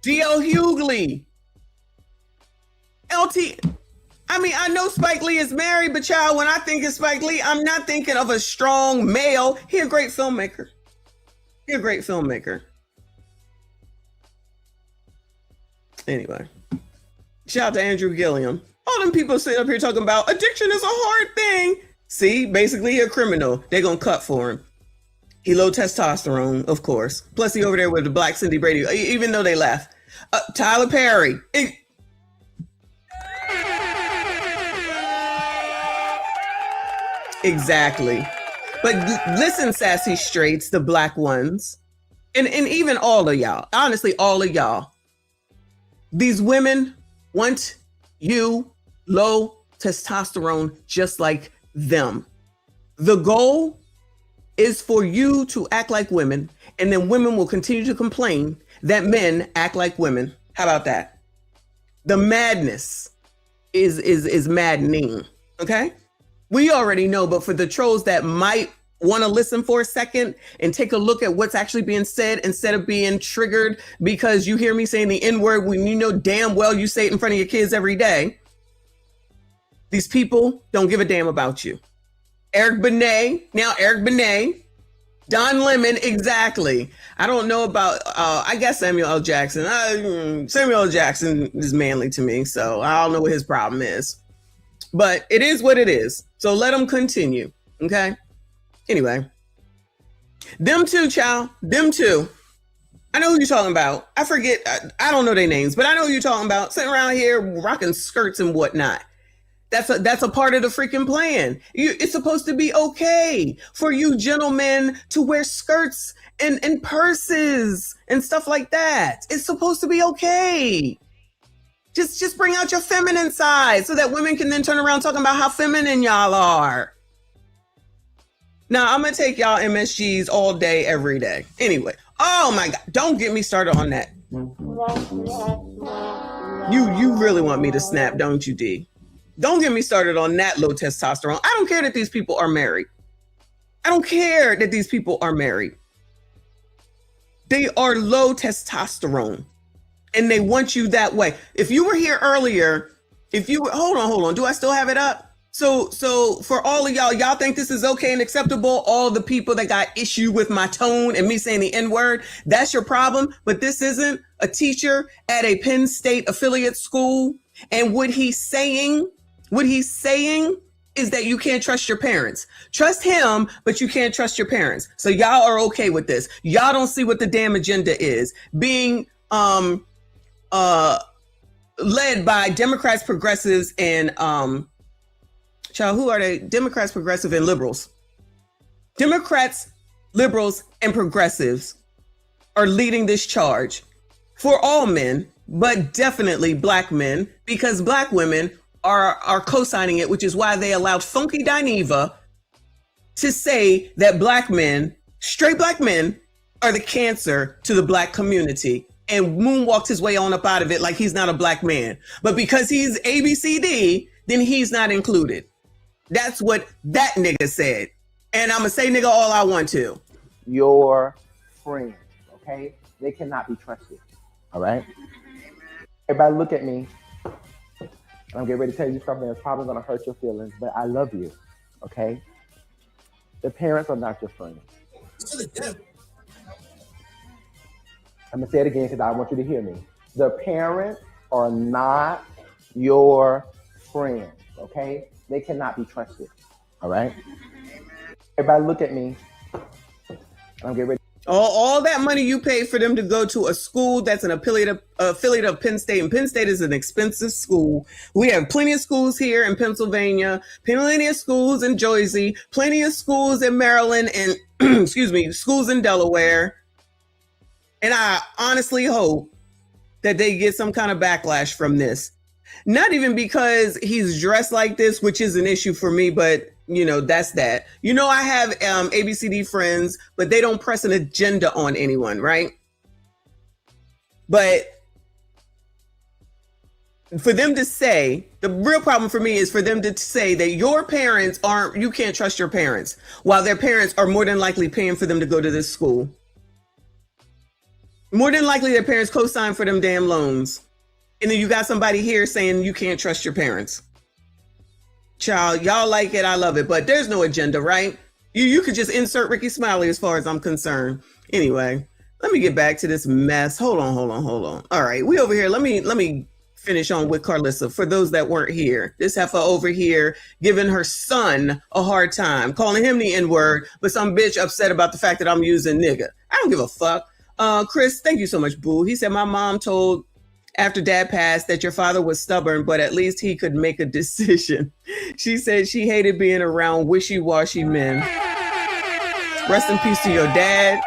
Speaker 11: D.L. Hughley. I mean, I know Spike Lee is married, but child, when I think of Spike Lee, I'm not thinking of a strong male. He's a great filmmaker. Anyway, shout out to Andrew Gilliam. All them people sitting up here talking about addiction is a hard thing. See, basically a criminal. They're going to cut for him. He low testosterone, of course. Plus he over there with the black Cindy Brady, even though they left. Tyler Perry. Exactly. But listen, sassy straights, the black ones, and even all of y'all, honestly, all of y'all. These women want you, low testosterone, just like them. The goal is for you to act like women, and then women will continue to complain that men act like women. How about that? The madness is maddening. Okay? We already know, but for the trolls that might want to listen for a second and take a look at what's actually being said instead of being triggered because you hear me saying the N-word when you know damn well you say it in front of your kids every day. These people don't give a damn about you. Eric Benet, Don Lemon, exactly. I don't know about, I guess Samuel L. Jackson. Samuel L. Jackson is manly to me, so I don't know what his problem is. But it is what it is. So let them continue, okay? Anyway. Them two, child. Them two. I know who you're talking about. I forget. I don't know their names, but I know who you're talking about. Sitting around here rocking skirts and whatnot. That's a part of the freaking plan. It's supposed to be okay for you gentlemen to wear skirts and purses and stuff like that. It's supposed to be okay. Just bring out your feminine side so that women can then turn around talking about how feminine y'all are. Now, I'm going to take y'all MSGs all day, every day. Anyway. Oh my God. Don't get me started on that. You really want me to snap, don't you, D? Don't get me started on that low testosterone. I don't care that these people are married. I don't care that these people are married. They are low testosterone and they want you that way. If you were here earlier, hold on. Do I still have it up? So for all of y'all think this is okay and acceptable? All the people that got issue with my tone and me saying the N-word, that's your problem. But this isn't a teacher at a Penn State affiliate school. And what he's saying is that you can't trust your parents. Trust him, but you can't trust your parents. So y'all are okay with this. Y'all don't see what the damn agenda is. Being led by Democrats, progressives, and who are they? Democrats, progressive, and liberals. Democrats, liberals, and progressives are leading this charge for all men, but definitely black men, because black women are co-signing it, which is why they allowed Funky Dineva to say that black men, straight black men, are the cancer to the black community, and moonwalked his way on up out of it like he's not a black man. But because he's ABCD, then he's not included. That's what that nigga said. And I'm gonna say nigga all I want to.
Speaker 5: Your friends, okay? They cannot be trusted, all right? Everybody look at me. I'm getting ready to tell you something that's probably going to hurt your feelings, but I love you, okay? The parents are not your friends. I'm going to say it again because I want you to hear me. The parents are not your friends, okay? They cannot be trusted, all right? Everybody look at me. I'm getting ready.
Speaker 11: All that money you pay for them to go to a school that's an affiliate of Penn State, and Penn State is an expensive school. We have plenty of schools here in Pennsylvania, plenty of schools in Jersey, plenty of schools in Maryland, and schools in Delaware. And I honestly hope that they get some kind of backlash from this. Not even because he's dressed like this, which is an issue for me, but that's that. I have ABCD friends, but they don't press an agenda on anyone, right? But for them to say, the real problem for me is for them to say that your parents you can't trust your parents, while their parents are more than likely paying for them to go to this school. More than likely their parents co-sign for them damn loans. And then you got somebody here saying you can't trust your parents. Child, y'all like it, I love it, but there's no agenda, right? You could just insert Ricky Smiley as far as I'm concerned. Anyway, let me get back to this mess. Hold on. All right, we over here. Let me finish on with Carlissa. For those that weren't here, this heifer over here giving her son a hard time, calling him the N-word, but some bitch upset about the fact that I'm using nigga. I don't give a fuck. Chris, thank you so much, boo. He said, my mom told after dad passed that your father was stubborn, but at least he could make a decision. She said she hated being around wishy-washy men. Rest in peace to your dad.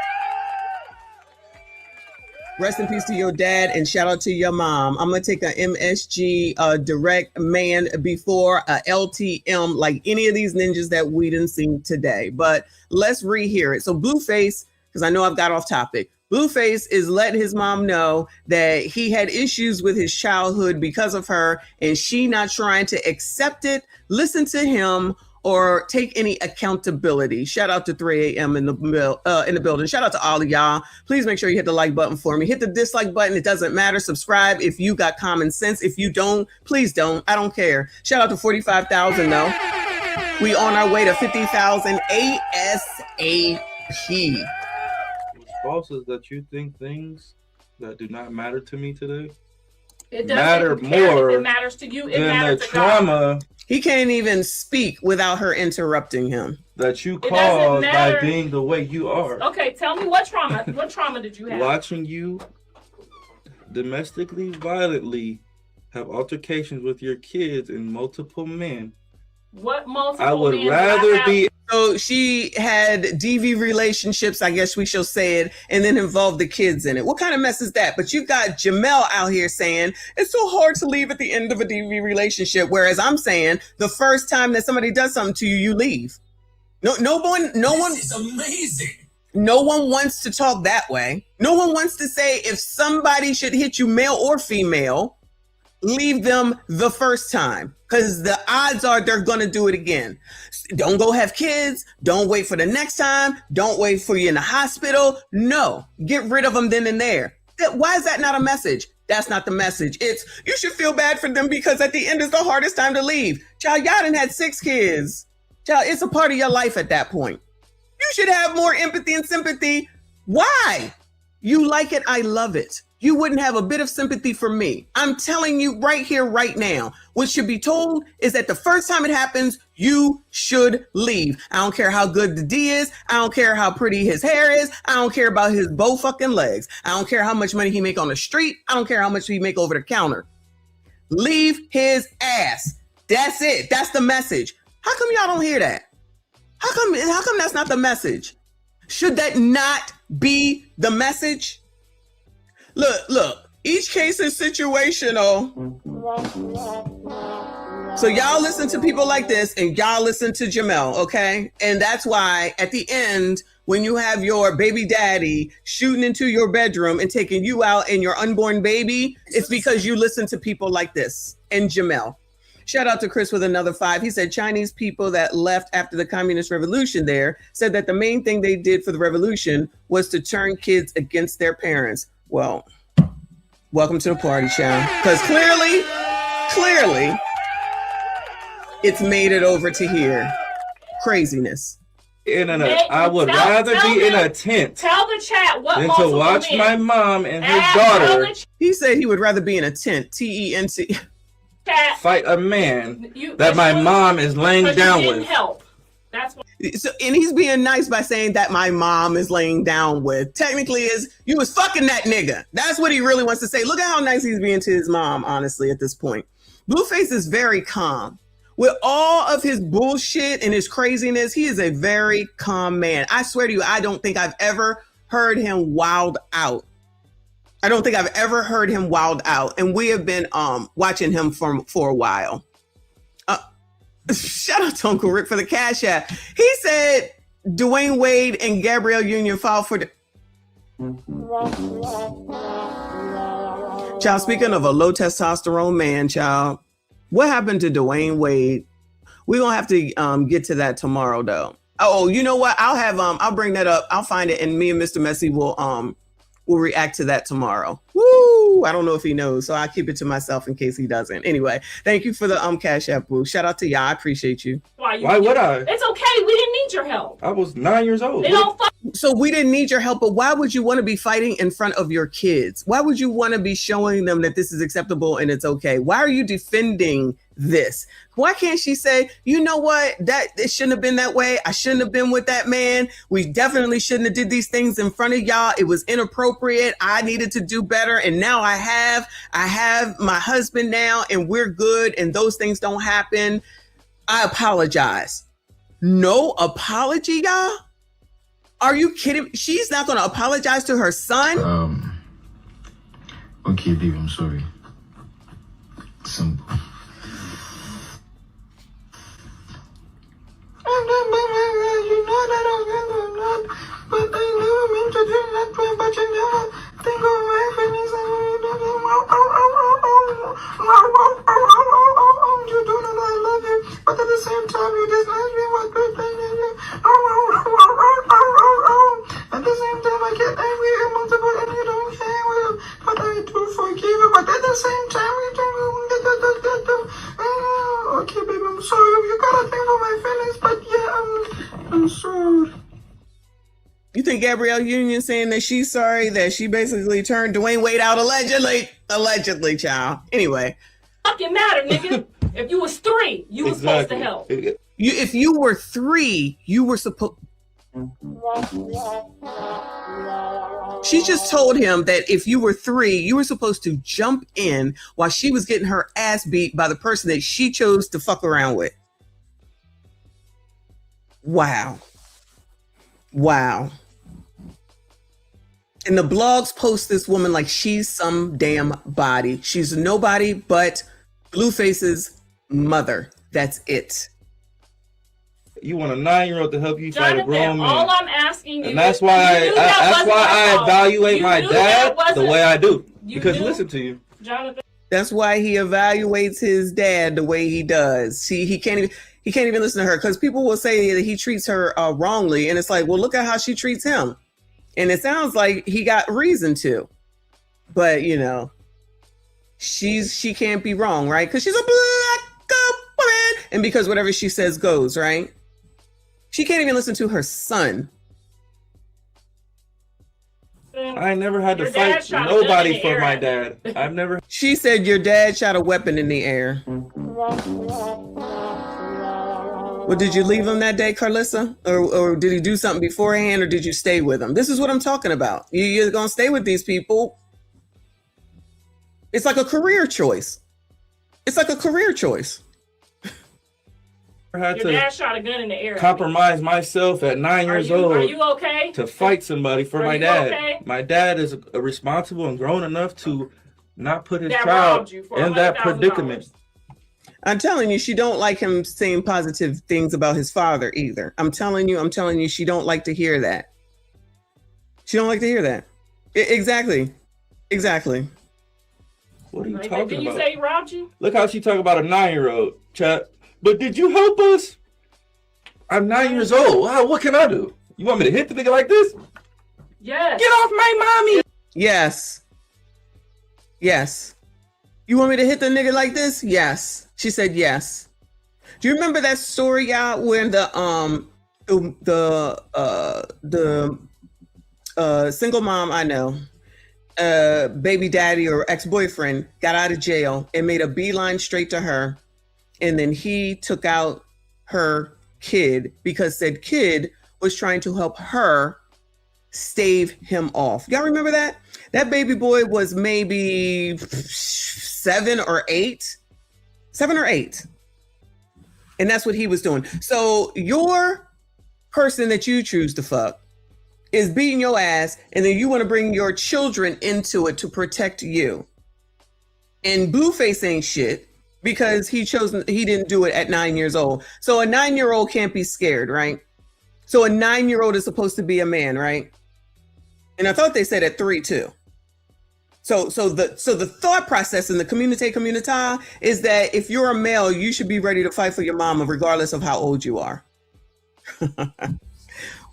Speaker 11: Rest in peace to your dad and shout out to your mom. I'm going to take a MSG direct man before a LTM like any of these ninjas that we didn't see today. But let's rehear it. So Blueface, because I know I've got off topic. Blueface is letting his mom know that he had issues with his childhood because of her, and she not trying to accept it, listen to him, or take any accountability. Shout out to 3 a.m. in the building. Shout out to all of y'all. Please make sure you hit the like button for me. Hit the dislike button. It doesn't matter. Subscribe if you got common sense. If you don't, please don't. I don't care. Shout out to 45,000 though. We on our way to 50,000 ASAP.
Speaker 20: What's false is that you think things that do not matter to me today
Speaker 7: It
Speaker 20: matter
Speaker 7: doesn't care
Speaker 20: more
Speaker 7: if it matters to you. It
Speaker 20: than the
Speaker 7: matters to
Speaker 20: trauma
Speaker 7: God.
Speaker 11: He can't even speak without her interrupting him.
Speaker 20: that you
Speaker 7: doesn't
Speaker 20: caused by
Speaker 7: matter.
Speaker 20: being the way you are.
Speaker 7: Okay, tell me what trauma. What trauma did you have?
Speaker 20: Watching you domestically violently have altercations with your kids and multiple men.
Speaker 7: What multiple
Speaker 20: I would
Speaker 7: men
Speaker 20: rather
Speaker 7: did I have?
Speaker 20: be.
Speaker 11: So she had DV relationships, I guess we shall say it, and then involved the kids in it. What kind of mess is that? But you got Jamel out here saying it's so hard to leave at the end of a DV relationship, whereas I'm saying the first time that somebody does something to you, you leave. No one. This is amazing. No one wants to talk that way. No one wants to say if somebody should hit you, male or female, leave them the first time, because the odds are they're going to do it again. Don't go have kids. Don't wait for the next time. Don't wait for you in the hospital. No, get rid of them then and there. Why is that not a message? That's not the message. It's you should feel bad for them because at the end is the hardest time to leave. Child, y'all done had 6 kids. Child, it's a part of your life at that point. You should have more empathy and sympathy. Why? You like it. I love it. You wouldn't have a bit of sympathy for me. I'm telling you right here, right now. What should be told is that the first time it happens, you should leave. I don't care how good the D is. I don't care how pretty his hair is. I don't care about his bow fucking legs. I don't care how much money he make on the street. I don't care how much he make over the counter. Leave his ass. That's it. That's the message. How come y'all don't hear that? How come that's not the message? Should that not be the message? Look, each case is situational. So y'all listen to people like this and y'all listen to Jamel, okay? And that's why at the end, when you have your baby daddy shooting into your bedroom and taking you out and your unborn baby, it's because you listen to people like this and Jamel. Shout out to Chris with another 5. He said Chinese people that left after the communist revolution there said that the main thing they did for the revolution was to turn kids against their parents. Well, welcome to the party, child. Because clearly, it's made it over to here. Craziness.
Speaker 20: I would rather be in a tent.
Speaker 7: Tell the chat what
Speaker 20: than
Speaker 7: multiple
Speaker 20: to watch
Speaker 7: men.
Speaker 20: my mom and her daughter
Speaker 11: He said he would rather be in a tent. TENT.
Speaker 20: fight a man that my mom is laying
Speaker 7: But you
Speaker 20: down
Speaker 7: didn't
Speaker 20: with.
Speaker 7: help. That's what.
Speaker 11: So, and he's being nice by saying that my mom is laying down with. Technically, is you was fucking that nigga. That's what he really wants to say. Look at how nice he's being to his mom, honestly, at this point. Blueface is very calm. With all of his bullshit and his craziness, he is a very calm man. I swear to you, I don't think I've ever heard him wild out. I don't think I've ever heard him wild out. And we have been watching him for a while. Shout out to Uncle Rick for the cash app. He said Dwayne Wade and Gabrielle Union filed for the... Child, speaking of a low testosterone man, child, what happened to Dwayne Wade? We're going to have to get to that tomorrow, though. Oh, you know what? I'll bring that up. I'll find it, and me and Mr. Messy will react to that tomorrow. Woo! I don't know if he knows, so I'll keep it to myself in case he doesn't. Anyway, thank you for the cash app, boo. Shout out to y'all. I appreciate you.
Speaker 20: Why would I?
Speaker 7: It's okay. We didn't need your help.
Speaker 20: I was 9 years old.
Speaker 11: So we didn't need your help, but why would you want to be fighting in front of your kids? Why would you want to be showing them that this is acceptable and it's okay? Why are you defending this? Why can't she say, you know what, that it shouldn't have been that way. I shouldn't have been with that man. We definitely shouldn't have did these things in front of y'all. It was inappropriate. I needed to do better. And now I have my husband now and we're good. And those things don't happen. I apologize. No apology, y'all? Are you kidding? She's not going to apologize to her son?
Speaker 14: Okay, babe, I'm sorry. Simple.
Speaker 7: You know that I was not, but I never meant to do that, but you never think of my feelings and you don't know. You don't know that I love you, but at the same time you dislike me. What good thing is it? At the same time I get angry and multiple and you don't care, well, but I do forgive you, but at the same time you don't. Okay, baby, I'm sorry. You gotta think for my feelings, but yeah, I'm sorry.
Speaker 11: You think Gabrielle Union saying that she's sorry that she basically turned Dwayne Wade out allegedly, child. Anyway,
Speaker 21: Fucking matter, nigga. If you was 3, you was supposed to help.
Speaker 11: If you were 3, you were supposed. She just told him that if you were 3, you were supposed to jump in while she was getting her ass beat by the person that she chose to fuck around with. Wow. And the blogs post this woman like she's some damn body. She's nobody but Blueface's mother. That's it.
Speaker 20: You want a 9-year-old to help you fight a grown man.
Speaker 21: All I'm asking you,
Speaker 20: and that's why I evaluate my dad the way I do. Because listen to you,
Speaker 21: Jonathan.
Speaker 11: That's why he evaluates his dad the way he does. See, he can't even listen to her because people will say that he treats her wrongly, and it's like, well, look at how she treats him, and it sounds like he got reason to, but you know, she can't be wrong, right? Because she's a black woman, and because whatever she says goes, right? She can't even listen to her son.
Speaker 20: I never had to fight nobody for my dad. I've never.
Speaker 11: She said your dad shot a weapon in the air. Well, did you leave him that day, Carlissa? Or did he do something beforehand, or did you stay with him? This is what I'm talking about. You're going to stay with these people. It's like a career choice.
Speaker 20: I had
Speaker 21: Your dad shot a gun in the air.
Speaker 20: compromise myself at 9 years old.
Speaker 21: Are you okay?
Speaker 20: To fight somebody for my
Speaker 21: you
Speaker 20: dad.
Speaker 21: okay?
Speaker 20: My dad is responsible and grown enough to not put his
Speaker 21: That
Speaker 20: child
Speaker 21: robbed you for
Speaker 20: in that
Speaker 21: $100,000.
Speaker 20: predicament.
Speaker 11: I'm telling you, she don't like him saying positive things about his father either. I'm telling you, she don't like to hear that. She don't like to hear that. Exactly.
Speaker 20: What are you
Speaker 21: Did
Speaker 20: talking
Speaker 21: you
Speaker 20: about?
Speaker 21: say he robbed you?
Speaker 20: Look how she talk about a 9-year-old, chat. But did you help us? I'm 9 years old. Wow, what can I do? You want me to hit the nigga like this?
Speaker 21: Yes.
Speaker 20: Get off my mommy.
Speaker 11: Yes. You want me to hit the nigga like this? Yes. She said yes. Do you remember that story, y'all, when the single mom I know, baby daddy or ex-boyfriend got out of jail and made a beeline straight to her, and then he took out her kid because said kid was trying to help her stave him off. Y'all remember that? That baby boy was maybe 7 or 8. And that's what he was doing. So your person that you choose to fuck is beating your ass, and then you want to bring your children into it to protect you. And Blueface ain't shit because he didn't do it at 9 years old. So a 9-year-old can't be scared, right? So a 9-year-old is supposed to be a man, right? And I thought they said at 3 too. So the thought process in the community is that if you're a male, you should be ready to fight for your mama regardless of how old you are.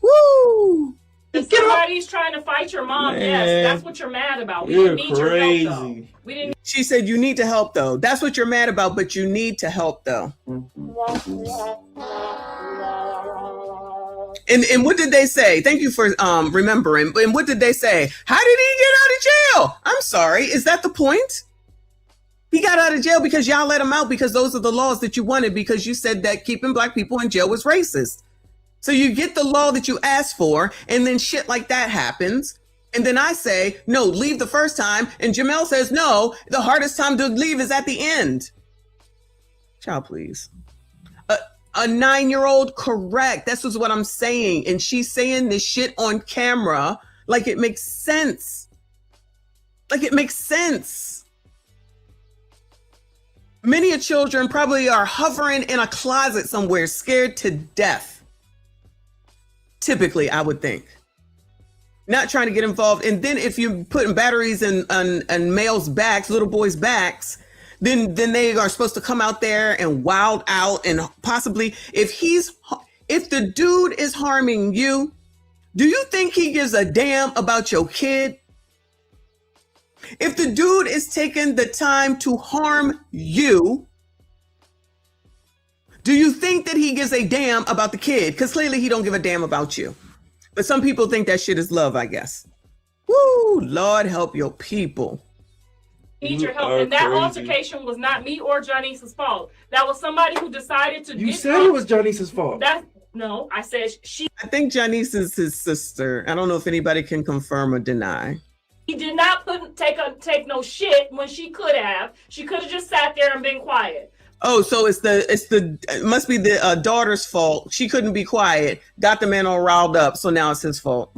Speaker 11: Woo!
Speaker 21: If somebody's trying to fight your mom,
Speaker 20: Man,
Speaker 21: yes, that's what you're mad about. We
Speaker 20: you're
Speaker 21: didn't need
Speaker 20: crazy.
Speaker 21: your help, though. We didn't.
Speaker 11: She said you need to help though. That's what you're mad about, but you need to help though. And what did they say? Thank you for remembering. And what did they say? How did he get out of jail? I'm sorry. Is that the point? He got out of jail because y'all let him out because those are the laws that you wanted, because you said that keeping black people in jail was racist. So you get the law that you asked for, and then shit like that happens. And then I say, no, leave the first time. And Jamel says, no, the hardest time to leave is at the end. Child, please. A 9-year-old, correct. That's just what I'm saying. And she's saying this shit on camera like it makes sense. Like, it makes sense. Many of children probably are hovering in a closet somewhere, scared to death. Typically, I would think. Not trying to get involved. And then if you're putting batteries in males' backs, little boys' backs, then they are supposed to come out there and wild out, and possibly if the dude is harming you, do you think he gives a damn about your kid? If the dude is taking the time to harm you, do you think that he gives a damn about the kid? Because clearly he don't give a damn about you. But some people think that shit is love, I guess. Woo, Lord help your people.
Speaker 21: Need your help. And that altercation was not me or Janice's fault. That was somebody who decided to.
Speaker 20: You said it was Janice's fault.
Speaker 21: No, I said she.
Speaker 11: I think Janice is his sister. I don't know if anybody can confirm or deny.
Speaker 21: He did not take no shit when she could have. She could have just sat there and been quiet.
Speaker 11: Oh, so it must be the daughter's fault. She couldn't be quiet. Got the man all riled up. So now it's his fault.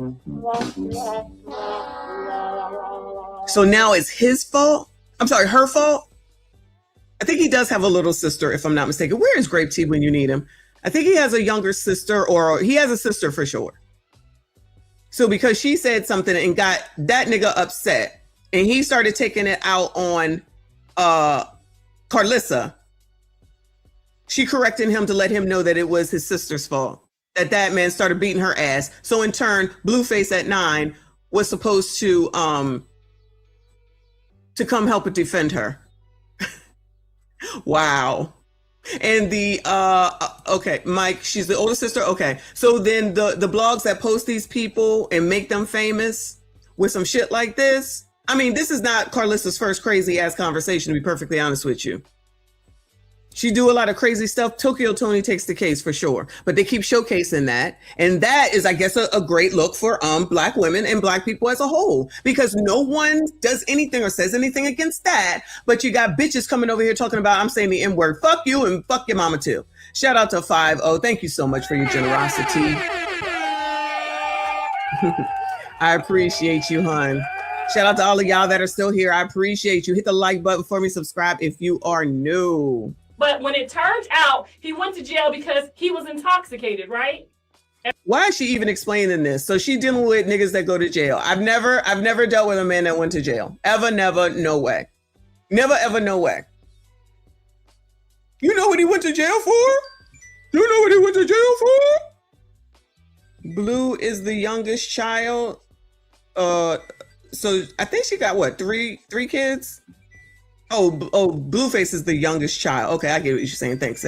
Speaker 11: So now it's his fault? I'm sorry, her fault? I think he does have a little sister, if I'm not mistaken. Where is Grape Tea when you need him? I think he has a younger sister, or he has a sister for sure. So because she said something and got that nigga upset, and he started taking it out on Carlissa, she corrected him to let him know that it was his sister's fault, that man started beating her ass. So in turn, Blueface at 9 was supposed to come help and defend her. Wow. And the okay, Mike, she's the older sister. Okay, so then the blogs that post these people and make them famous with some shit like this, I mean, this is not Carlissa's first crazy ass conversation, to be perfectly honest with you. She do a lot of crazy stuff. Tokyo Tony takes the case for sure, but they keep showcasing that. And that is, I guess, a great look for Black women and Black people as a whole, because no one does anything or says anything against that. But you got bitches coming over here talking about, I'm saying the N-word, fuck you and fuck your mama too. Shout out to 5-0. Thank you so much for your generosity. I appreciate you, hon. Shout out to all of y'all that are still here. I appreciate you. Hit the like button for me. Subscribe if you are new.
Speaker 21: But when it turned out, he went to jail because he was intoxicated, right?
Speaker 11: Why is she even explaining this? So she dealing with niggas that go to jail. I've never dealt with a man that went to jail. Ever, never, no way. Never, ever, no way. You know what he went to jail for? You know what he went to jail for? Blue is the youngest child. So I think she got what, three kids? Oh, Blueface is the youngest child. Okay, I get what you're saying. Thanks.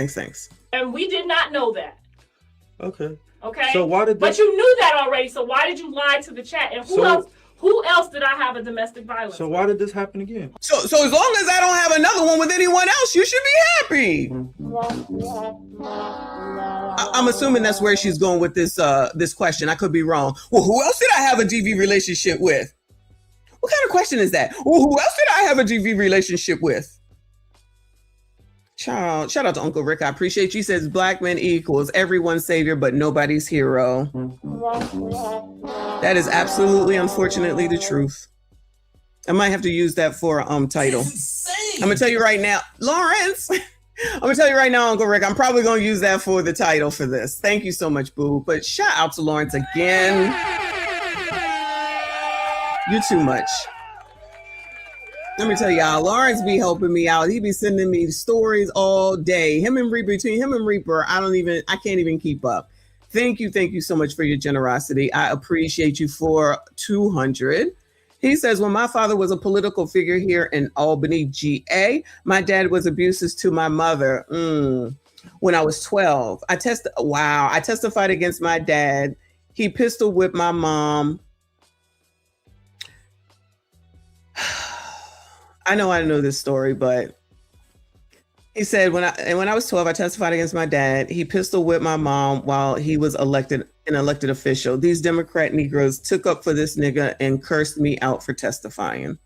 Speaker 21: And we did not know that.
Speaker 20: Okay.
Speaker 21: So why did But you knew that already, so why did you lie to the chat? And who else did I have a domestic violence?
Speaker 20: So why did this happen again?
Speaker 11: So as long as I don't have another one with anyone else, you should be happy. I'm assuming that's where she's going with this question. I could be wrong. Well, who else did I have a DV relationship with? What kind of question is that? Well, who else did I have a DV relationship with? Child, shout out to Uncle Rick. I appreciate you. He says Black men equals everyone's savior, but nobody's hero. That is absolutely, unfortunately, the truth. I might have to use that for a title. I'm gonna tell you right now, Lawrence. I'm gonna tell you right now, Uncle Rick. I'm probably gonna use that for the title for this. Thank you so much, boo. But shout out to Lawrence again. You're too much. Let me tell y'all, Lawrence be helping me out. He be sending me stories all day. Between him and Reaper, I can't even keep up. Thank you so much for your generosity. I appreciate you for 200. He says, when my father was a political figure here in Albany, GA, my dad was abusive to my mother. When I was 12, I testified against my dad. He pistol whipped my mom. I know this story, but he said when I was 12, I testified against my dad. He pistol whipped my mom while he was an elected official. These Democrat Negroes took up for this nigga and cursed me out for testifying.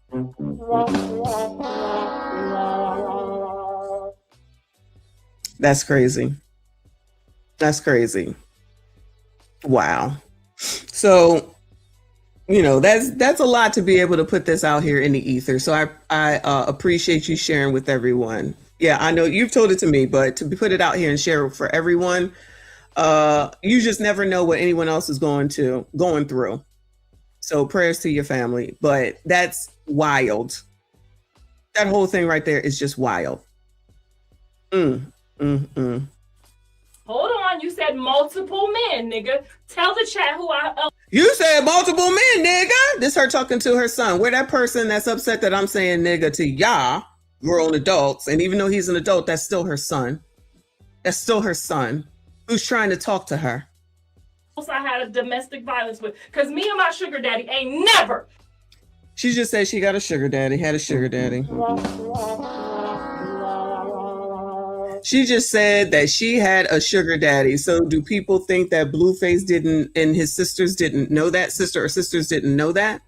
Speaker 11: That's crazy. Wow. So you know, that's a lot to be able to put this out here in the ether. So I appreciate you sharing with everyone. Yeah, I know you've told it to me, but to put it out here and share it for everyone, you just never know what anyone else is going through. So prayers to your family, but that's wild. That whole thing right there is just wild.
Speaker 21: Hold on, you said multiple men, nigga. Tell the chat who I...
Speaker 11: You said multiple men, nigga. This her talking to her son. Where that person that's upset that I'm saying nigga to y'all, grown adults, and even though he's an adult, that's still her son. That's still her son who's trying to talk to her.
Speaker 21: I had a domestic violence with, because me and my sugar daddy ain't never.
Speaker 11: She just said she got a sugar daddy, had a sugar daddy. She just said that she had a sugar daddy. So do people think that Blueface didn't and his sisters didn't know that? Sister or sisters didn't know that?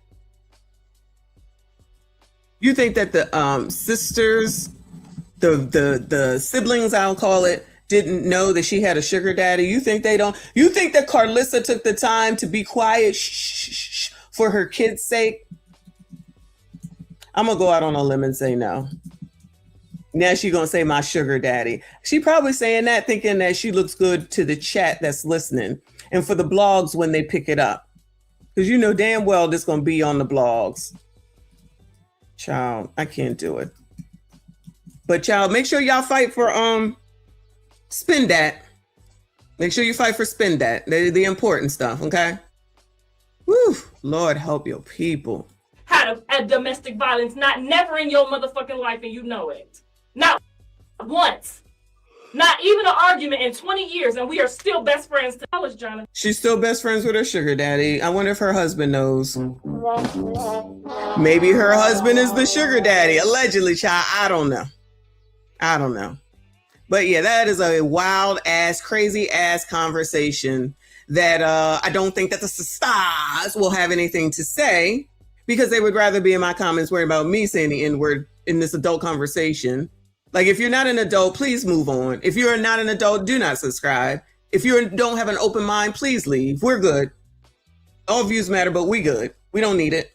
Speaker 11: You think that the sisters, the siblings, I'll call it, didn't know that she had a sugar daddy? You think they don't? You think that Carlissa took the time to be quiet for her kids' sake? I'm going to go out on a limb and say no. Now she's going to say my sugar daddy. She probably saying that thinking that she looks good to the chat that's listening and for the blogs when they pick it up. Because you know damn well this going to be on the blogs. Child, I can't do it. But child, make sure y'all fight for Spin that. Make sure you fight for Spin that. They're the important stuff, okay? Woo, Lord help your people.
Speaker 21: Had a domestic violence, never in your motherfucking life, and you know it. Not once. Not even an argument in 20 years, and we are still best friends to college, Jonathan.
Speaker 11: She's still best friends with her sugar daddy. I wonder if her husband knows. Maybe her husband is the sugar daddy. Allegedly, child. I don't know. But yeah, that is a wild ass, crazy ass conversation that I don't think that the stars will have anything to say because they would rather be in my comments worrying about me saying the N-word in this adult conversation. Like, if you're not an adult, please move on. If you're not an adult, do not subscribe. If you don't have an open mind, please leave. We're good. All views matter, but we good. We don't need it.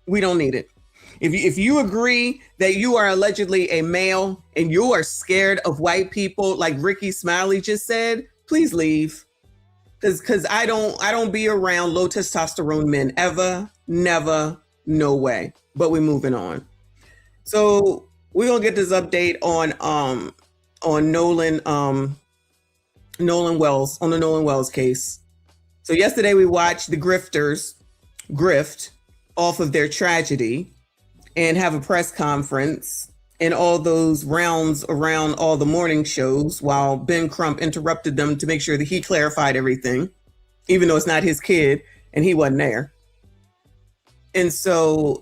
Speaker 11: We don't need it. If you agree that you are allegedly a male and you are scared of white people, like Ricky Smiley just said, please leave. Because I don't be around low testosterone men ever, never, no way. But we're moving on. So we're gonna get this update on Nolan Wells, on the Nolan Wells case. So yesterday we watched the grifters grift off of their tragedy and have a press conference and all those rounds around all the morning shows while Ben Crump interrupted them to make sure that he clarified everything, even though it's not his kid and he wasn't there. And so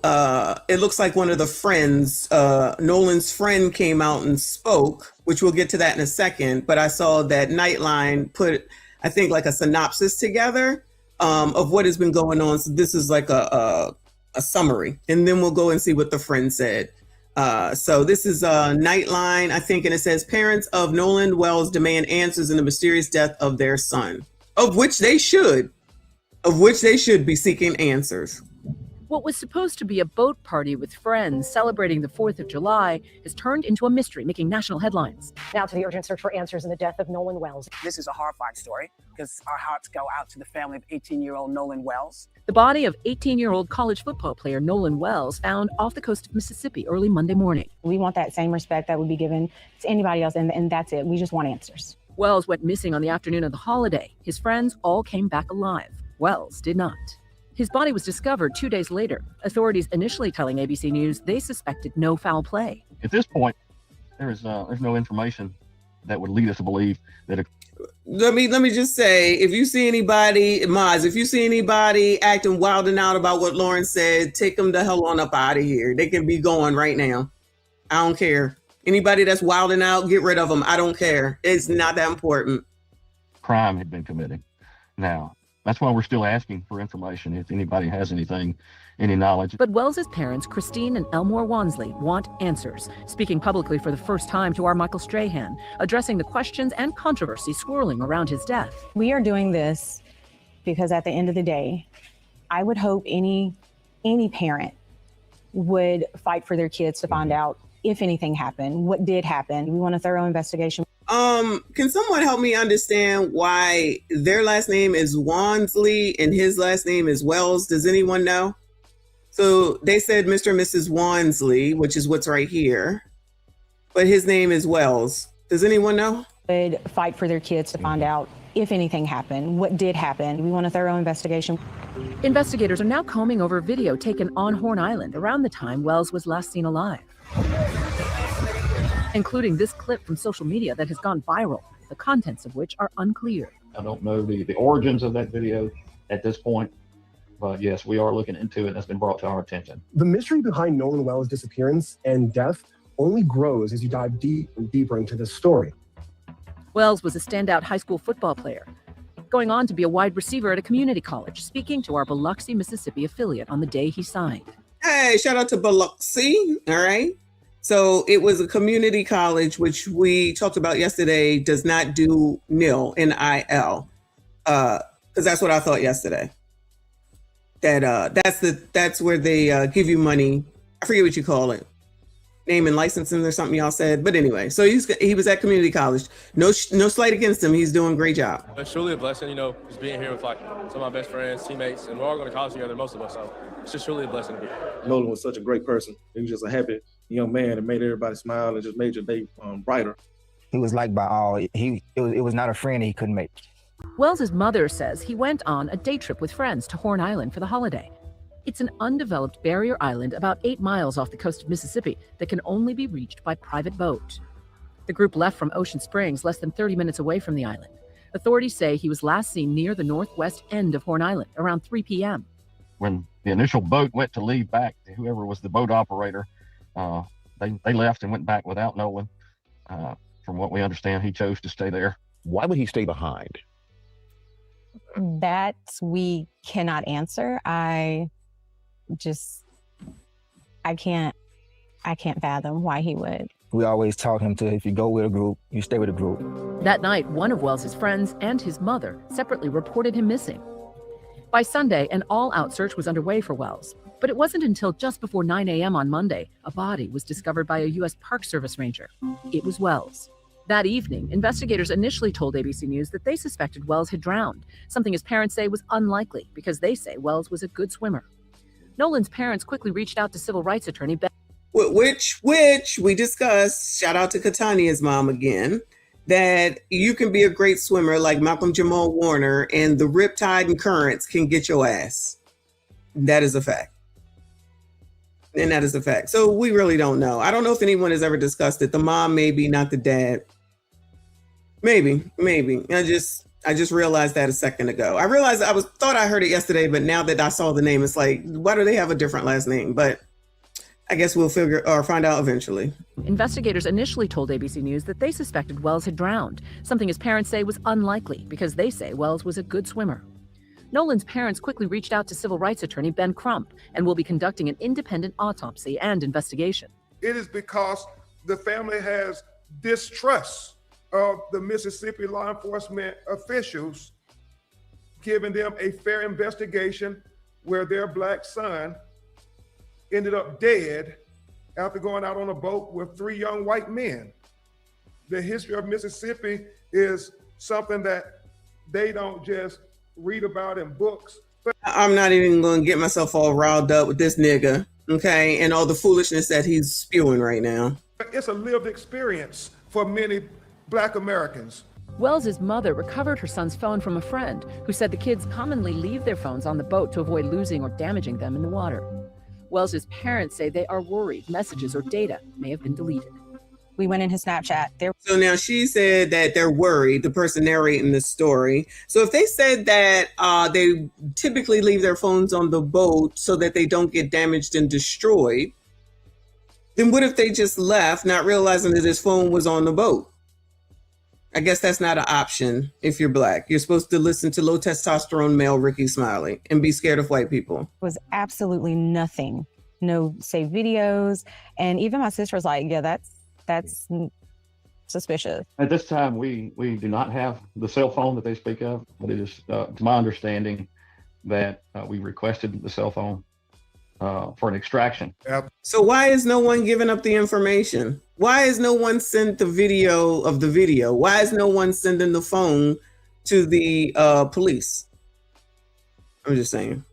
Speaker 11: it looks like one of the friends, Nolan's friend, came out and spoke, which we'll get to that in a second. But I saw that Nightline put, I think, like a synopsis together of what has been going on. So this is like a summary, and then we'll go and see what the friend said. So this is Nightline, I think, and it says parents of Nolan Wells demand answers in the mysterious death of their son, of which they should be seeking answers.
Speaker 1: What was supposed to be a boat party with friends celebrating the 4th of July has turned into a mystery, making national headlines.
Speaker 22: Now to the urgent search for answers in the death of Nolan Wells.
Speaker 23: This is a horrifying story because our hearts go out to the family of 18-year-old Nolan Wells.
Speaker 1: The body of 18-year-old college football player Nolan Wells found off the coast of Mississippi early Monday morning.
Speaker 22: We want that same respect that would be given to anybody else, and that's it. We just want answers.
Speaker 1: Wells went missing on the afternoon of the holiday. His friends all came back alive. Wells did not. His body was discovered 2 days later. Authorities initially telling ABC News they suspected no foul play.
Speaker 24: At this point, there's no information that would lead us to believe that.
Speaker 11: Let me just say, if you see anybody, Maz, if you see anybody acting wild and out about what Lauren said, take them the hell on up out of here. They can be going right now. I don't care. Anybody that's wilding out, get rid of them. I don't care. It's not that important.
Speaker 24: Crime had been committed. Now, that's why we're still asking for information if anybody has any knowledge.
Speaker 1: But Wells's parents, Christine and Elmore Wansley, want answers, speaking publicly for the first time to our Michael Strahan, addressing the questions and controversy swirling around his death.
Speaker 22: We are doing this because at the end of the day, I would hope any parent would fight for their kids to find out if anything happened, what did happen. We want a thorough investigation.
Speaker 11: Can someone help me understand why their last name is Wansley and his last name is Wells? Does anyone know? So they said Mr. and Mrs. Wansley, which is what's right here, but his name is Wells. Does anyone know?
Speaker 22: Would fight for their kids to find out if anything happened, what did happen. We want a thorough investigation.
Speaker 1: Investigators are now combing over video taken on Horn Island around the time Wells was last seen alive, including this clip from social media that has gone viral, the contents of which are unclear.
Speaker 24: I don't know the origins of that video at this point, but yes, we are looking into it. That's been brought to our attention.
Speaker 2: The mystery behind Nolan Wells' disappearance and death only grows as you dive deep and deeper into this story.
Speaker 1: Wells was a standout high school football player, going on to be a wide receiver at a community college, speaking to our Biloxi, Mississippi affiliate on the day he signed.
Speaker 11: Hey, shout out to Biloxi, all right? So it was a community college, which we talked about yesterday, does not do NIL, N-I-L, because that's what I thought yesterday. That's where they give you money. I forget what you call it. Name and licensing or something y'all said. But anyway, so he was at community college. No slight against him. He's doing a great job.
Speaker 3: It's truly a blessing, just being here with like some of my best friends, teammates, and we're all going to college together, most of us. So it's just truly a blessing to be here.
Speaker 4: Nolan was such a great person. He was just a happy young man that made everybody smile and just made your day brighter.
Speaker 8: He was liked by all. It was not a friend he couldn't make.
Speaker 1: Wells's mother says he went on a day trip with friends to Horn Island for the holiday. It's an undeveloped barrier island about 8 miles off the coast of Mississippi that can only be reached by private boat. The group left from Ocean Springs less than 30 minutes away from the island. Authorities say he was last seen near the northwest end of Horn Island around 3 p.m.
Speaker 24: When the initial boat went to leave back, whoever was the boat operator, they left and went back without Nolan. From what we understand, he chose to stay there.
Speaker 25: Why would he stay behind?
Speaker 22: That we cannot answer. I can't fathom why he would.
Speaker 8: We always taught him to, if you go with a group, you stay with a group.
Speaker 1: That night, one of Wells's friends and his mother separately reported him missing. By Sunday, an all-out search was underway for Wells, but it wasn't until just before 9 a.m. on Monday a body was discovered by a U.S. Park Service ranger. It was Wells. That evening, investigators initially told ABC News that they suspected Wells had drowned, something his parents say was unlikely because they say Wells was a good swimmer. Nolan's parents quickly reached out to civil rights attorney Ben,
Speaker 11: which we discussed, shout out to Katania's mom again, that you can be a great swimmer like Malcolm Jamal Warner and the riptide and currents can get your ass. That is a fact. And that is a fact. So we really don't know. I don't know if anyone has ever discussed it. The mom, maybe, not the dad. Maybe. I just realized that a second ago. I realized thought I heard it yesterday, but now that I saw the name, it's like, why do they have a different last name? But I guess we'll find out eventually.
Speaker 1: Investigators initially told ABC News that they suspected Wells had drowned, something his parents say was unlikely because they say Wells was a good swimmer. Nolan's parents quickly reached out to civil rights attorney Ben Crump and will be conducting an independent autopsy and investigation.
Speaker 26: It is because the family has distrust of the Mississippi law enforcement officials giving them a fair investigation where their black son ended up dead after going out on a boat with 3 young white men. The history of Mississippi is something that they don't just read about in books.
Speaker 11: I'm not even going to get myself all riled up with this nigga, okay, and all the foolishness that he's spewing right now.
Speaker 26: It's a lived experience for many Black Americans.
Speaker 1: Wells's mother recovered her son's phone from a friend who said the kids commonly leave their phones on the boat to avoid losing or damaging them in the water. Wells's parents say they are worried messages or data may have been deleted.
Speaker 22: We went in his Snapchat.
Speaker 11: So now she said that they're worried, the person narrating the story. So if they said that they typically leave their phones on the boat so that they don't get damaged and destroyed, then what if they just left, not realizing that his phone was on the boat? I guess that's not an option if you're Black. You're supposed to listen to low testosterone male Ricky Smiley and be scared of white people.
Speaker 22: It was absolutely nothing. No saved videos. And even my sister was like, yeah, that's suspicious.
Speaker 24: At this time, we do not have the cell phone that they speak of, but it is, to my understanding, that we requested the cell phone for an extraction.
Speaker 11: So why is no one giving up the information? Why is no one sent the video of the video? Why is no one sending the phone to the police? I'm just saying.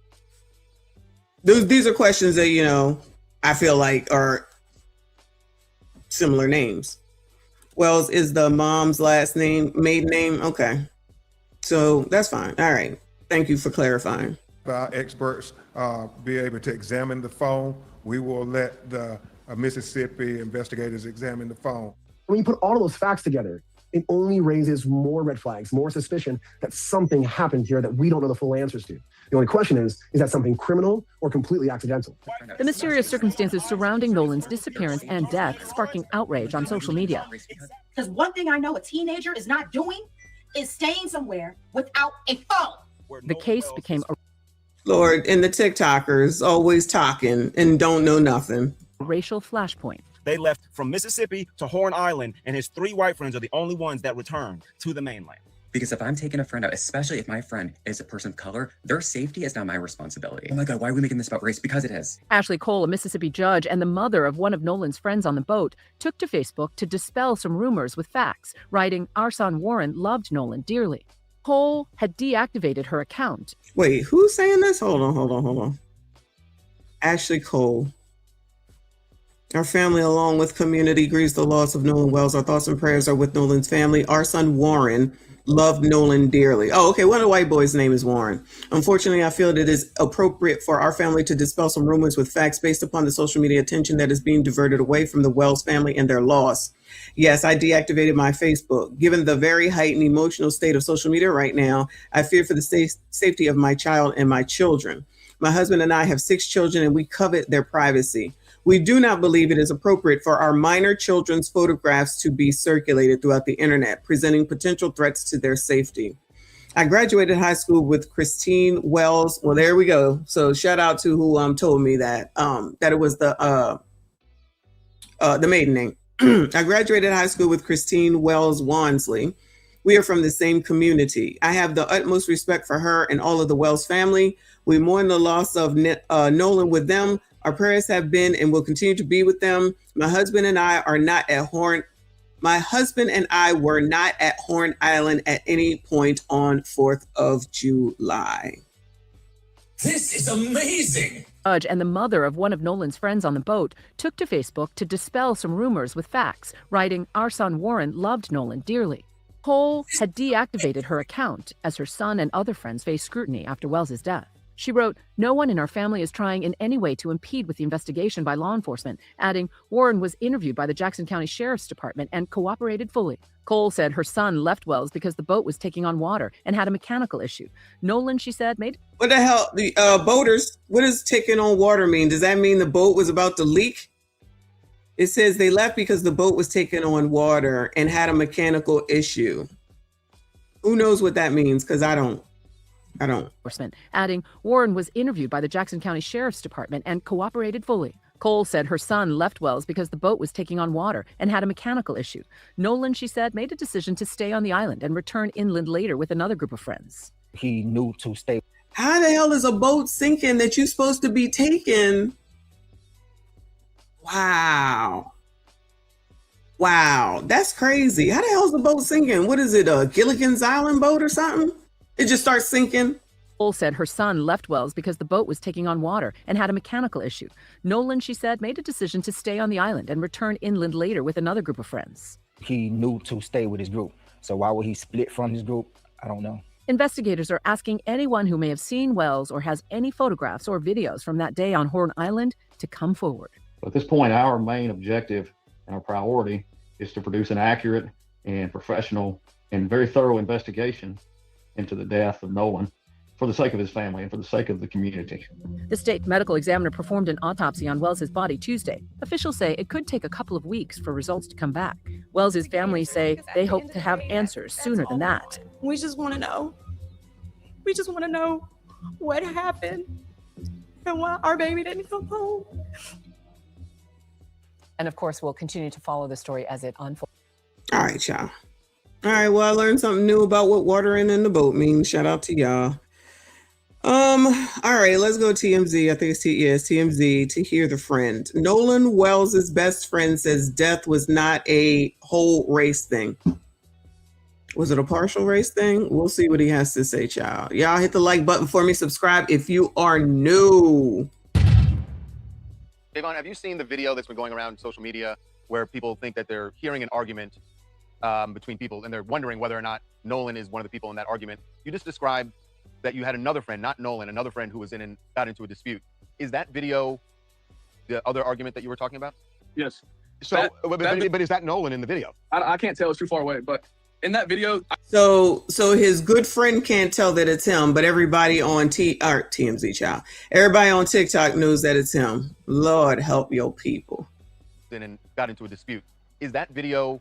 Speaker 11: These are questions that, you know, I feel like are similar names. Wells is the mom's last name, maiden name. Okay. So that's fine. All right. Thank you for clarifying.
Speaker 26: Our experts be able to examine the phone. We will let the Mississippi investigators examine the phone.
Speaker 2: When you put all of those facts together, it only raises more red flags, more suspicion that something happened here that we don't know the full answers to. The only question is that something criminal or completely accidental?
Speaker 1: The mysterious circumstances surrounding Nolan's disappearance and death sparking outrage on social media.
Speaker 9: Because one thing I know a teenager is not doing is staying somewhere without a phone.
Speaker 1: The case became a
Speaker 11: Lord, and the TikTokers always talking and don't know nothing.
Speaker 1: racial flashpoint.
Speaker 10: They left from Mississippi to Horn Island, and his 3 white friends are the only ones that returned to the mainland.
Speaker 12: Because if I'm taking a friend out, especially if my friend is a person of color, their safety is not my responsibility. Oh my God, why are we making this about race? Because it is.
Speaker 1: Ashley Cole, a Mississippi judge and the mother of one of Nolan's friends on the boat, took to Facebook to dispel some rumors with facts, writing, "Our son Warren loved Nolan dearly." Cole had deactivated her account.
Speaker 11: Wait, who's saying this? Hold on. Ashley Cole. Our family, along with community, grieves the loss of Nolan Wells. Our thoughts and prayers are with Nolan's family. Our son Warren loved Nolan dearly. Oh, okay. One of the white boys' name is Warren. Unfortunately, I feel that it is appropriate for our family to dispel some rumors with facts based upon the social media attention that is being diverted away from the Wells family and their loss. Yes, I deactivated my Facebook. Given the very heightened emotional state of social media right now, I fear for the safety of my child and my children. My husband and I have 6 children, and we covet their privacy. We do not believe it is appropriate for our minor children's photographs to be circulated throughout the internet, presenting potential threats to their safety. I graduated high school with Christine Wells. Well, there we go. So shout out to who told me that it was the maiden name. I graduated high school with Christine Wells Wansley. We are from the same community. I have the utmost respect for her and all of the Wells family. We mourn the loss of Nolan with them. Our prayers have been and will continue to be with them. My husband and I were not at Horn Island at any point on 4th of July.
Speaker 13: This is amazing.
Speaker 1: Judge and the mother of one of Nolan's friends on the boat took to Facebook to dispel some rumors with facts, writing, "Our son Warren loved Nolan dearly." Cole had deactivated her account as her son and other friends faced scrutiny after Wells's death. She wrote, "No one in our family is trying in any way to impede with the investigation by law enforcement," adding, "Warren was interviewed by the Jackson County Sheriff's Department and cooperated fully." Cole said her son left Wells because the boat was taking on water and had a mechanical issue. Nolan, she said, made...
Speaker 11: What the hell? The boaters, what does taking on water mean? Does that mean the boat was about to leak? It says they left because the boat was taking on water and had a mechanical issue. Who knows what that means? Because I don't.
Speaker 1: Adding, "Warren was interviewed by the Jackson County Sheriff's Department and cooperated fully." Cole said her son left Wells because the boat was taking on water and had a mechanical issue. Nolan, she said, made a decision to stay on the island and return inland later with another group of friends.
Speaker 8: He knew to stay.
Speaker 11: How the hell is a boat sinking that you're supposed to be taking? Wow, that's crazy. How the hell is the boat sinking? What is it, a Gilligan's Island boat or something? It just starts sinking.
Speaker 1: Cole said her son left Wells because the boat was taking on water and had a mechanical issue. Nolan, she said, made a decision to stay on the island and return inland later with another group of friends.
Speaker 8: He knew to stay with his group. So why would he split from his group? I don't know.
Speaker 1: Investigators are asking anyone who may have seen Wells or has any photographs or videos from that day on Horn Island to come forward.
Speaker 24: At this point, our main objective and our priority is to produce an accurate and professional and very thorough investigation into the death of Nolan for the sake of his family and for the sake of the community.
Speaker 1: The state medical examiner performed an autopsy on Wells's body Tuesday. Officials say it could take a couple of weeks for results to come back. Wells's family say they hope to have answers sooner than that.
Speaker 16: We just want to know. We just want to know what happened and why our baby didn't come home.
Speaker 25: And of course, we'll continue to follow the story as it unfolds.
Speaker 11: All right, y'all. All right, well, I learned something new about what watering in the boat means. Shout out to y'all. All right, let's go TMZ. I think it's TMZ to hear the friend. Nolan Wells' best friend says death was not a whole race thing. Was it a partial race thing? We'll see what he has to say, child. Y'all hit the like button for me. Subscribe if you are new.
Speaker 5: Javon, have you seen the video that's been going around social media where people think that they're hearing an argument between people and they're wondering whether or not Nolan is one of the people in that argument? You just described that you had another friend, not Nolan, another friend who was in and got into a dispute. Is that video the other argument that you were talking about?
Speaker 6: Yes.
Speaker 5: So, but is that Nolan in the video?
Speaker 6: I can't tell. It's too far away. But in that video,
Speaker 11: So his good friend can't tell that it's him, but everybody on TMZ, child, everybody on TikTok knows that it's him. Lord help your people.
Speaker 5: And got into a dispute. Is that video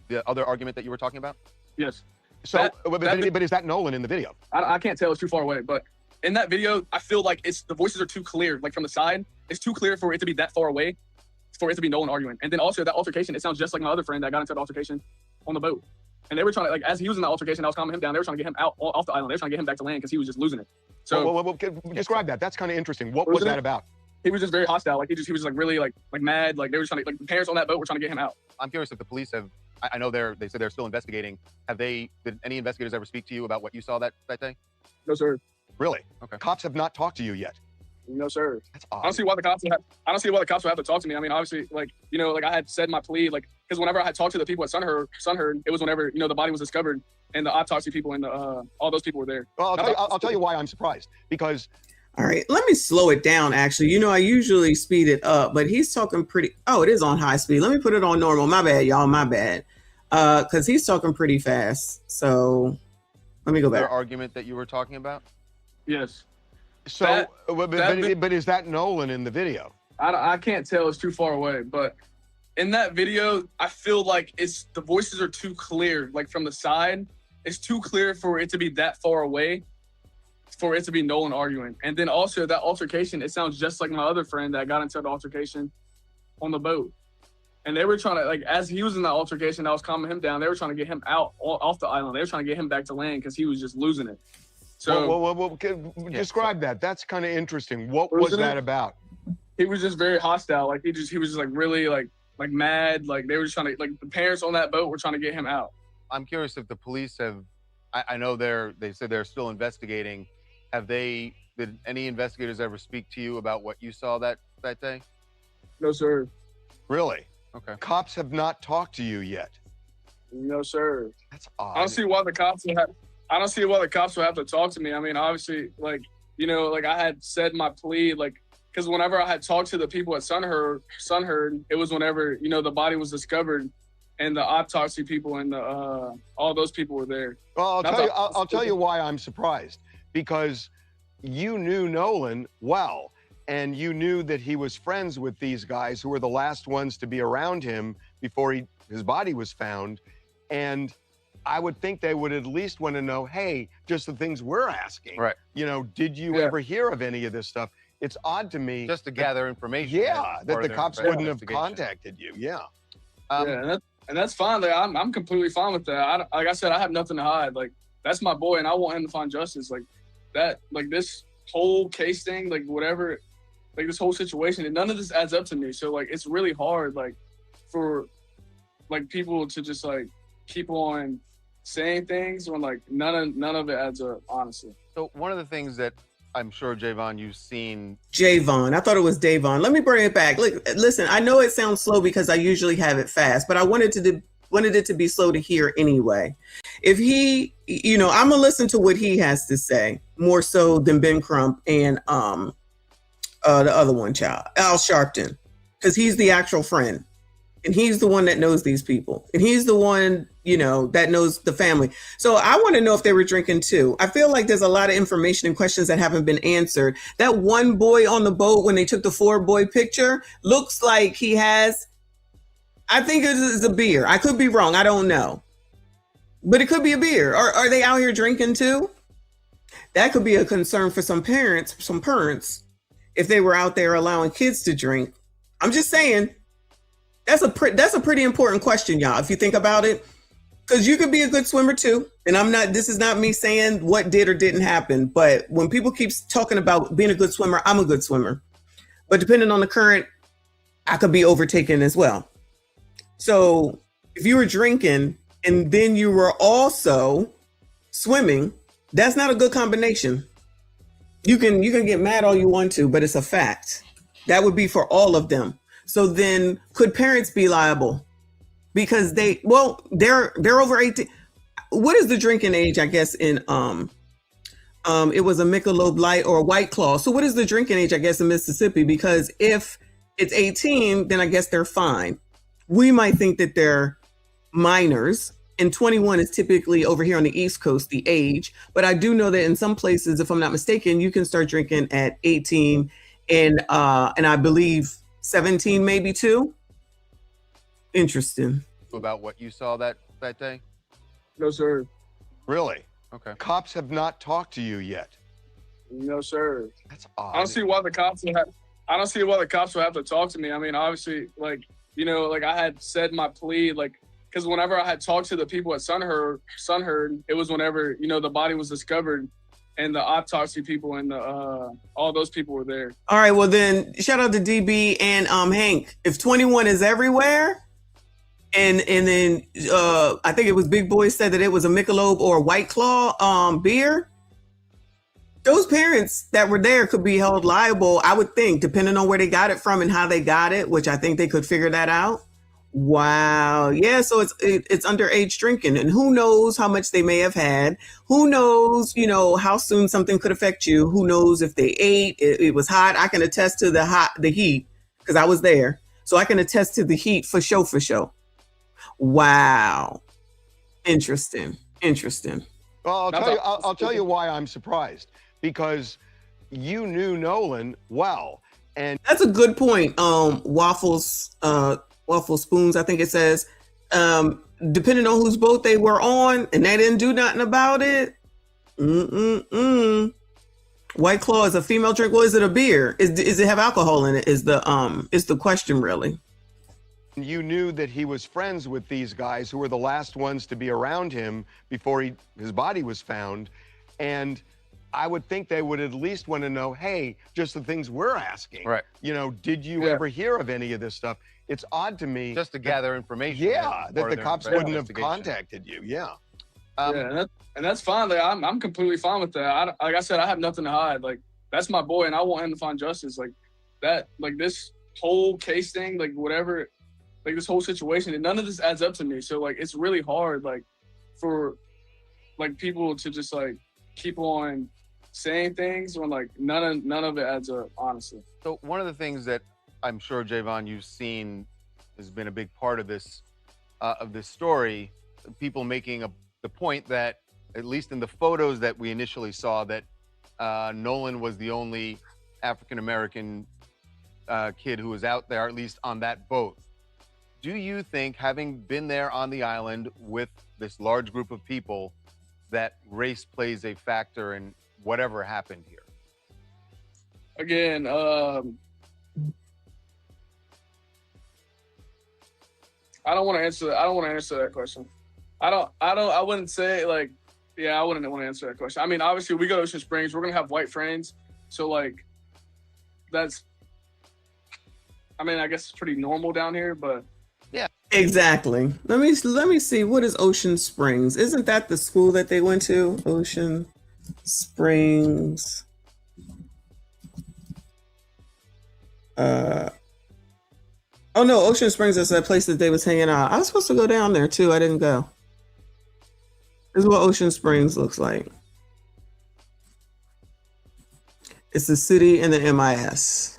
Speaker 5: the other argument that you were talking about?
Speaker 6: yes.
Speaker 5: So, but is that Nolan in the video?
Speaker 6: I can't tell. It's too far away. But in that video, I feel like the voices are too clear. Like from the side, it's too clear for it to be that far away, for it to be Nolan arguing. And then also that altercation, it sounds just like my other friend that got into the altercation on the boat. And they were trying to, like, as he was in the altercation, I was calming him down. They were trying to get him out off the island. They were trying to get him back to land because he was just losing it. So
Speaker 5: well, describe that. That's kind of interesting. What was that about?
Speaker 6: He was just very hostile. Like he was just like really like mad. Like they were trying to, like the parents on that boat were trying to get him out.
Speaker 5: I'm curious if the police have. I know they said they're still investigating. Did any investigators ever speak to you about what you saw that day?
Speaker 6: No, sir.
Speaker 5: Really? Okay. Cops have not talked to you yet.
Speaker 6: No, sir.
Speaker 5: That's odd.
Speaker 6: I don't see why the cops would have to talk to me. I mean, obviously, like, you know, like I had said my plea, like, because whenever I had talked to the people at Sunheard, it was whenever, you know, the body was discovered and the autopsy people and all those people were there.
Speaker 5: Well, I'll tell you why I'm surprised. Because
Speaker 11: All right, let me slow it down. Actually, you know, I usually speed it up, but he's talking pretty. Oh, it is on high speed. Let me put it on normal. My bad, y'all. My bad. Because he's talking pretty fast. So let me go back.
Speaker 5: Their argument that you were talking about?
Speaker 6: Yes.
Speaker 5: So, but is that Nolan in the video?
Speaker 6: I can't tell. It's too far away. But in that video, I feel like the voices are too clear. Like from the side, it's too clear for it to be that far away, for it to be Nolan arguing. And then also that altercation, it sounds just like my other friend that got into the altercation on the boat. And they were trying to, like, as he was in that altercation, I was calming him down. They were trying to get him out off the island. They were trying to get him back to land because he was just losing it. So
Speaker 5: describe that. That's kind of interesting. What was that about?
Speaker 6: He was just very hostile. Like he was just like really like mad. Like they were just trying to, like the parents on that boat were trying to get him out.
Speaker 5: I'm curious if the police have. I know they said they're still investigating. Did any investigators ever speak to you about what you saw that day?
Speaker 6: No, sir.
Speaker 5: Really? Okay. Cops have not talked to you yet.
Speaker 6: No, sir.
Speaker 5: That's odd.
Speaker 6: I don't see why the cops would have to talk to me. I mean, obviously, like, you know, like I had said my plea, like, because whenever I had talked to the people at Sunheard, it was whenever, you know, the body was discovered and the autopsy people and all those people were there.
Speaker 5: Well, I'll tell you why I'm surprised. Because you knew Nolan well, and you knew that he was friends with these guys who were the last ones to be around him before his body was found. And I would think they would at least want to know, hey, just the things we're asking. Right. You know, did you ever hear of any of this stuff? It's odd to me. Just to gather information. Yeah, that the cops wouldn't have contacted you. Yeah.
Speaker 6: And that's fine. Like, I'm completely fine with that. Like I said, I have nothing to hide. Like, that's my boy, and I want him to find justice. Like, that, like, this whole case thing, like, whatever, like, this whole situation, and none of this adds up to me. So, like, it's really hard, like, for, like, people to just, like, keep on saying things when, like, none of it adds up, honestly.
Speaker 5: So one of the things that I'm sure, Javon, you've seen.
Speaker 11: Javon. I thought it was Davon. Let me bring it back. Look, listen, I know it sounds slow because I usually have it fast, but I wanted it to be slow to hear anyway. If he, you know, I'm gonna listen to what he has to say more so than Ben Crump and the other one, child, Al Sharpton, because he's the actual friend. And he's the one that knows these people. And he's the one, you know, that knows the family. So I want to know if they were drinking too. I feel like there's a lot of information and questions that haven't been answered. That one boy on the boat, when they took the 4-boy picture, looks like he has, I think it is a beer. I could be wrong. I don't know. But it could be a beer. Are they out here drinking too? That could be a concern for some parents, if they were out there allowing kids to drink. I'm just saying. That's a pretty important question, y'all. If you think about it, Because you could be a good swimmer too. And this is not me saying what did or didn't happen, but when people keep talking about being a good swimmer, I'm a good swimmer. But depending on the current, I could be overtaken as well. So if you were drinking and then you were also swimming, that's not a good combination. You can get mad all you want to, but it's a fact. That would be for all of them. So then could parents be liable? Because they're over 18. What is the drinking age, I guess, in it was a Michelob Light or a White Claw. So what is the drinking age, I guess, in Mississippi? Because if it's 18, then I guess they're fine. We might think that they're minors, and 21 is typically over here on the East Coast, the age. But I do know that in some places, if I'm not mistaken, you can start drinking at 18 and I believe 17 maybe too. Interesting.
Speaker 5: About what you saw that day?
Speaker 6: No, sir.
Speaker 5: Really?
Speaker 3: Okay.
Speaker 5: Cops have not talked to you yet.
Speaker 6: No, sir.
Speaker 5: That's odd.
Speaker 6: I don't see why the cops would have to talk to me. I mean, obviously, like, you know, like I had said my plea, like, because whenever I had talked to the people at Sunherd, it was whenever, you know, the body was discovered and the autopsy people and all those people were there.
Speaker 11: All right, well then, shout out to DB and Hank. If 21 is everywhere, and then I think it was Big Boy said that it was a Michelob or a White Claw beer, those parents that were there could be held liable, I would think, depending on where they got it from and how they got it, which I think they could figure that out. Wow. Yeah, so it's underage drinking, and who knows how much they may have had. Who knows, you know, how soon something could affect you. Who knows if they ate, it was hot. I can attest to the heat because I was there. So I can attest to the heat for sure. Wow. Interesting.
Speaker 5: Well, I'll tell you why I'm surprised, because you knew Nolan well, and
Speaker 11: that's a good point. Waffle Spoons, I think it says, depending on whose boat they were on, and they didn't do nothing about it. White Claw is a female drink. Well, is it a beer? Is it have alcohol in it? Is the question really?
Speaker 5: you knew that he was friends with these guys who were the last ones to be around him before his body was found, and I would think they would at least want to know, hey, just the things we're asking.
Speaker 7: Right.
Speaker 5: You know, did you ever hear of any of this stuff? It's odd to me.
Speaker 7: Just to gather information.
Speaker 5: Yeah, that the cops wouldn't have contacted you. Yeah.
Speaker 6: And that's fine. Like, I'm completely fine with that. Like I said, I have nothing to hide. Like, that's my boy, and I want him to find justice. Like that. Like this whole case thing. Like whatever. Like this whole situation. And none of this adds up to me. So like, it's really hard. Like for like people to just like keep on saying things when like none of it adds up. Honestly.
Speaker 7: So one of the things that I'm sure, Javon, you've seen has been a big part of this story. People making the point that, at least in the photos that we initially saw, that Nolan was the only African-American kid who was out there, at least on that boat. Do you think, having been there on the island with this large group of people, that race plays a factor in whatever happened here?
Speaker 6: Again, I don't want to answer that. I don't want to answer that question. I wouldn't say like, yeah, I wouldn't want to answer that question. I mean, obviously we go to Ocean Springs, we're going to have white friends. So like, that's, I mean, I guess it's pretty normal down here, but.
Speaker 7: Yeah.
Speaker 11: Exactly. Let me see. What is Ocean Springs? Isn't that the school that they went to? Ocean Springs. Oh no, Ocean Springs is that place that they was hanging out. I was supposed to go down there too. I didn't go. This is what Ocean Springs looks like. It's the city and the MIS.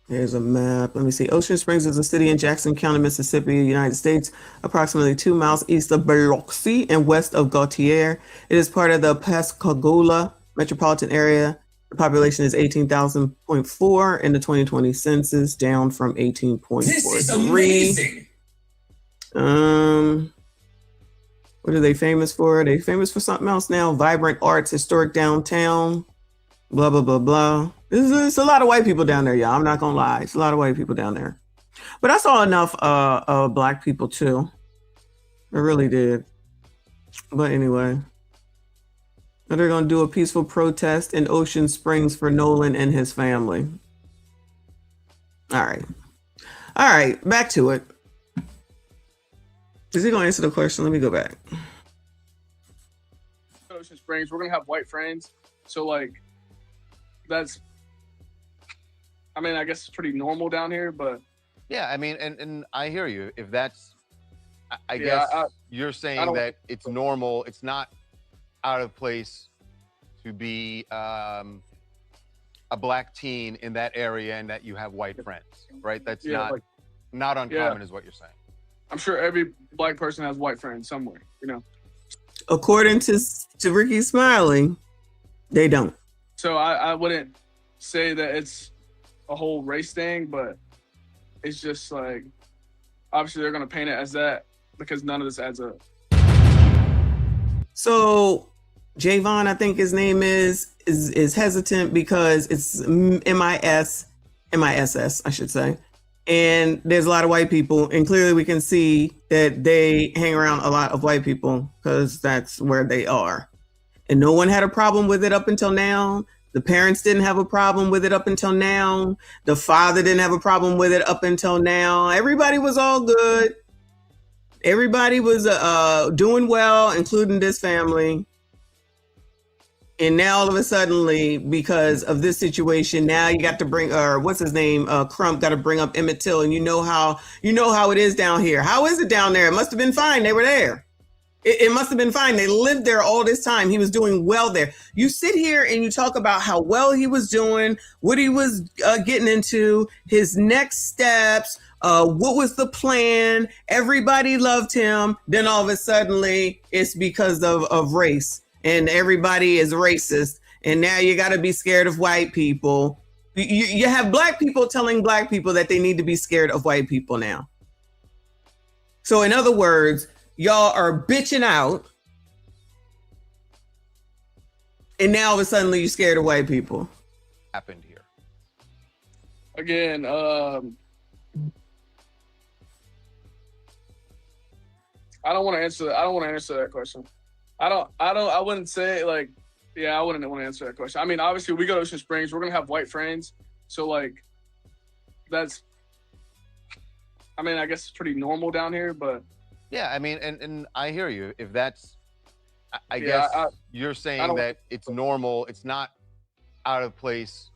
Speaker 11: Here's a map. Let me see. Ocean Springs is a city in Jackson County, Mississippi, United States, approximately 2 miles east of Biloxi and west of Gautier. It is part of the Pascagoula metropolitan area. The population is 18,000.4 in the 2020 census, down from 18.43.
Speaker 13: This is amazing.
Speaker 11: What are they famous for? Are they famous for something else now? Vibrant arts, historic downtown, blah, blah, blah, blah. It's a lot of white people down there, y'all. I'm not gonna lie. It's a lot of white people down there. But I saw enough black people too. I really did. But anyway. They're gonna do a peaceful protest in Ocean Springs for Nolan and his family. All right, back to it. Is he gonna answer the question? Let me go back.
Speaker 6: Ocean Springs, we're gonna have white friends, so like, that's. I mean, I guess it's pretty normal down here, but.
Speaker 7: Yeah, I mean, and I hear you. If that's, I guess you're saying that it's normal. It's not out of place to be a black teen in that area and that you have white friends, right? That's not uncommon, is what you're saying.
Speaker 6: I'm sure every black person has white friends somewhere, you know.
Speaker 11: According to Ricky Smiley, they don't.
Speaker 6: So I wouldn't say that it's a whole race thing, but it's just like, obviously they're gonna paint it as that because none of this adds up.
Speaker 11: So Javon, I think his name is hesitant because it's MISS, I should say. And there's a lot of white people, and clearly we can see that they hang around a lot of white people because that's where they are. And no one had a problem with it up until now. The parents didn't have a problem with it up until now. The father didn't have a problem with it up until now. Everybody was all good. Everybody was doing well, including this family. And now all of a sudden, because of this situation, now you got to bring, what's his name? Crump got to bring up Emmett Till, and you know how it is down here. How is it down there? It must have been fine. They were there. It must have been fine. They lived there all this time. He was doing well there. You sit here and you talk about how well he was doing, what he was getting into, his next steps, what was the plan? Everybody loved him. Then all of a sudden, it's because of race. And everybody is racist. And now you got to be scared of white people. You have black people telling black people that they need to be scared of white people now. So in other words, y'all are bitching out. And now all of a sudden you're scared of white people.
Speaker 7: Happened here.
Speaker 6: Again, I don't want to answer that question. I wouldn't say I wouldn't want to answer that question. I mean, obviously we go to Ocean Springs, we're going to have white friends. So like, that's, I mean, I guess it's pretty normal down here, but.
Speaker 7: Yeah, I mean, and I hear you. If that's, I guess you're saying that it's normal. It's not out of place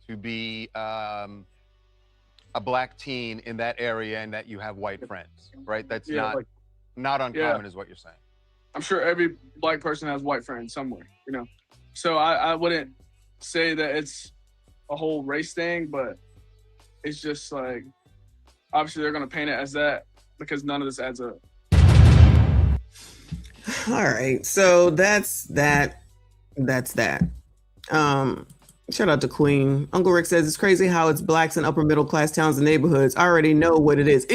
Speaker 7: to be a black teen in that area and that you have white friends, right? That's not uncommon, is what you're saying.
Speaker 6: I'm sure every black person has white friends somewhere, you know. So I wouldn't say that it's a whole race thing, but it's just like, obviously they're going to paint it as that because none of this adds up.
Speaker 11: All right. So that's that. Shout out to Queen. Uncle Rick says it's crazy how it's blacks in upper middle class towns and neighborhoods. I already know what it is.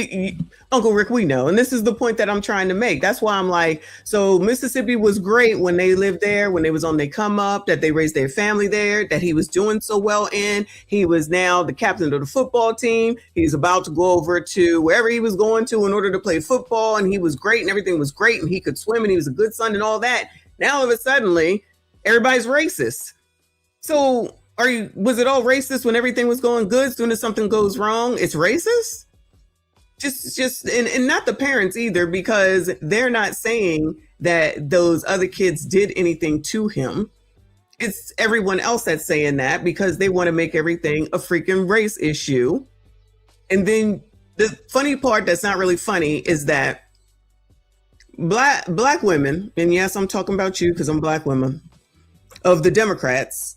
Speaker 11: Uncle Rick, we know. And this is the point that I'm trying to make. That's why I'm like, so Mississippi was great when they lived there, when they was on their come up, that they raised their family there, that he was doing so well in. He was now the captain of the football team. He's about to go over to wherever he was going to in order to play football. And he was great and everything was great. And he could swim and he was a good son and all that. Now, all of a sudden, everybody's racist. So was it all racist when everything was going good? As soon as something goes wrong, it's racist? And not the parents either, because they're not saying that those other kids did anything to him. It's everyone else that's saying that because they want to make everything a freaking race issue. And then the funny part that's not really funny is that black women, and yes, I'm talking about you because I'm black women, of the Democrats,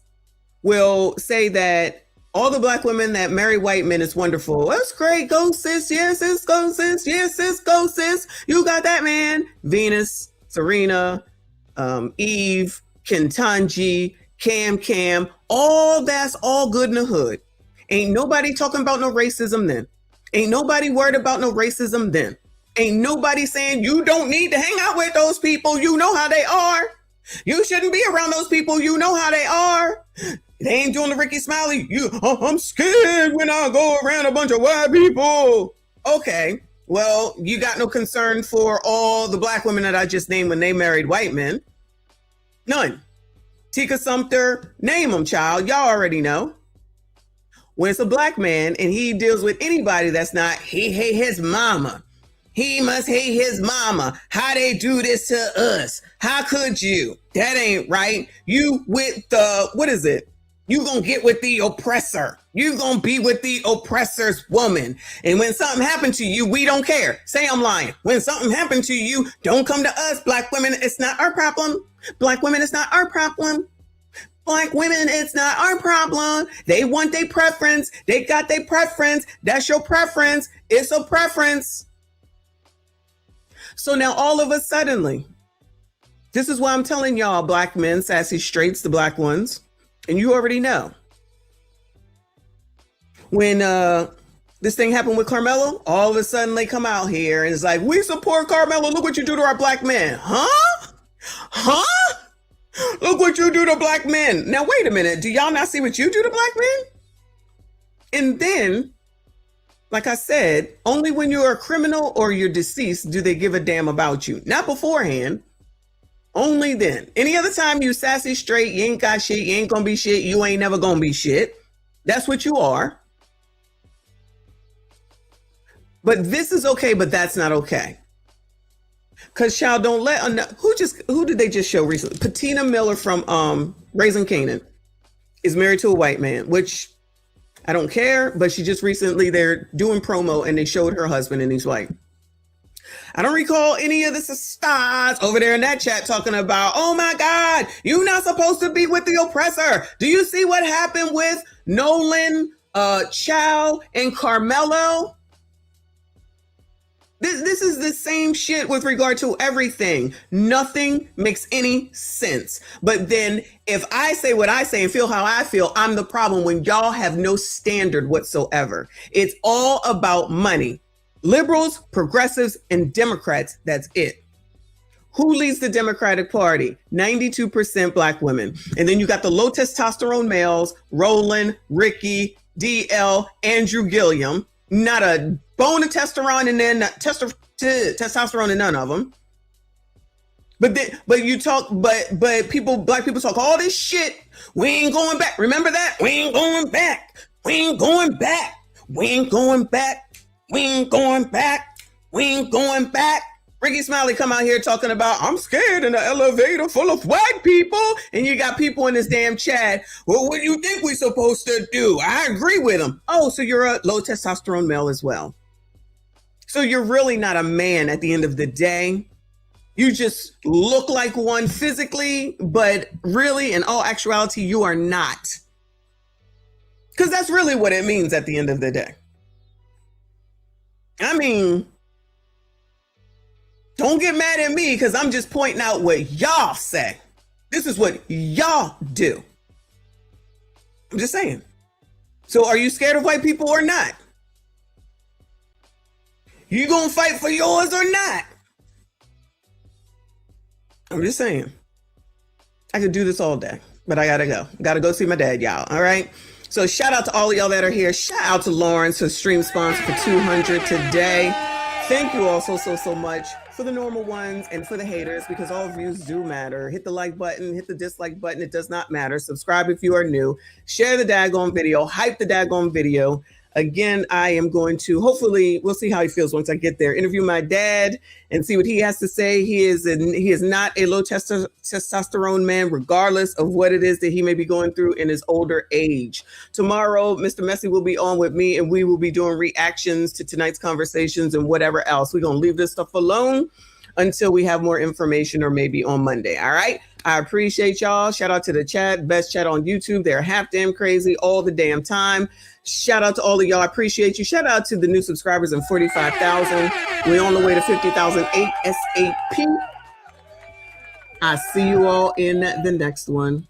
Speaker 11: will say that all the black women that marry white men is wonderful. That's great. Go sis. Yes, sis. Go sis. Yes, sis. Go sis. You got that, man. Venus, Serena, Eve, Kentanji, Cam. All that's all good in the hood. Ain't nobody talking about no racism then. Ain't nobody worried about no racism then. Ain't nobody saying you don't need to hang out with those people. You know how they are. You shouldn't be around those people. You know how they are. They ain't doing the Ricky Smiley. I'm scared when I go around a bunch of white people. Okay, well, you got no concern for all the black women that I just named when they married white men. None. Tika Sumter, name them, child. Y'all already know. When it's a black man and he deals with anybody that's not, he hate his mama. He must hate his mama. How they do this to us? How could you? That ain't right. You with the, what is it? You gonna get with the oppressor. You gonna be with the oppressor's woman. And when something happened to you, we don't care. Say I'm lying. When something happened to you, don't come to us. Black women, it's not our problem. Black women, it's not our problem. Black women, it's not our problem. They want their preference. They got their preference. That's your preference. It's a preference. So now all of a sudden, this is why I'm telling y'all, black men, sassy straights, the black ones, and you already know. When this thing happened with Carmelo, all of a sudden they come out here and it's like, we support Carmelo. Look what you do to our black men. Huh? Huh? Look what you do to black men. Now, wait a minute. Do y'all not see what you do to black men? And then, like I said, only when you're a criminal or you're deceased do they give a damn about you. Not beforehand. Only then. Any other time you sassy straight, you ain't got shit, you ain't gonna be shit, you ain't never gonna be shit. That's what you are. But this is okay, but that's not okay. Cause child, don't let who did they just show recently? Patina Miller from Raising Kanan is married to a white man, which I don't care, but she just recently, they're doing promo and they showed her husband and he's white. I don't recall any of the stars over there in that chat talking about, oh my God, you're not supposed to be with the oppressor. Do you see what happened with Nolan, Chow, and Carmelo? This is the same shit with regard to everything. Nothing makes any sense. But then if I say what I say and feel how I feel, I'm the problem when y'all have no standard whatsoever. It's all about money. Liberals, progressives, and Democrats, that's it. Who leads the Democratic Party? 92% black women. And then you got the low testosterone males, Roland, Ricky, DL, Andrew Gilliam. Not a bone of testosterone and then testosterone in none of them. But black people talk all this shit. We ain't going back. Remember that? We ain't going back. We ain't going back. We ain't going back. We ain't going back. We ain't going back. Ricky Smiley come out here talking about, I'm scared in an elevator full of white people. And you got people in this damn chat. Well, what do you think we supposed to do? I agree with him. Oh, so you're a low testosterone male as well. So you're really not a man at the end of the day. You just look like one physically, but really in all actuality, you are not. Because that's really what it means at the end of the day. I mean, don't get mad at me because I'm just pointing out what y'all say. This is what y'all do. I'm just saying. So are you scared of white people or not? You gonna fight for yours or not? I'm just saying. I could do this all day, but I gotta go. Gotta go see my dad, y'all. All right. So shout out to all of y'all that are here. Shout out to Lawrence, who stream sponsor for 200 today. Thank you all so much for the normal ones and for the haters, because all views do matter. Hit the like button, hit the dislike button. It does not matter. Subscribe if you are new. Share the daggone video. Hype the daggone video. Again, I am going to, hopefully, we'll see how he feels once I get there, interview my dad and see what he has to say. He is not a low testosterone man, regardless of what it is that he may be going through in his older age. Tomorrow, Mr. Messi will be on with me and we will be doing reactions to tonight's conversations and whatever else. We're going to leave this stuff alone until we have more information, or maybe on Monday. All right. I appreciate y'all. Shout out to the chat, best chat on YouTube. They're half damn crazy all the damn time. Shout out to all of y'all. I appreciate you. Shout out to the new subscribers in 45,000. We're on the way to 50,000 ASAP. I see you all in the next one.